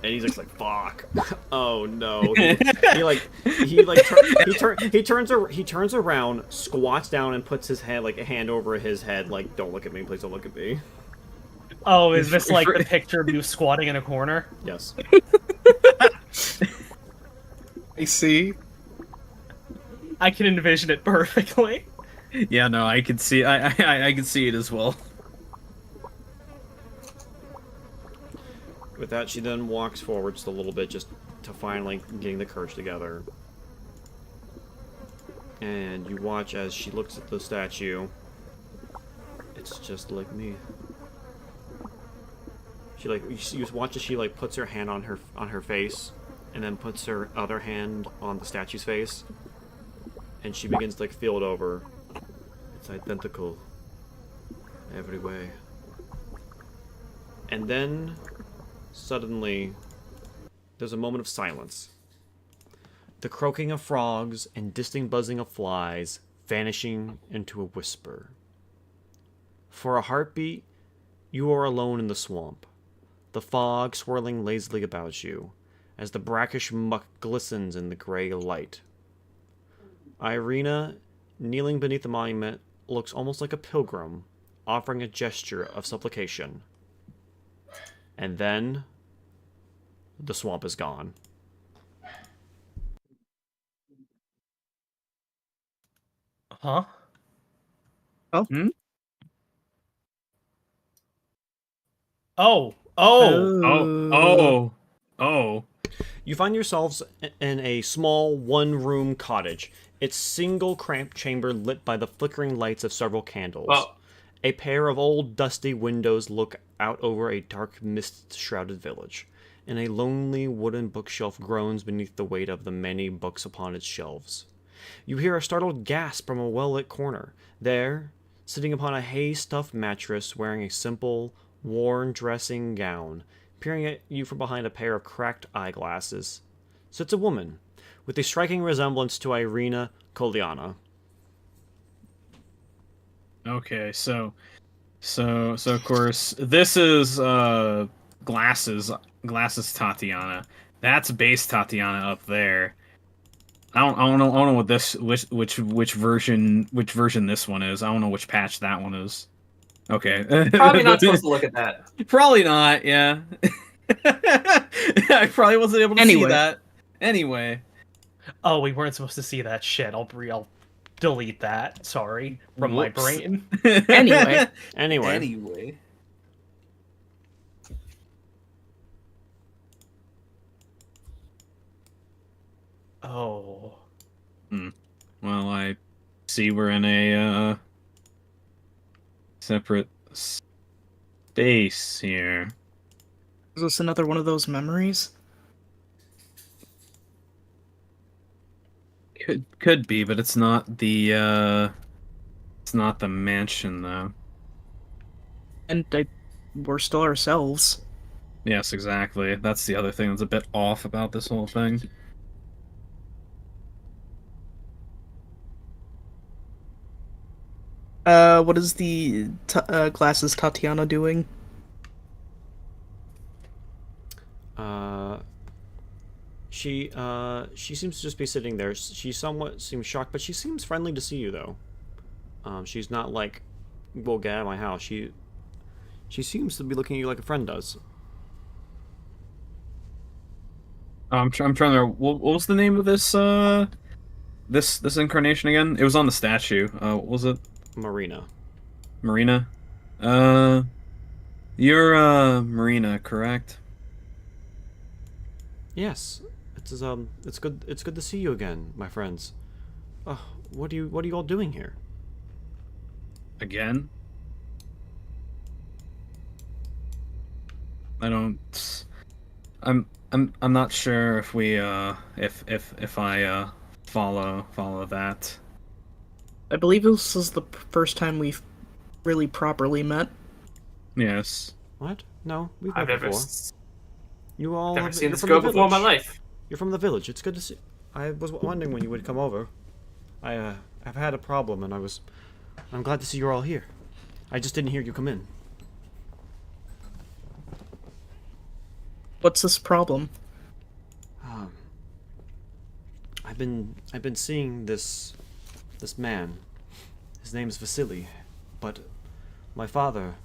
Speaker 5: And he's like, "Fuck! Oh no!" He turns around, squats down, and puts his hand, like, a hand over his head, like, "Don't look at me, please don't look at me."
Speaker 1: Oh, is this like the picture of you squatting in a corner?
Speaker 5: Yes.
Speaker 2: I see.
Speaker 1: I can envision it perfectly.
Speaker 2: Yeah, no, I can see. I can see it as well.
Speaker 5: With that, she then walks forward just a little bit, just to finally getting the courage together. And you watch as she looks at the statue. It's just like me. She, like, you watch as she, like, puts her hand on her face, and then puts her other hand on the statue's face, and she begins to, like, feel it over. It's identical, every way. And then, suddenly, there's a moment of silence. The croaking of frogs and distant buzzing of flies vanishing into a whisper. For a heartbeat, you are alone in the swamp, the fog swirling lazily about you, as the brackish muck glistens in the gray light. Irina, kneeling beneath the monument, looks almost like a pilgrim, offering a gesture of supplication. And then, the swamp is gone.
Speaker 1: Huh?
Speaker 3: Oh.
Speaker 1: Oh.
Speaker 2: Oh.
Speaker 5: You find yourselves in a small one-room cottage. Its single cramped chamber lit by the flickering lights of several candles.
Speaker 4: Oh.
Speaker 5: A pair of old dusty windows look out over a dark mist-shrouded village, and a lonely wooden bookshelf groans beneath the weight of the many books upon its shelves. You hear a startled gasp from a well-lit corner. There, sitting upon a hay-stuffed mattress, wearing a simple, worn dressing gown, peering at you from behind a pair of cracked eyeglasses, sits a woman with a striking resemblance to Irina Koliana.
Speaker 2: Okay, so of course this is glasses Tatiana. That's base Tatiana up there. I don't know what this which version this one is. I don't know which patch that one is. Okay.
Speaker 4: Probably not supposed to look at that.
Speaker 2: Probably not, yeah. I probably wasn't able to see that. Anyway.
Speaker 1: Oh, we weren't supposed to see that shit. I'll delete that. Sorry. From my
Speaker 2: Whoops.
Speaker 1: brain.
Speaker 5: Anyway.
Speaker 1: Oh.
Speaker 2: Well, I see we're in a separate space here.
Speaker 3: Is this another one of those memories?
Speaker 2: Could be, but it's not the mansion though.
Speaker 3: And we're still ourselves.
Speaker 2: Yes, exactly. That's the other thing that's a bit off about this whole thing.
Speaker 3: What is the glasses Tatiana doing?
Speaker 5: Uh, she seems to just be sitting there. She somewhat seems shocked, but she seems friendly to see you, though. She's not like, "Well, get out of my house." She seems to be looking at you like a friend does.
Speaker 2: I'm trying to. What was the name of this incarnation again? It was on the statue. What was it?
Speaker 5: Marina.
Speaker 2: Marina. You're Marina, correct?
Speaker 5: Yes, it's good. It's good to see you again, my friends. Oh, what are you all doing here?
Speaker 2: Again? I don't. I'm not sure if we if I follow that.
Speaker 3: I believe this is the first time we've really properly met.
Speaker 2: Yes.
Speaker 5: What? No, we've
Speaker 4: I've
Speaker 5: met
Speaker 4: never,
Speaker 5: before. You all
Speaker 4: never
Speaker 5: have,
Speaker 4: seen
Speaker 5: you're
Speaker 4: this
Speaker 5: from
Speaker 4: girl
Speaker 5: the
Speaker 4: before in my
Speaker 5: village.
Speaker 4: life.
Speaker 5: You're from the village. It's good to see. I was wondering when you would come over. I've had a problem, and I'm glad to see you're all here. I just didn't hear you come in.
Speaker 3: What's this problem?
Speaker 5: I've been seeing this man. His name's Vasily, but my father,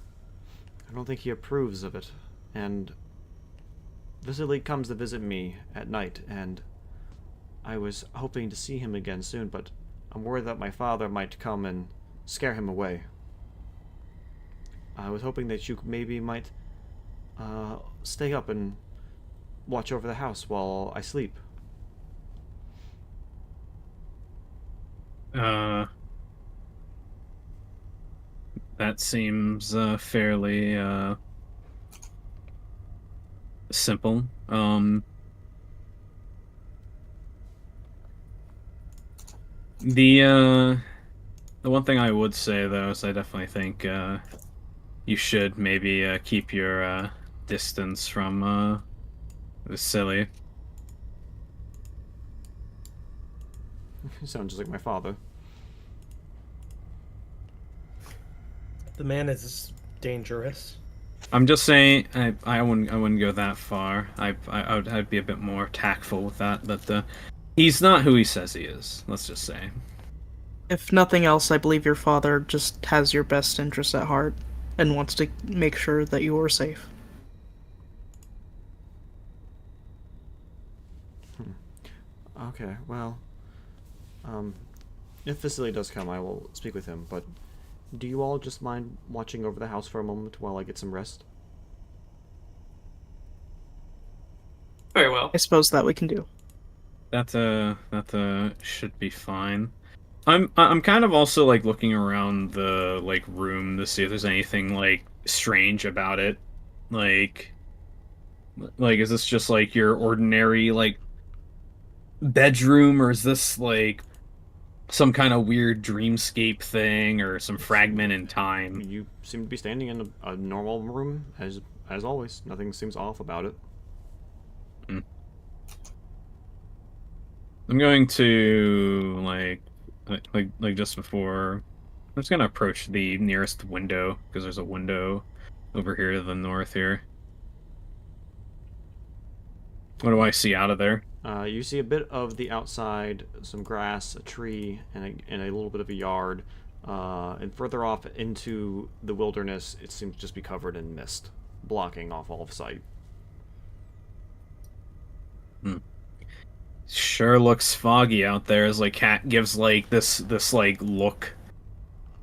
Speaker 5: I don't think he approves of it. And Vasily comes to visit me at night, and I was hoping to see him again soon, but I'm worried that my father might come and scare him away. I was hoping that you maybe might stay up and watch over the house while I sleep.
Speaker 2: That seems fairly simple. The one thing I would say though is I definitely think you should maybe keep your distance from Vasily.
Speaker 5: You sound just like my father.
Speaker 7: The man is dangerous.
Speaker 2: I'm just saying I wouldn't go that far. I'd be a bit more tactful with that, but he's not who he says he is. Let's just say.
Speaker 3: If nothing else, I believe your father just has your best interests at heart and wants to make sure that you are safe.
Speaker 5: Okay, well, if Vasily does come, I will speak with him, but do you all just mind watching over the house for a moment while I get some rest?
Speaker 4: Very well.
Speaker 3: I suppose that we can do.
Speaker 2: That should be fine. I'm kind of also like looking around the like room to see if there's anything like strange about it. Like is this just like your ordinary like bedroom, or is this like some kind of weird dreamscape thing or some fragment in time?
Speaker 5: You seem to be standing in a normal room, as always. Nothing seems off about it.
Speaker 2: I'm going to like just before I'm just gonna approach the nearest window because there's a window over here to the north here. What do I see out of there?
Speaker 5: You see a bit of the outside, some grass, a tree, and a little bit of a yard. And further off into the wilderness, it seems to just be covered in mist, blocking off all of sight.
Speaker 2: Sure looks foggy out there. As like Cat gives like this like look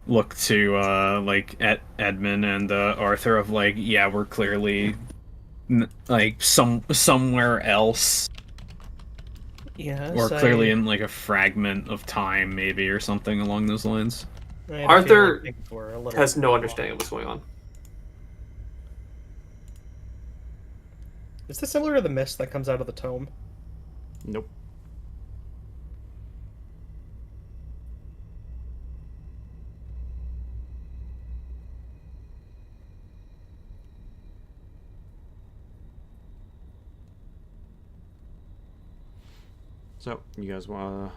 Speaker 2: to like at Edmund and Arthur of like, yeah, we're clearly like somewhere else.
Speaker 7: Yes,
Speaker 2: Or clearly in like a fragment of time, maybe, or something along those lines.
Speaker 4: Arthur has no understanding of what's going on.
Speaker 7: Is this similar to the mist that comes out of the tome?
Speaker 5: Nope. So, you guys gonna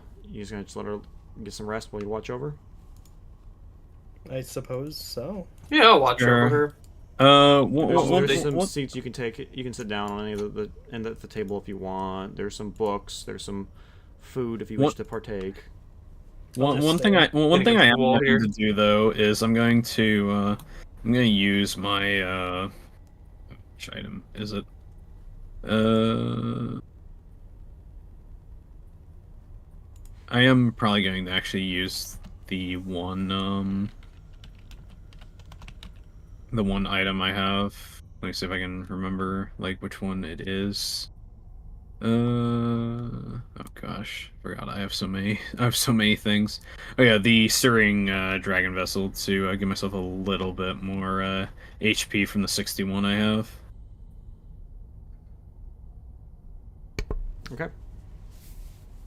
Speaker 5: just let her get some rest while you watch over?
Speaker 7: I suppose so.
Speaker 4: Yeah, I'll watch
Speaker 2: Sure.
Speaker 4: over her.
Speaker 5: There's some
Speaker 2: What?
Speaker 5: seats you can take. You can sit down on any of the table if you want. There's some books. There's some food if you wish
Speaker 2: What-
Speaker 5: to partake.
Speaker 2: One thing I am
Speaker 4: wall
Speaker 2: going
Speaker 4: here.
Speaker 2: to do though is I'm going to use my which item is it? I am probably going to actually use the one item I have. Let me see if I can remember like which one it is. Oh gosh, forgot I have so many. I have so many things. Oh yeah, the stirring dragon vessel to give myself a little bit more HP from the 61 I have.
Speaker 5: Okay.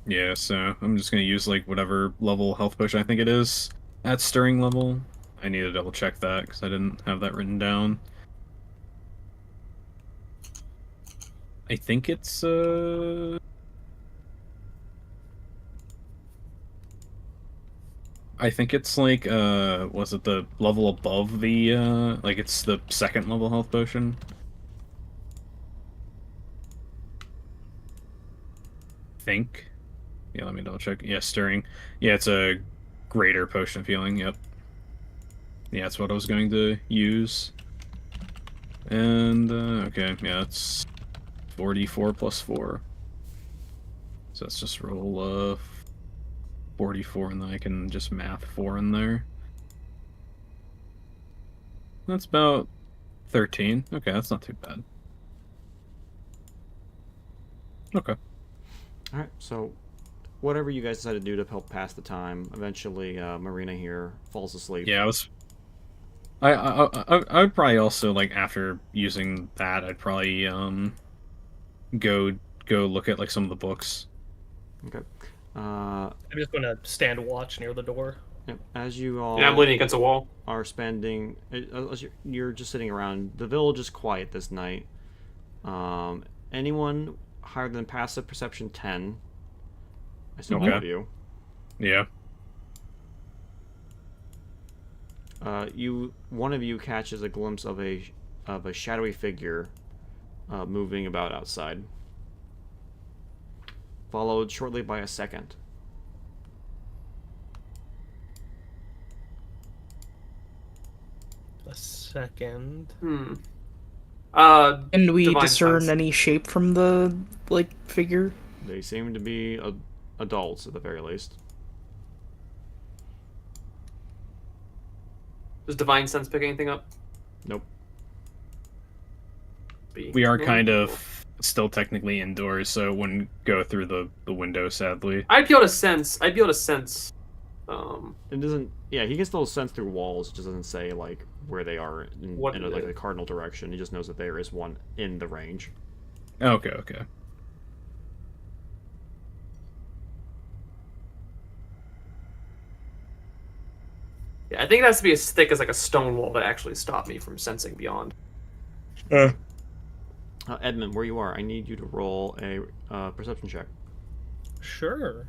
Speaker 2: Yeah, so I'm just gonna use like whatever level health potion I think it is at stirring level. I need to double check that because I didn't have that written down. I think it's I think it's like was it the level above the like it's the second level health potion? Think. Yeah, let me double check. Yeah, stirring. Yeah, it's a greater potion of healing, yep. Yeah, that's what I was going to use. And okay, yeah, it's 44 plus 4. So let's just roll 44 and then I can just math 4 in there. That's about 13. Okay, that's not too bad. Okay.
Speaker 5: All right. So, whatever you guys decide to do to help pass the time, eventually Marina here falls asleep.
Speaker 2: Yeah, I would probably also like after using that I'd probably go look at like some of the books.
Speaker 5: Okay.
Speaker 7: I'm just gonna stand watch near the door.
Speaker 5: Yep. As you all
Speaker 4: Yeah, I'm leaning against a wall.
Speaker 5: are spending, as you're just sitting around, the village is quiet this night. Anyone higher than passive perception 10? I assume all
Speaker 2: Okay.
Speaker 5: of you.
Speaker 2: Yeah.
Speaker 5: One of you catches a glimpse of a shadowy figure moving about outside, followed shortly by a second.
Speaker 7: A second.
Speaker 3: Can we
Speaker 4: Divine
Speaker 3: discern
Speaker 4: sense.
Speaker 3: any shape from the like figure?
Speaker 5: They seem to be adults at the very least.
Speaker 4: Does divine sense pick anything up?
Speaker 5: Nope.
Speaker 4: B.
Speaker 2: We are
Speaker 4: No?
Speaker 2: kind of still technically indoors, so it wouldn't go through the window sadly.
Speaker 4: I'd be able to sense.
Speaker 5: It doesn't. Yeah, he can still sense through walls. It just doesn't say like where they are in,
Speaker 4: What
Speaker 5: in
Speaker 4: is
Speaker 5: like
Speaker 4: it?
Speaker 5: the cardinal direction. He just knows that there is one in the range.
Speaker 2: Okay, okay.
Speaker 4: Yeah, I think it has to be as thick as like a stone wall to actually stop me from sensing beyond.
Speaker 5: Edmund, where you are, I need you to roll a perception check.
Speaker 7: Sure.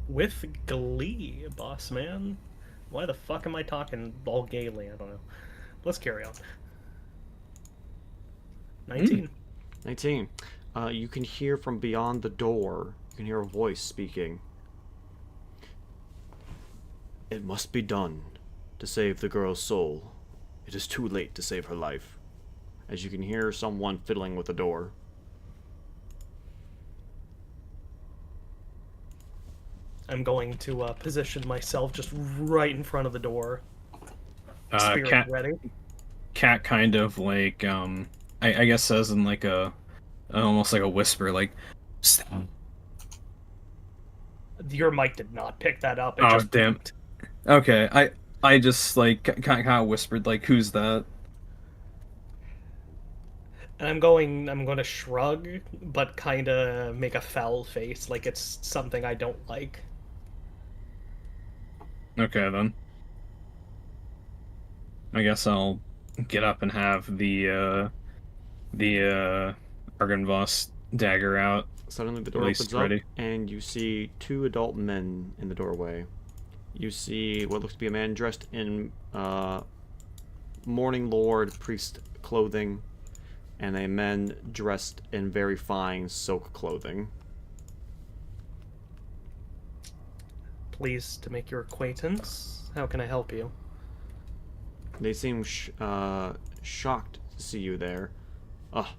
Speaker 7: With glee, boss man. Why the fuck am I talking all gaily? I don't know. Let's carry on. 19.
Speaker 5: 19. You can hear from beyond the door. You can hear a voice speaking. It must be done to save the girl's soul. It is too late to save her life. As you can hear someone fiddling with the door.
Speaker 7: I'm going to position myself just right in front of the door. Spirit ready.
Speaker 2: Cat kind of like I guess says in like a almost like a whisper like "Stop."
Speaker 7: Your mic did not pick that up. It
Speaker 2: Oh
Speaker 7: just
Speaker 2: damn. Okay, I just like kind of whispered like who's that?
Speaker 7: And I'm going to shrug, but kind of make a foul face, like it's something I don't like.
Speaker 2: Okay then. I guess I'll get up and have the Argynvost dagger out
Speaker 5: Suddenly the door
Speaker 2: At least
Speaker 5: opens up,
Speaker 2: ready.
Speaker 5: and you see 2 adult men in the doorway. You see what looks to be a man dressed in Morning Lord priest clothing, and a man dressed in very fine silk clothing.
Speaker 7: Pleased to make your acquaintance. How can I help you?
Speaker 5: They seem shocked to see you there. Ah,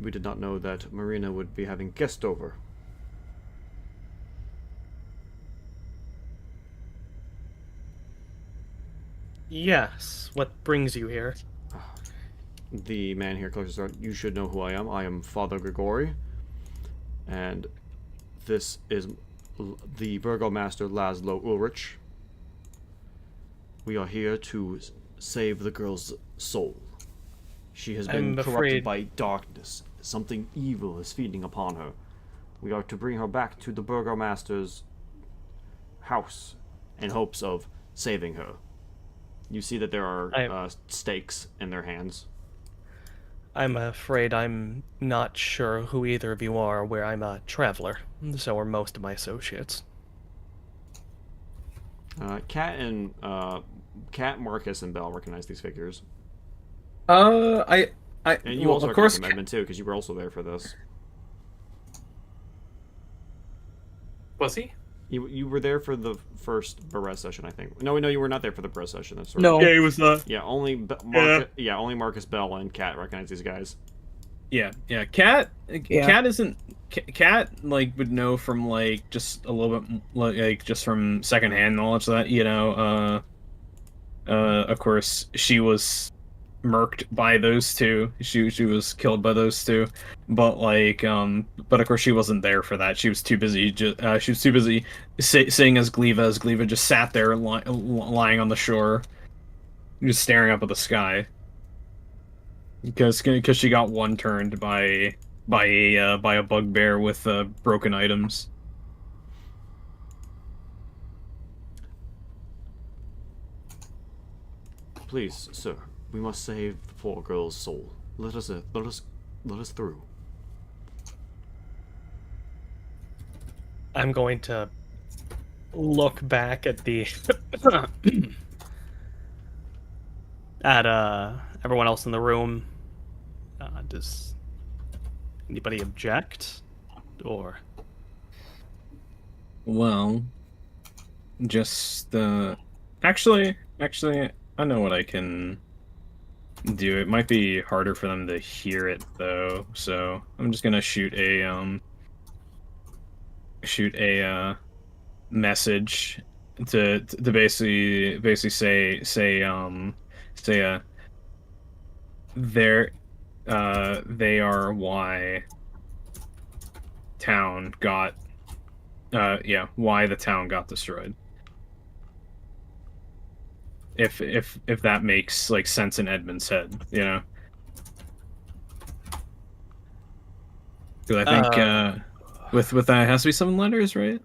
Speaker 5: we did not know that Marina would be having guests over.
Speaker 7: Yes. What brings you here?
Speaker 5: The man here closes his throat. You should know who I am. I am Father Grigori, and this is the Burgomaster Laszlo Ulrich. We are here to save the girl's soul. She has been
Speaker 7: I'm
Speaker 5: corrupted
Speaker 7: afraid-
Speaker 5: by darkness. Something evil is feeding upon her. We are to bring her back to the Burgomaster's house in hopes of saving her. You see that there are stakes in their hands.
Speaker 7: I'm afraid I'm not sure who either of you are, where I'm a traveler. So are most of my associates.
Speaker 5: Cat, Marcus, and Bell recognize these figures.
Speaker 2: I,
Speaker 5: And you
Speaker 2: well,
Speaker 5: also
Speaker 2: of course,
Speaker 5: recognize them, Edmund, too, because you were also there for this.
Speaker 4: Was he?
Speaker 5: You were there for the first Barres session, I think. No, you were not there for the Barres session. That's right.
Speaker 3: No.
Speaker 7: he was not.
Speaker 5: Yeah, only only Marcus, Bell, and Cat recognize these guys.
Speaker 2: yeah. Cat
Speaker 3: Yeah.
Speaker 2: isn't. Cat like would know from like just a little bit like just from secondhand knowledge that of course she was murked by those two. She was killed by those two, but but of course she wasn't there for that. She was too busy. She was too busy seeing as Gleva just sat there lying on the shore, just staring up at the sky. Because she got one turned by a bugbear with broken items.
Speaker 5: Please, sir, we must save the poor girl's soul. Let us through.
Speaker 7: I'm going to look back at the at everyone else in the room. Does anybody object? Or
Speaker 2: Well, just actually, I know what I can do. It might be harder for them to hear it though, so I'm just gonna shoot a message to basically say they're they are why town got why the town got destroyed. If that makes like sense in Edmund's head, you know. Because I think with that it has to be 7 letters, right?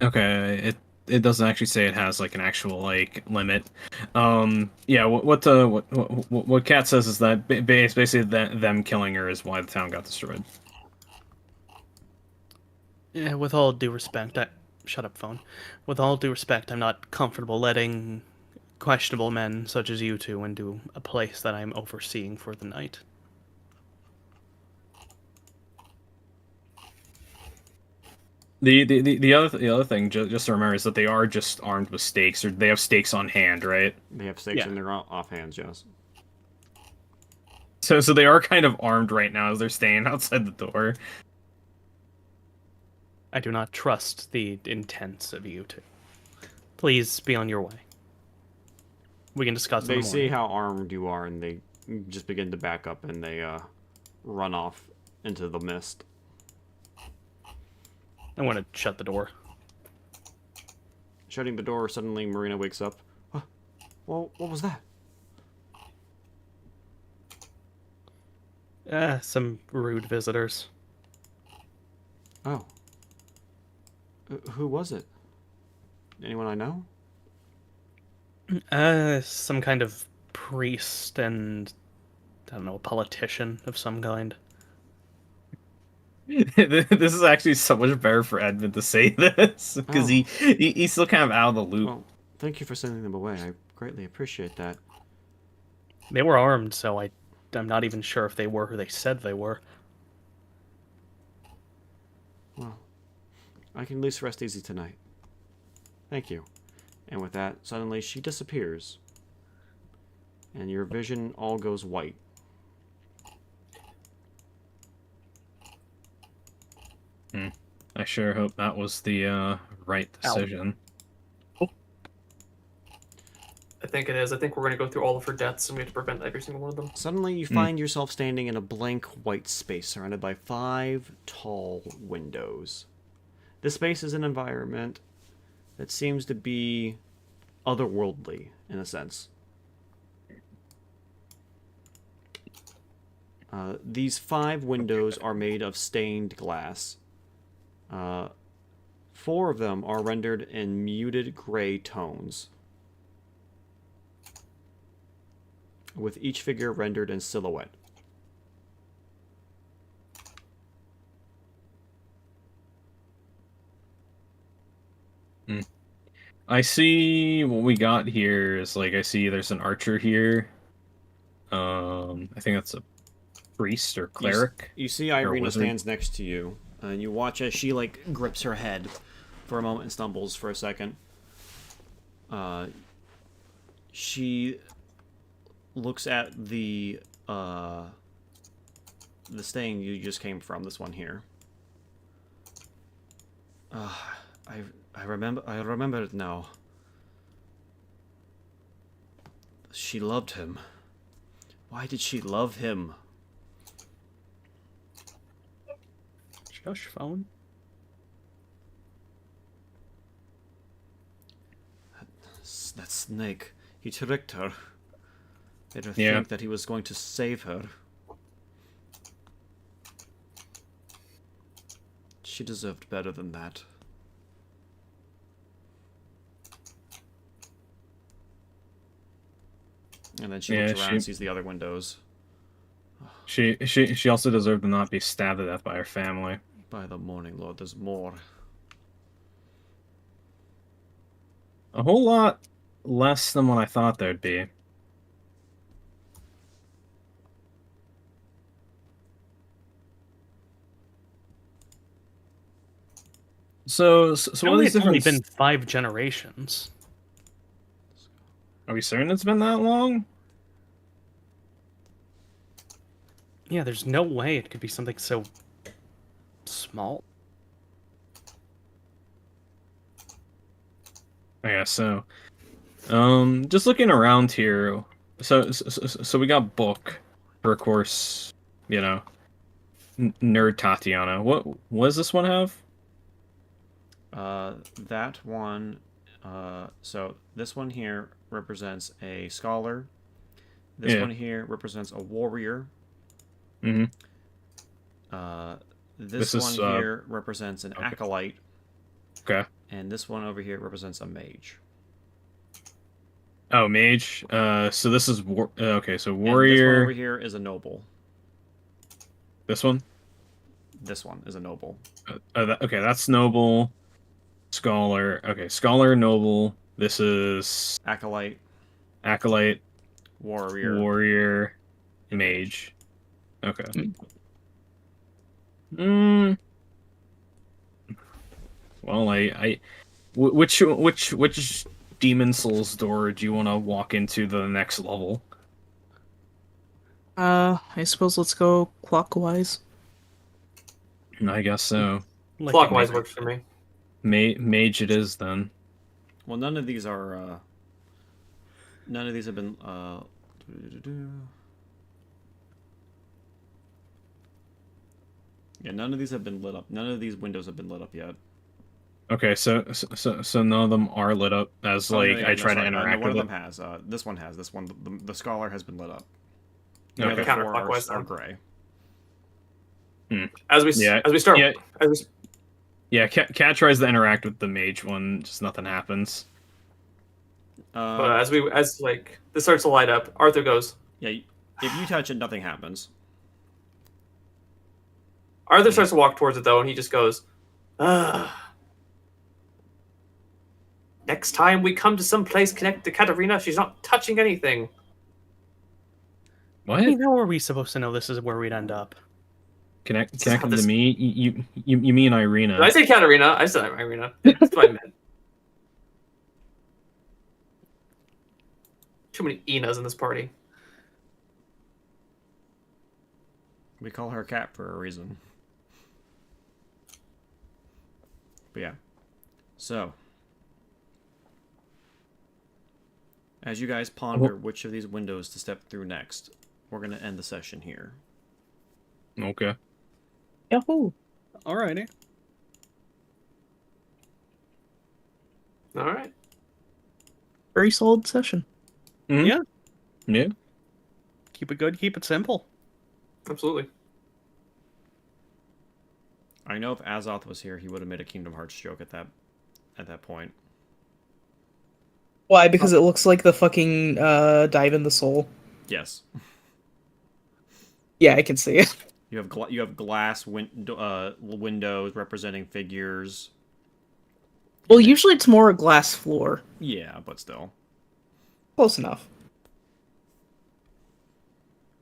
Speaker 2: Okay, it doesn't actually say it has like an actual like limit. Yeah, what Kat says is that basically that them killing her is why the town got destroyed.
Speaker 7: yeah, with all due respect, shut up, phone. With all due respect, I'm not comfortable letting questionable men such as you two into a place that I'm overseeing for the night.
Speaker 2: The other thing just to remember is that they are just armed with stakes, or they have stakes on hand, right?
Speaker 5: They have stakes
Speaker 7: Yeah.
Speaker 5: in their offhands, yes.
Speaker 2: So they are kind of armed right now as they're staying outside the door.
Speaker 7: I do not trust the intents of you two. Please be on your way. We can discuss in
Speaker 5: They
Speaker 7: the
Speaker 5: see
Speaker 7: morning.
Speaker 5: how armed you are, and they just begin to back up, and they run off into the mist.
Speaker 7: I'm going to shut the door.
Speaker 5: Shutting the door, suddenly Marina wakes up. Huh? Well, what was that?
Speaker 7: Some rude visitors.
Speaker 8: Oh. Who was it? Anyone I know?
Speaker 7: Some kind of priest and I don't know, a politician of some kind.
Speaker 2: This is actually so much better for Edmund to say this because
Speaker 8: Oh.
Speaker 2: he's still kind of out of the loop.
Speaker 8: Well, thank you for sending them away. I greatly appreciate that.
Speaker 7: They were armed, so I'm not even sure if they were who they said they were.
Speaker 8: Well, I can at least rest easy tonight. Thank you. And with that, suddenly she disappears. And your vision all goes white.
Speaker 2: I sure hope that was the right decision.
Speaker 4: I think it is. I think we're going to go through all of her deaths, and we have to prevent every single one of them.
Speaker 8: Suddenly, you find yourself standing in a blank white space surrounded by 5 tall windows. This space is an environment that seems to be otherworldly, in a sense. These 5 windows are made of stained glass. 4 of them are rendered in muted gray tones, with each figure rendered in silhouette.
Speaker 2: I see what we got here is like I see there's an archer here. I think that's a priest or cleric.
Speaker 8: You see
Speaker 2: or
Speaker 8: Irina
Speaker 2: wizard.
Speaker 8: stands next to you, and you watch as she like grips her head for a moment and stumbles for a second. She looks at the stain you just came from. This one here. I remember it now. She loved him. Why did she love him?
Speaker 7: Shush, phone.
Speaker 8: That snake. He tricked her. Made her
Speaker 2: Yeah.
Speaker 8: think that he was going to save her. She deserved better than that. And then she
Speaker 2: Yeah,
Speaker 8: looks around
Speaker 2: she-
Speaker 8: and sees the other windows.
Speaker 2: She also deserved to not be stabbed to death by her family.
Speaker 8: By the Morning Lord, there's more.
Speaker 2: A whole lot less than what I thought there'd be. So what are these
Speaker 7: It's only
Speaker 2: different?
Speaker 7: been 5 generations.
Speaker 2: Are we certain it's been that long?
Speaker 7: Yeah, there's no way it could be something so small.
Speaker 2: I guess so. Just looking around here. So we got book for, of course, you know, nerd Tatiana. What does this one have?
Speaker 8: That one. So this one here represents a scholar. This
Speaker 2: Yeah.
Speaker 8: one here represents a warrior.
Speaker 2: Mm-hmm.
Speaker 8: This
Speaker 2: This
Speaker 8: one
Speaker 2: is,
Speaker 8: here represents an
Speaker 2: okay.
Speaker 8: acolyte,
Speaker 2: Okay.
Speaker 8: and this one over here represents a mage.
Speaker 2: Oh, mage. So this is okay. So
Speaker 8: And this one
Speaker 2: warrior.
Speaker 8: over here is a noble.
Speaker 2: This one.
Speaker 8: This one is a noble.
Speaker 2: Okay, that's noble. Scholar. Okay, scholar, noble. This is
Speaker 8: Acolyte,
Speaker 2: acolyte,
Speaker 8: warrior.
Speaker 2: warrior, mage. Okay. Mm. Well, which demon souls door do you want to walk into the next level?
Speaker 3: I suppose let's go clockwise.
Speaker 2: I guess so.
Speaker 7: Like
Speaker 4: Clockwise works for me.
Speaker 2: Mage it is then.
Speaker 8: Well, none of these are. None of these have been. Yeah, none of these have been lit up. None of these windows have been lit up yet.
Speaker 2: Okay, so none of them are lit up as
Speaker 8: Oh,
Speaker 2: like
Speaker 8: no, yeah,
Speaker 2: I
Speaker 8: no,
Speaker 2: try to
Speaker 8: sorry,
Speaker 2: interact
Speaker 8: one
Speaker 2: with
Speaker 8: of
Speaker 2: it.
Speaker 8: them has. This one has. This one, the scholar has been lit up. The
Speaker 2: Okay.
Speaker 8: other 4
Speaker 4: Counterclockwise
Speaker 8: are
Speaker 4: then.
Speaker 8: gray.
Speaker 4: As we
Speaker 2: Yeah,
Speaker 4: as we start
Speaker 2: yeah.
Speaker 4: as
Speaker 2: Yeah, Cat tries to interact with the mage one, just nothing happens.
Speaker 4: But as like this starts to light up, Arthur goes.
Speaker 5: Yeah, if you touch it, nothing happens.
Speaker 4: Arthur starts to walk towards it though, and he just goes, "Ugh. Next time we come to some place connected to Katarina, she's not touching anything."
Speaker 2: What?
Speaker 7: How are we supposed to know this is where we'd end up?
Speaker 2: Connected
Speaker 4: this-
Speaker 2: to me? You mean Irina?
Speaker 4: Did I say Katarina? I said Irina. That's what I meant. Too many Inas in this party.
Speaker 5: We call her Cat for a reason. But yeah. So, as you guys ponder which of these windows to step through next, we're going to end the session here.
Speaker 2: Okay.
Speaker 3: Yahoo!
Speaker 7: Alrighty.
Speaker 4: All right.
Speaker 3: Very solid session.
Speaker 2: Mhm.
Speaker 7: Yeah.
Speaker 2: Yeah.
Speaker 7: Keep it good, keep it simple.
Speaker 4: Absolutely.
Speaker 5: I know if Azoth was here, he would have made a Kingdom Hearts joke at that point.
Speaker 3: Why? Because it looks like the fucking dive in the soul.
Speaker 5: Yes.
Speaker 3: Yeah, I can see it.
Speaker 5: You have glass windows representing figures.
Speaker 3: Well, usually it's more a glass floor.
Speaker 5: Yeah, but still.
Speaker 3: Close enough.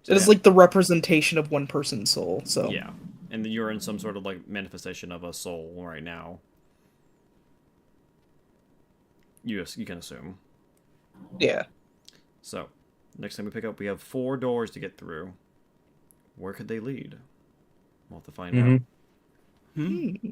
Speaker 5: So,
Speaker 3: It is
Speaker 5: yeah.
Speaker 3: like the representation of one person's soul, so...
Speaker 5: Yeah, and you're in some sort of like manifestation of a soul right now. You can assume.
Speaker 3: Yeah.
Speaker 5: So, next time we pick up, we have 4 doors to get through. Where could they lead? We'll have to find out.
Speaker 2: Mhm.
Speaker 7: Hmm.